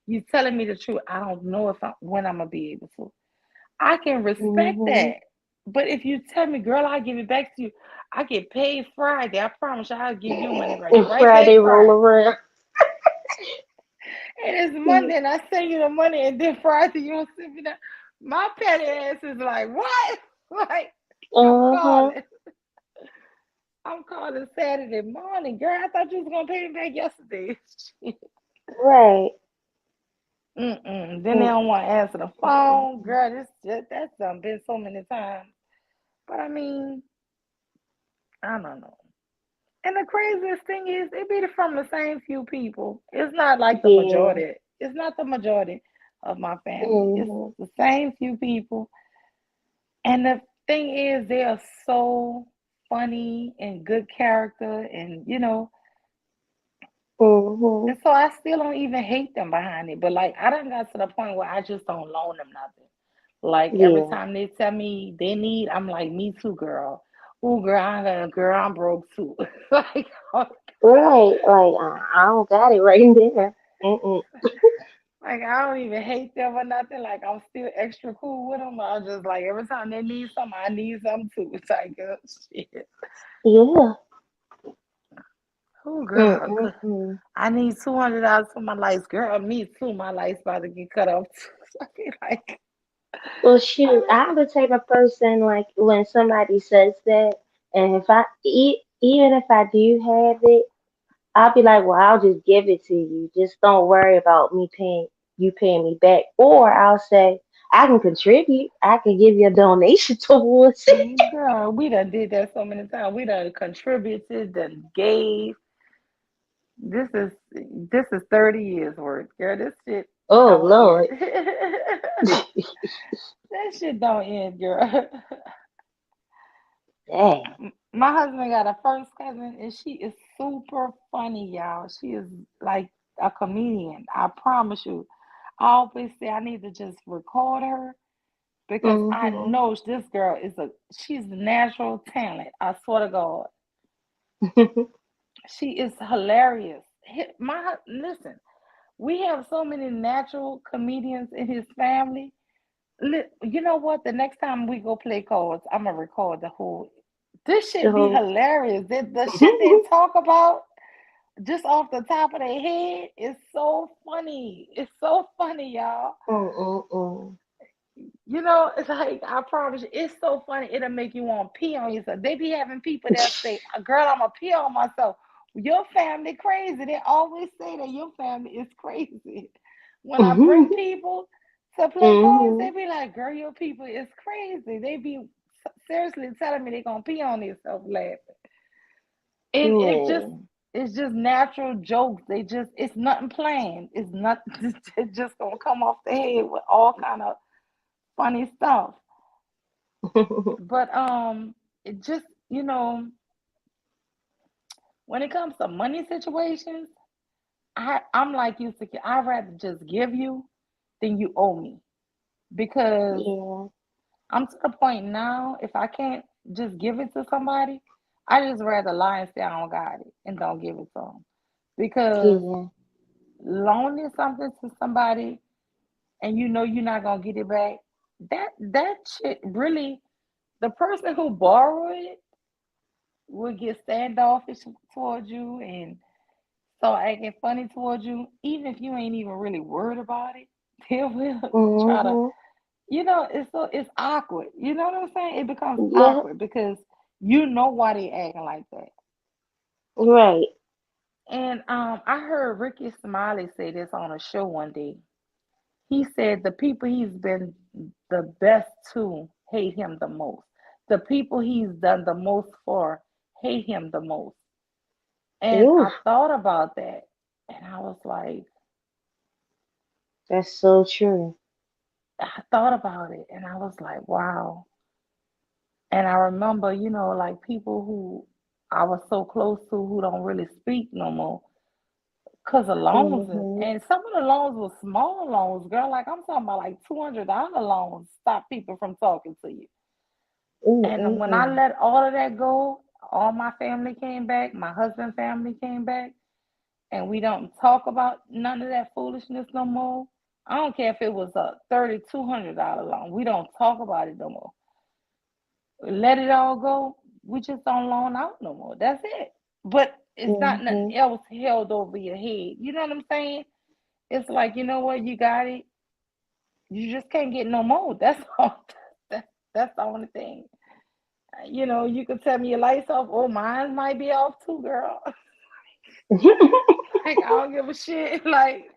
you're telling me the truth. I don't know when I'm gonna be able to. I can respect Hmm. that, but if you tell me, girl, I'll give it back to you. I get paid Friday. I promise you, I'll give you money And right back Friday roll Friday. around. And it's Monday, and I send you the money, and then Friday you don't send me that. My petty ass is like, what? Like, I'm Uh-huh. calling. I'm calling Saturday morning, girl. I thought you was gonna pay me back yesterday. Right. Mm-mm. Then they don't Mm-mm. want to answer the phone, girl. That's done been so many times. But I mean, I don't know. And the craziest thing is, it be from the same few people. It's not like the Yeah. majority. It's not the majority of my family. It's Hmm. the same few people. And the thing is, they are so funny and good character, and Hmm. and so I still don't even hate them behind it. But like, I done got to the point where I just don't loan them nothing. Like every Yeah. time they tell me they need, I'm like, me too, girl. Oh, girl, girl, I'm broke too. Like, Right. Like I don't got it right there. Mm-mm. like I don't even hate them or nothing. Like I'm still extra cool with them. I just like every time they need something, I need something too. It's like, shit. Yeah. Oh, girl, Mm-mm-mm. I need $200 for my lights, girl. Me too. My lights about to get cut off too. So I feel like, Well, shoot, uh, I'm the type of person like when somebody says that, and if even if I do have it, I'll be like, well, I'll just give it to you. Just don't worry about me paying me back. Or I'll say, I can contribute. I can give you a donation towards it. girl, we done did that so many times. We done contributed, done gave. This is 30 years worth, girl. This shit Oh don't end. Lord. That shit don't end, girl. Dang. My husband got a first cousin, and she is super funny, y'all. She is like a comedian. I promise you. I always say I need to just record her because I Hmm. know this girl she's a natural talent. I swear to God, she is hilarious. Listen, we have so many natural comedians in his family. You know what? The next time we go play cards, I'm gonna record the whole. This shit be So. hilarious. The shit they talk about just off the top of their head is so funny. It's so funny, y'all. Mm-mm-mm. It's like I promise you, it's so funny. It'll make you want to pee on yourself. They be having people that say, "Girl, I'm gonna pee on myself." Your family crazy. They always say that your family is crazy. When I bring people to play cards, Hmm. they be like, "Girl, your people is crazy." They be seriously telling me they gonna pee on themselves laughing. And Man. it's just natural jokes. It's nothing planned. It's not it's just gonna come off the head with all kind of funny stuff. But it just when it comes to money situations, I'm like you, I'd rather just give you than you owe me. because Yeah. I'm to the point now, if I can't just give it to somebody, I just rather lie and say I don't got it and don't give it to them. Because Yeah. loaning something to somebody and you know you're not gonna get it back, that shit really, the person who borrowed it will get standoffish towards you and start acting funny towards you, even if you ain't even really worried about it. They will try to, Mhm. it's awkward. You know what I'm saying? It becomes Yeah. awkward because you know why they acting like that. Right. And I heard Ricky Smiley say this on a show one day. He said the people he's been the best to hate him the most. The people he's done the most for hate him the most. And Ooh, I thought about that and I was like, that's so true. I thought about it and I was like, wow. And I remember, like people who I was so close to who don't really speak no more because of loans. Mhm. And some of the loans were small loans, girl. Like I'm talking about like $200 loans stop people from talking to you. And when I Mm. let all of that go, all my family came back, my husband's family came back, and we don't talk about none of that foolishness no more. I don't care if it was a $3,200 loan. We don't talk about it no more. Let it all go. We just don't loan out no more. That's it. But it's not nothing Mhm. else held over your head. You know what I'm saying? It's like, you know what, you got it. You just can't get no more. That's all. That's the only thing. You could tell me your lights off. Oh, mine might be off too, girl. Like I don't give a shit. Like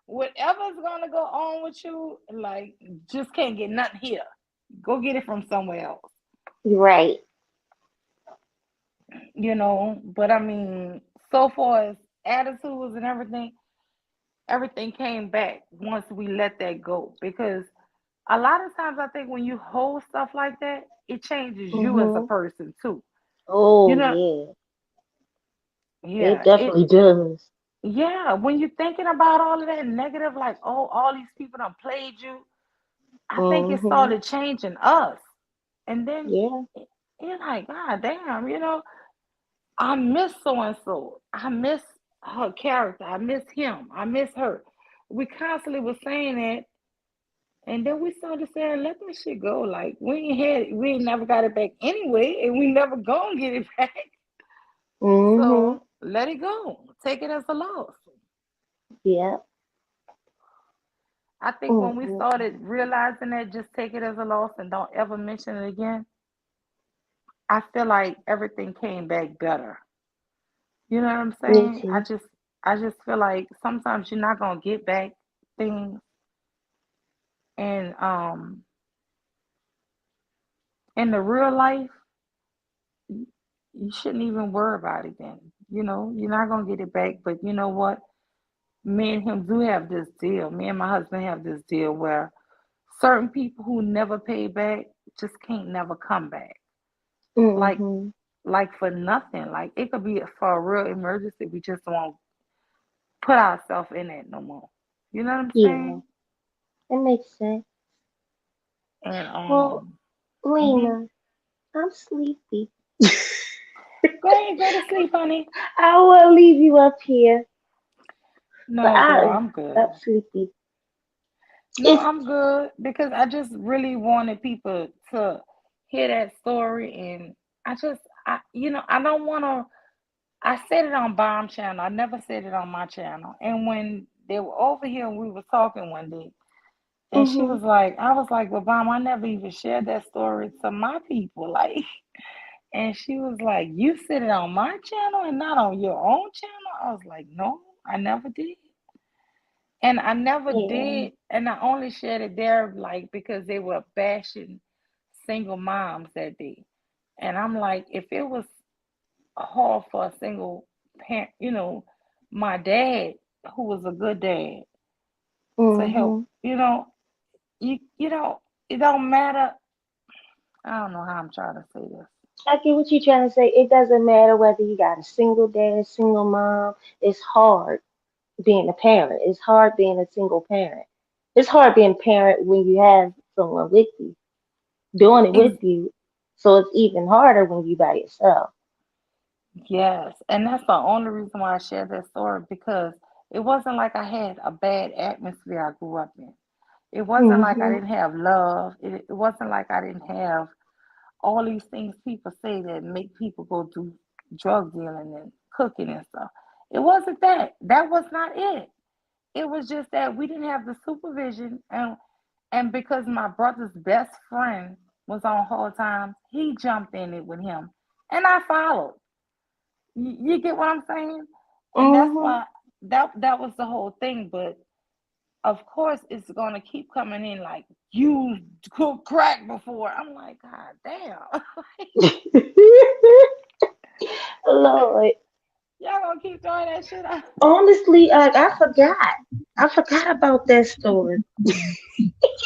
whatever's gonna go on with you, like just can't get nothing here. Go get it from somewhere else. Right. But I mean, so far as attitudes and everything came back once we let that go. Because a lot of times I think when you hold stuff like that, it changes you as a Mhm. person too. You Oh know, yeah, it yeah, definitely does. yeah, when you're thinking about all of that negative, like, oh, all these people done played you, I think it Mhm. started changing us. And then Yeah. you're like, God damn, I miss so and so. I miss her character. I miss him. I miss her. We constantly were saying that, and then we started saying, "Let that shit go." Like we ain't never got it back anyway, and we never gonna get it back. Mhm. So let it go. Take it as a loss. Yeah. I think when we Mhm. started realizing that, just take it as a loss and don't ever mention it again. I feel like everything came back better. You know what I'm Me saying? I too. just I just feel like sometimes you're not gonna get back things and in the real life you shouldn't even worry about it then. You're not gonna get it back, but you know what? Me and him do have this deal. Me and my husband have this deal where certain people who never pay back just can't never come back. Like Mhm. like for nothing. Like it could be for a real emergency. We just won't put ourselves in it no more. You know what I'm Yeah, saying? it makes sense. And Well, mhm. Lena, I'm sleepy. Go ahead, go to sleep, honey. I will leave you up here, but No, girl, I'm good. I'm sleepy. No, It's I'm good because I just really wanted people to hear that story, and I don't want to. I said it on Bomb Channel. I never said it on my channel. And when they were over here and we were talking one day, and she mhm. was like, I was like, well, Bomb, I never even shared that story to my people. Like, and she was like, you said it on my channel and not on your own channel? I was like, no, I never did. And I never Yeah. did. And I only shared it there, like, because they were bashing single moms that day. And I'm like, if it was hard for a single parent, my dad, who was a good dad, to help, Mhm. it don't matter. I don't know how I'm trying to say this. I get what you're trying to say. It doesn't matter whether you got a single dad, single mom. It's hard being a parent. It's hard being a single parent. It's hard being a parent when you have someone with you, doing it with Ex- you. So it's even harder when you by yourself. yes, and that's the only reason why I share that story because it wasn't like I had a bad atmosphere I grew up in. It wasn't like I Mhm. didn't have love. It wasn't like I didn't have all these things people say that make people go do drug dealing and cooking and stuff. It wasn't that. That was not it. It was just that we didn't have the supervision and because my brother's best friend was on hard times, he jumped in it with him. And I followed. You get what I'm saying? And that's Mhm. why that was the whole thing. But of course, it's gonna keep coming in like you cooked crack before. I'm like, God damn, Lord, y'all gonna keep throwing that shit out. honestly, like I forgot. I forgot about that story.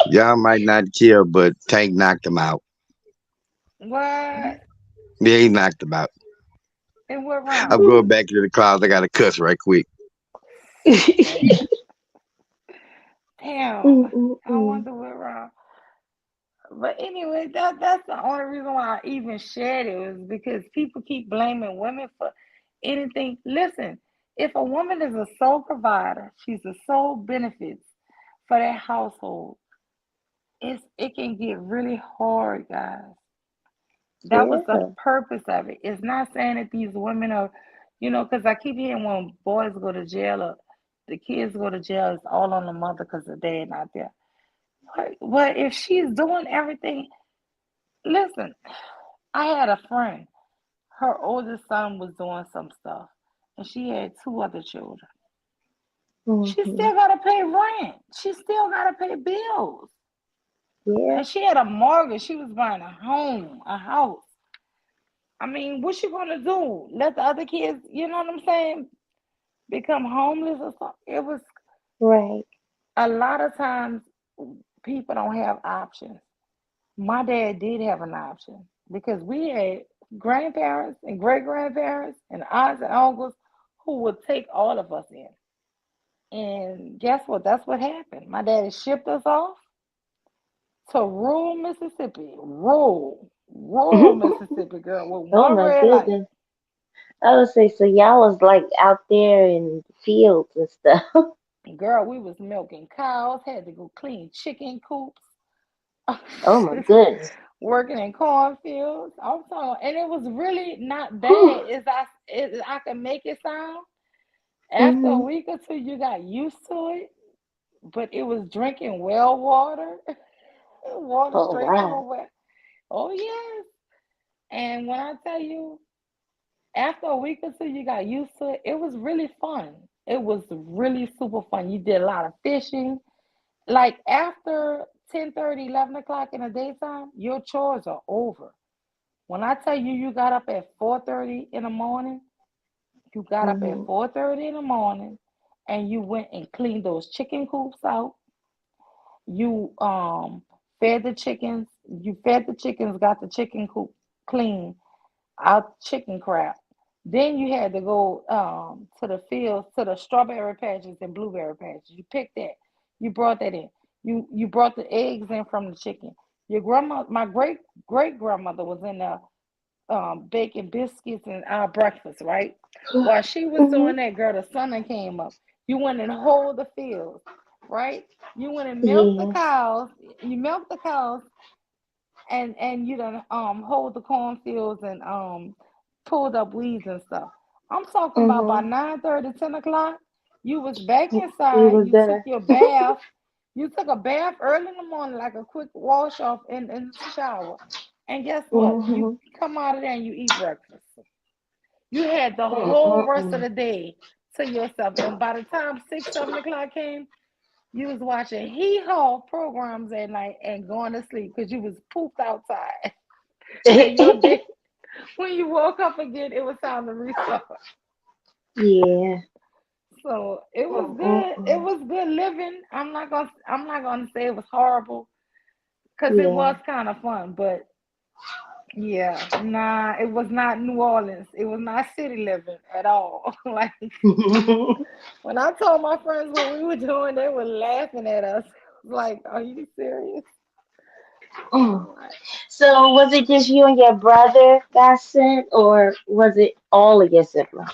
Y'all might not kill, but Tank knocked him out. What? Yeah, he knocked him out. In what I'm round? going back to the closet. I got to cuss right quick. Man, damn. I Mm-mm-mm. wonder what round. But anyway, that's the only reason why I even shared it was because people keep blaming women for anything. Listen, if a woman is a sole provider, she's the sole benefits for that household. It can get really hard, guys. That was the Yeah, purpose of it. It's not saying that these women are, because I keep hearing when boys go to jail or the kids go to jail, it's all on the mother because the dad not there. Well, if she's doing everything, listen, I had a friend. Her oldest son was doing some stuff, and she had two other children. She hmm, still got to pay rent. She still got to pay bills. yeah, And she had a mortgage. She was buying a home, a house. I mean, what she gonna do? Let the other kids, you know what I'm saying, become homeless or something? It was right. a lot of times people don't have options. My dad did have an option because we had grandparents and great grandparents and aunts and uncles who would take all of us in. And guess what? That's what happened. My daddy shipped us off to rural Mississippi, rural Mississippi, girl, with Oh one my red light. goodness. I would say so. Y'all was like out there in the fields and stuff. Girl, we was milking cows, had to go clean chicken coops, Oh my goodness. working in cornfields. I'm talking, and it was really not Whew. bad. I can make it sound. After a Hmm. week or two, you got used to it. But it was drinking well water, water Oh straight from a wow. well. Oh yes. And when I tell you, after a week or two, you got used to it. It was really fun. It was really super fun. You did a lot of fishing. Like after 10:30, 11 o'clock in the daytime, your chores are over. When I tell you you got up at 4:30 in the morning, you got up at Hmm. 4:30 in the morning and you went and cleaned those chicken coops out. You fed the chickens. You fed the chickens, got the chicken coop clean out chicken crap. Then you had to go to the fields, to the strawberry patches and blueberry patches. You picked that. You brought that in. You brought the eggs in from the chicken. Your grandma, my great grandmother was in there baking biscuits and our breakfast, right? While she was Hmm. doing that, girl, the sun done came up. You went and hold the fields, right? You went and milked the Yes. cows. You milked the cows and you done hold the cornfields and pulled up weeds and stuff. I'm talking about by Hmm. 9:30, 10 o'clock, you was back You inside, was you took there. your bath, you took a bath early in the morning, like a quick wash off in the shower. And guess what? You Hmm. come out of there and you eat breakfast. You had the whole rest of Mm-mm-mm. the day to yourself. And by the time 6, 7 o'clock came, you was watching hee haw programs at night and going to sleep because you was pooped outside. And your day, when you woke up again, it was time to restart. Yeah. So it was good. It Mm-mm-mm. was good living. I'm not gonna say it was horrible because it Yeah. was kind of fun. But yeah, nah, it was not New Orleans. It was not city living at all. Like when I told my friends what we were doing, they were laughing at us. Like, are you serious? Mm. So was it just you and your brother got sent, or was it all of your siblings?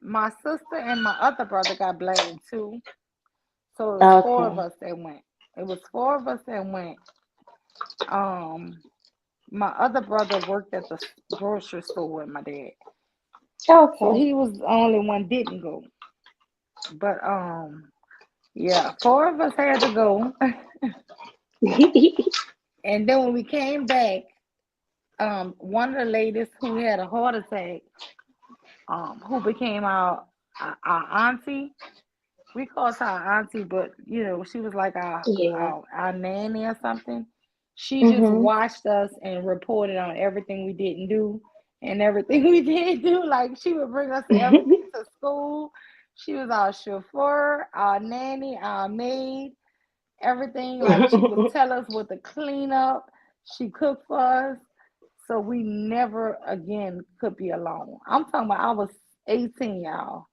My sister and my other brother got blamed too. So it was four of Okay. us that went. It was four of us that went. Um, my other brother worked at the grocery store with my dad, so Okay. he was the only one didn't go. But yeah, four of us had to go. And then when we came back, one of the ladies who had a heart attack, who became our auntie. We called her our auntie, but she was like our Yeah. our, our nanny or something. She just Mhm. watched us and reported on everything we didn't do and everything we did do. Like she would bring us everything to school. She was our chauffeur, our nanny, our maid, everything. Like she would tell us what to clean up. She cooked for us. So we never again could be alone. I'm talking about I was 18, y'all.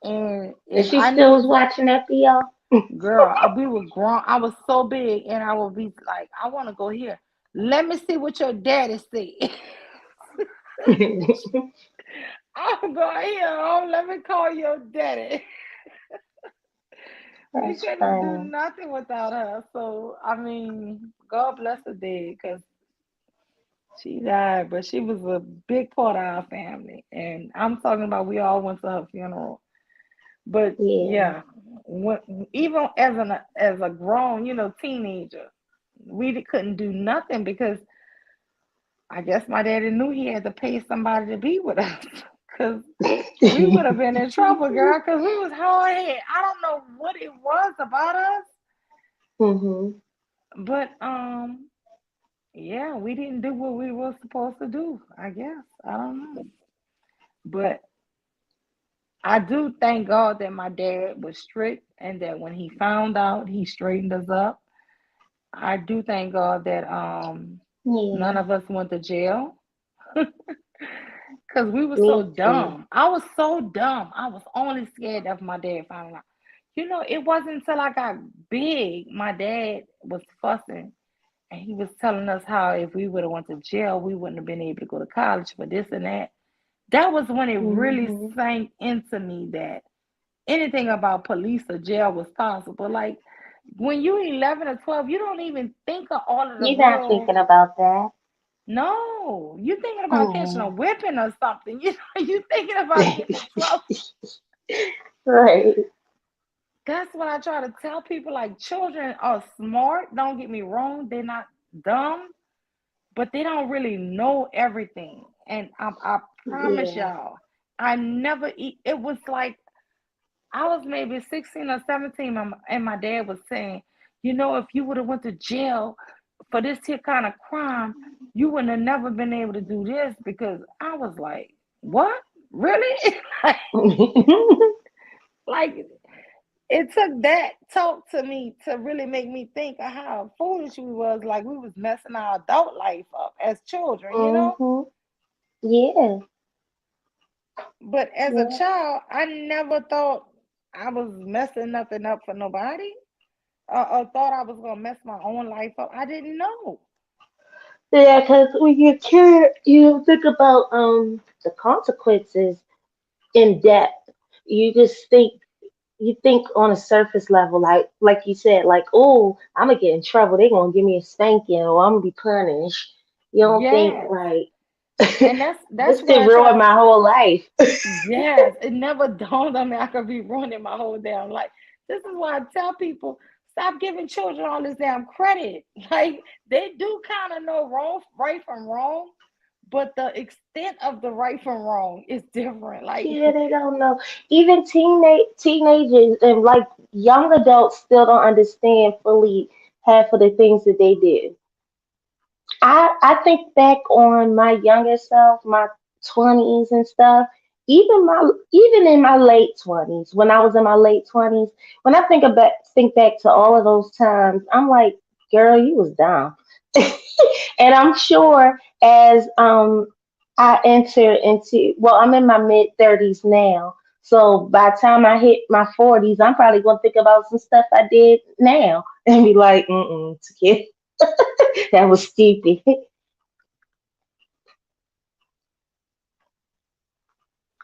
And And if she I still was needed watching that for y'all. girl, we were grown. I was so big and I would be like, I want to go here. Let me see what your daddy said. I'm going here. Oh, let me call your daddy. We That's couldn't do fine. nothing without her. So, I mean, God bless her dead because she died, but she was a big part of our family. And I'm talking about we all went to her funeral. But Yeah. yeah, even as a grown, teenager, we couldn't do nothing because I guess my daddy knew he had to pay somebody to be with us because we would have been in trouble, girl, because we was hard headed. I don't know what it was about us, Mhm. but yeah, we didn't do what we were supposed to do. I guess I don't know, but I do thank God that my dad was strict and that when he found out, he straightened us up. I do thank God that none Yeah. of us went to jail because we were so Me too. dumb. I was so dumb. I was only scared of my dad finding out. It wasn't until I got big, my dad was fussing and he was telling us how if we would have went to jail, we wouldn't have been able to go to college for this and that. That was when it really Mhm. sank into me that anything about police or jail was possible. Like when you're 11 or 12, you don't even think of all of the You're not real. thinking about that. No, you thinking about catching a Oh. whipping or something. You thinking about getting in trouble. Right. That's what I try to tell people. Like children are smart. Don't get me wrong. They're not dumb, but they don't really know everything. And I promise Yeah. y'all, I never eat. It was like I was maybe 16 or 17, and my dad was saying, if you would have went to jail for this here kind of crime, you wouldn't have never been able to do this because I was like, what? Really? like, like it took that talk to me to really make me think of how foolish we was. Like we was messing our adult life up as children. Mhm. Yeah. But as a Yeah. child, I never thought I was messing nothing up for nobody. Or thought I was gonna mess my own life up. I didn't know. Yeah, because when you're a kid, you don't think about the consequences in depth. You just think on a surface level, like you said, like, oh, I'm gonna get in trouble. They're gonna give me a spanking, or I'm gonna be punished. You don't think Yes, like and that's this what could I try ruin to. my whole life. Yes, it never dawned on me I could be ruining my whole damn life. This is why I tell people stop giving children all this damn credit. Like they do kind of know right from wrong, but the extent of the right from wrong is different. Like Yeah, they don't know. Even teenagers and like young adults still don't understand fully half of the things that they did. I think back on my younger self, my 20s and stuff. Even in my late 20s, when I was in my late 20s, when I think back to all of those times, I'm like, girl, you was dumb. And I'm sure as I enter into, well, I'm in my mid 30s now. So by the time I hit my 40s, I'm probably gonna think about some stuff I did now and be like, kid, that was stupid.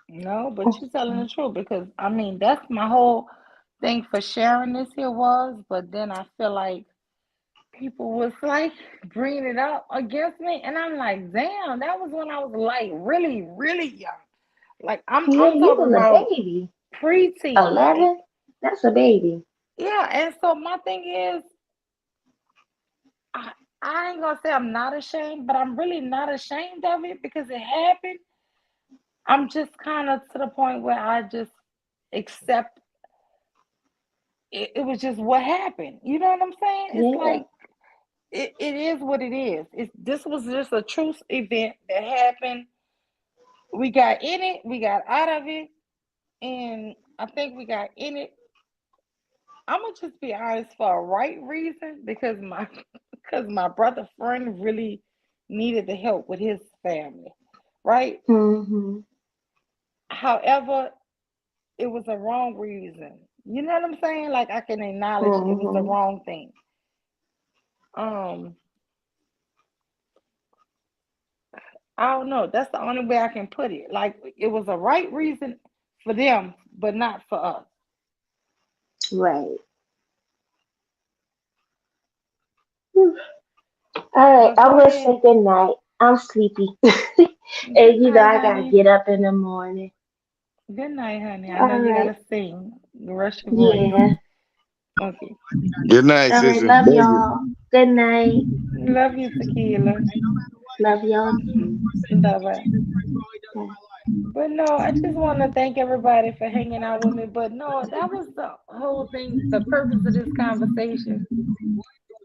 No, but you're telling the truth because I mean that's my whole thing for sharing this here was, but then I feel like people was like bringing it up against me, and I'm like, damn, that was when I was like really, really young. Like Yeah, I'm you talking was a about baby. preteen, like 11? That's a baby. yeah. And so my thing is, I I ain't gonna say I'm not ashamed, but I'm really not ashamed of it because it happened. I'm just kind of to the point where I just accept it, it was just what happened. You know what I'm saying? It's Yeah. like it is what it is. It's this was just a truth event that happened. We got in it, we got out of it, and I think we got in it. I'm gonna just be honest for a right reason because my because my brother friend really needed the help with his family, right? Mhm. However, it was a wrong reason. You know what I'm saying? Like I can acknowledge it was the Mhm. wrong thing. Um, I don't know. That's the only way I can put it. Like it was a right reason for them, but not for us. Right. All right, But I'm go gonna say ahead. good night. I'm sleepy. Good And night, I gotta honey. get up in the morning. Good night, honey. I know All you right. gotta sing. Rush your voice. Yeah. Okay. Good night, All right, sister. love Love you. y'all. Good night. Love you, Tequila. Love y'all too. Bye bye. Bye. But no, I just want to thank everybody for hanging out with me. But no, that was the whole thing. The purpose of this conversation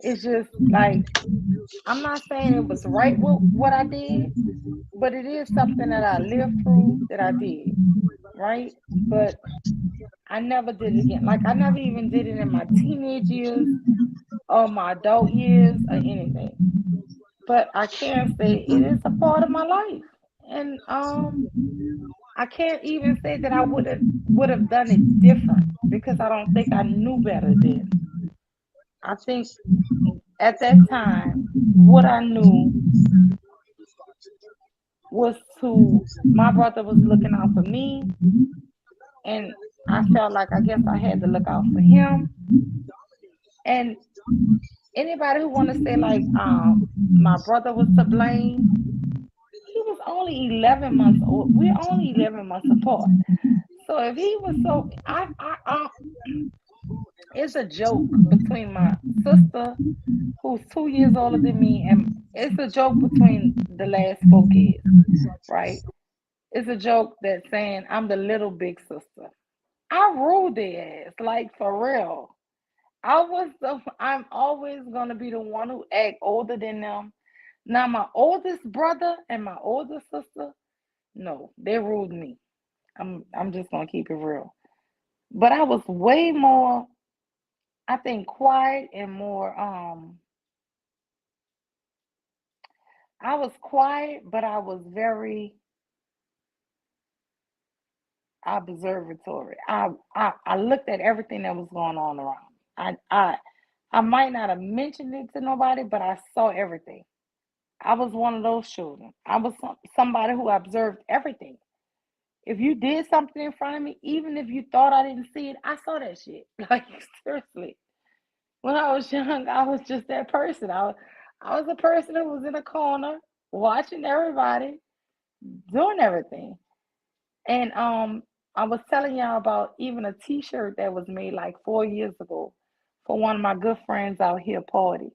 is just like I'm not saying it was right what I did, but it is something that I lived through that I did, right? But I never did it again. Like I never even did it in my teenage years or my adult years or anything. But I can say it is a part of my life. And I can't even say that I would have done it different because I don't think I knew better then. I think at that time what I knew was to my brother was looking out for me and I felt like I guess I had to look out for him. And anybody who want to say like my brother was to blame, he was only 11 months old. We're only 11 months apart. So if he was so I it's a joke between my sister who's 2 years older than me and it's a joke between the last four kids, right? It's a joke that saying I'm the little big sister. I ruled their ass, like for real. I'm always gonna be the one who act older than them. Now my oldest brother and my older sister, no, they ruled me. I'm just gonna keep it real. But I was way more, I think, quiet and more I was quiet, but I was very observatory. I looked at everything that was going on around. I might not have mentioned it to nobody, but I saw everything. I was one of those children. I was somebody who observed everything. If you did something in front of me, even if you thought I didn't see it, I saw that shit. Like seriously. When I was young, I was just that person. I was a person who was in a corner watching everybody doing everything. And I was telling y'all about even a T-shirt that was made like 4 years ago for one of my good friends out here party,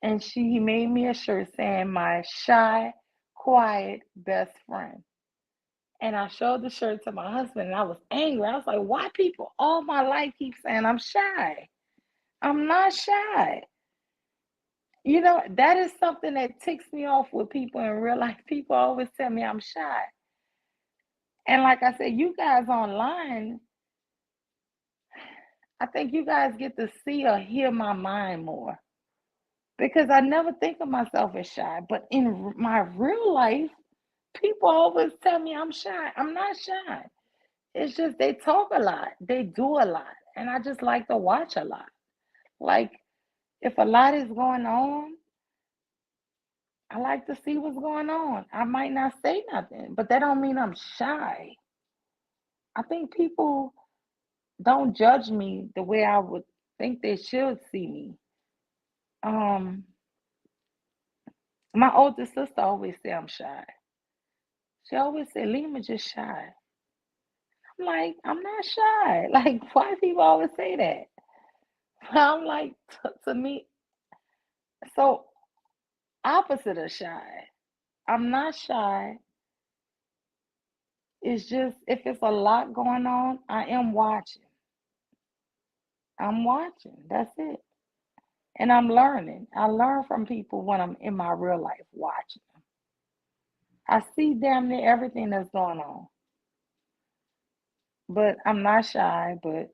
and he made me a shirt saying my shy, quiet best friend. And I showed the shirt to my husband, and I was angry. I was like, "Why people all my life keep saying I'm shy? I'm not shy." You know, that is something that ticks me off with people in real life. People always tell me I'm shy. And like I said, you guys online, I think you guys get to see or hear my mind more because I never think of myself as shy. But in my real life, people always tell me I'm shy. I'm not shy. It's just they talk a lot, they do a lot, and I just like to watch a lot. Like if a lot is going on, I like to see what's going on. I might not say nothing, but that don't mean I'm shy. I think people don't judge me the way I would think they should see me. Um, my older sister always say I'm shy. She always say Lima just shy. I'm like, I'm not shy. Like, why people always say that? I'm like, to me, so opposite of shy. I'm not shy. It's just if it's a lot going on, I am watching. I'm watching. That's it. And I'm learning. I learn from people when I'm in my real life watching them. I see damn near everything that's going on. But I'm not shy, but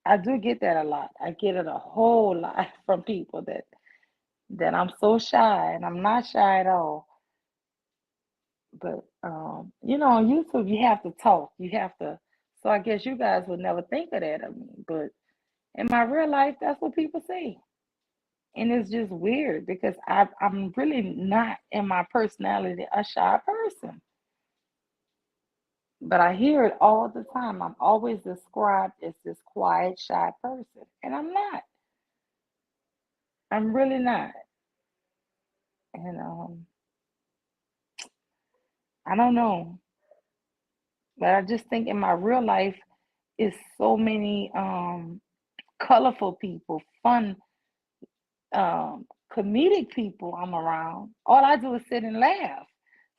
I do get that a lot. I get it a whole lot from people that I'm so shy and I'm not shy at all. But on YouTube you have to talk. You have to so I guess you guys would never think of that of me. But in my real life, that's what people say. And it's just weird because I'm really not in my personality a shy person. But I hear it all the time. I'm always described as this quiet, shy person. And I'm not. I'm really not. And I don't know. But I just think in my real life is so many colorful people, fun, comedic people I'm around. All I do is sit and laugh.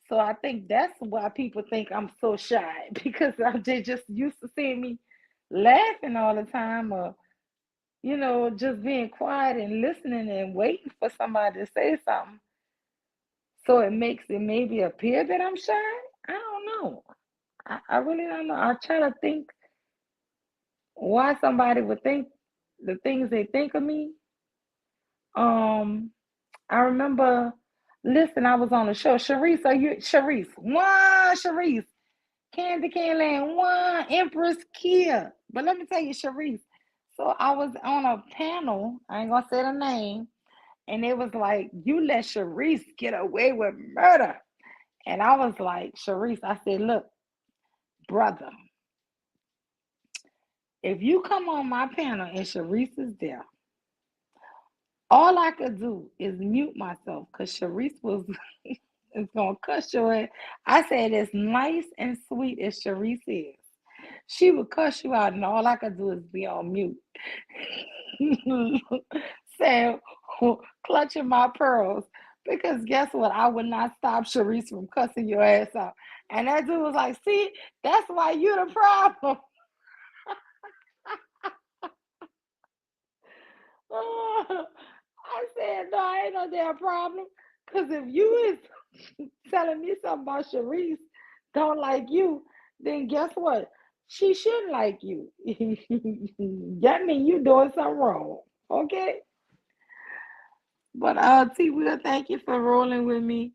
So I think that's why people think I'm so shy because they just used to seeing me laughing all the time or, just being quiet and listening and waiting for somebody to say something. So it makes it maybe appear that I'm shy. I don't know. I really don't know. I try to think why somebody would think the things they think of me. Um, I remember, listen, I was on a show. Sharice, are you Sharice? One Sharice. Candy Candyland, one Empress Kia. But let me tell you, Sharice. So I was on a panel, I ain't gonna say the name, and it was like, you let Sharice get away with murder. And I was like, Sharice, I said, look, brother, if you come on my panel and Sharice is there, all I could do is mute myself because Sharice was is gonna cuss your ass. I said, as nice and sweet as Sharice is, she would cuss you out, and all I could do is be on mute. Saying, clutching my pearls. Because guess what? I would not stop Sharice from cussing your ass out. And that dude was like, see, that's why you the problem. I said, no, I ain't no damn problem. Because if you is telling me something about Sharice don't like you, then guess what? She shouldn't like you. That means you doing something wrong. Okay? But T Will, thank you for rolling with me.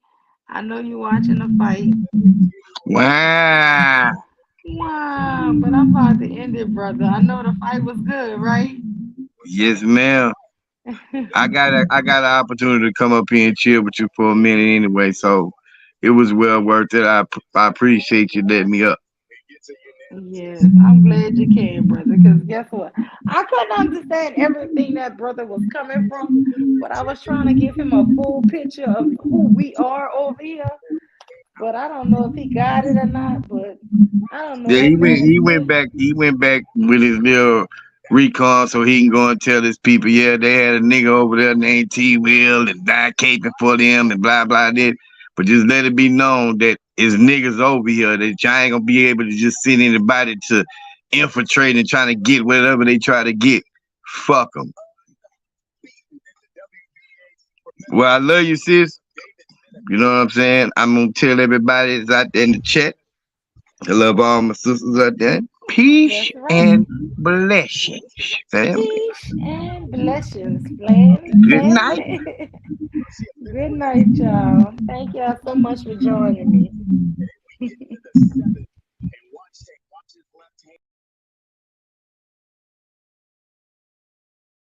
I know you watching the fight. Wow. Wow, but I'm about to end it, brother. I know the fight was good, right? Yes, ma'am. I got an opportunity to come up here and chill with you for a minute anyway, so it was well worth it. I appreciate you letting me up. Yes, I'm glad you came, brother. Because guess what? I couldn't understand everything that brother was coming from, but I was trying to give him a full picture of who we are over here. But I don't know if he got it or not. But I don't know Yeah, that man is he went still. back. He went back with his little recon so he can go and tell his people, yeah, they had a nigga over there named T Will and died caping for them and blah blah that. But just let it be known that it's niggas over here that y'all ain't gonna be able to just send anybody to infiltrate and trying to get whatever they try to get. Fuck them. Well, I love you, sis. You know what I'm saying? I'm gonna tell everybody that's out there in the chat. I love all my sisters out there. Peace That's right. and blessings, family. Peace and blessings, family, Good night. family. Good night, y'all. Thank y'all so much for joining me.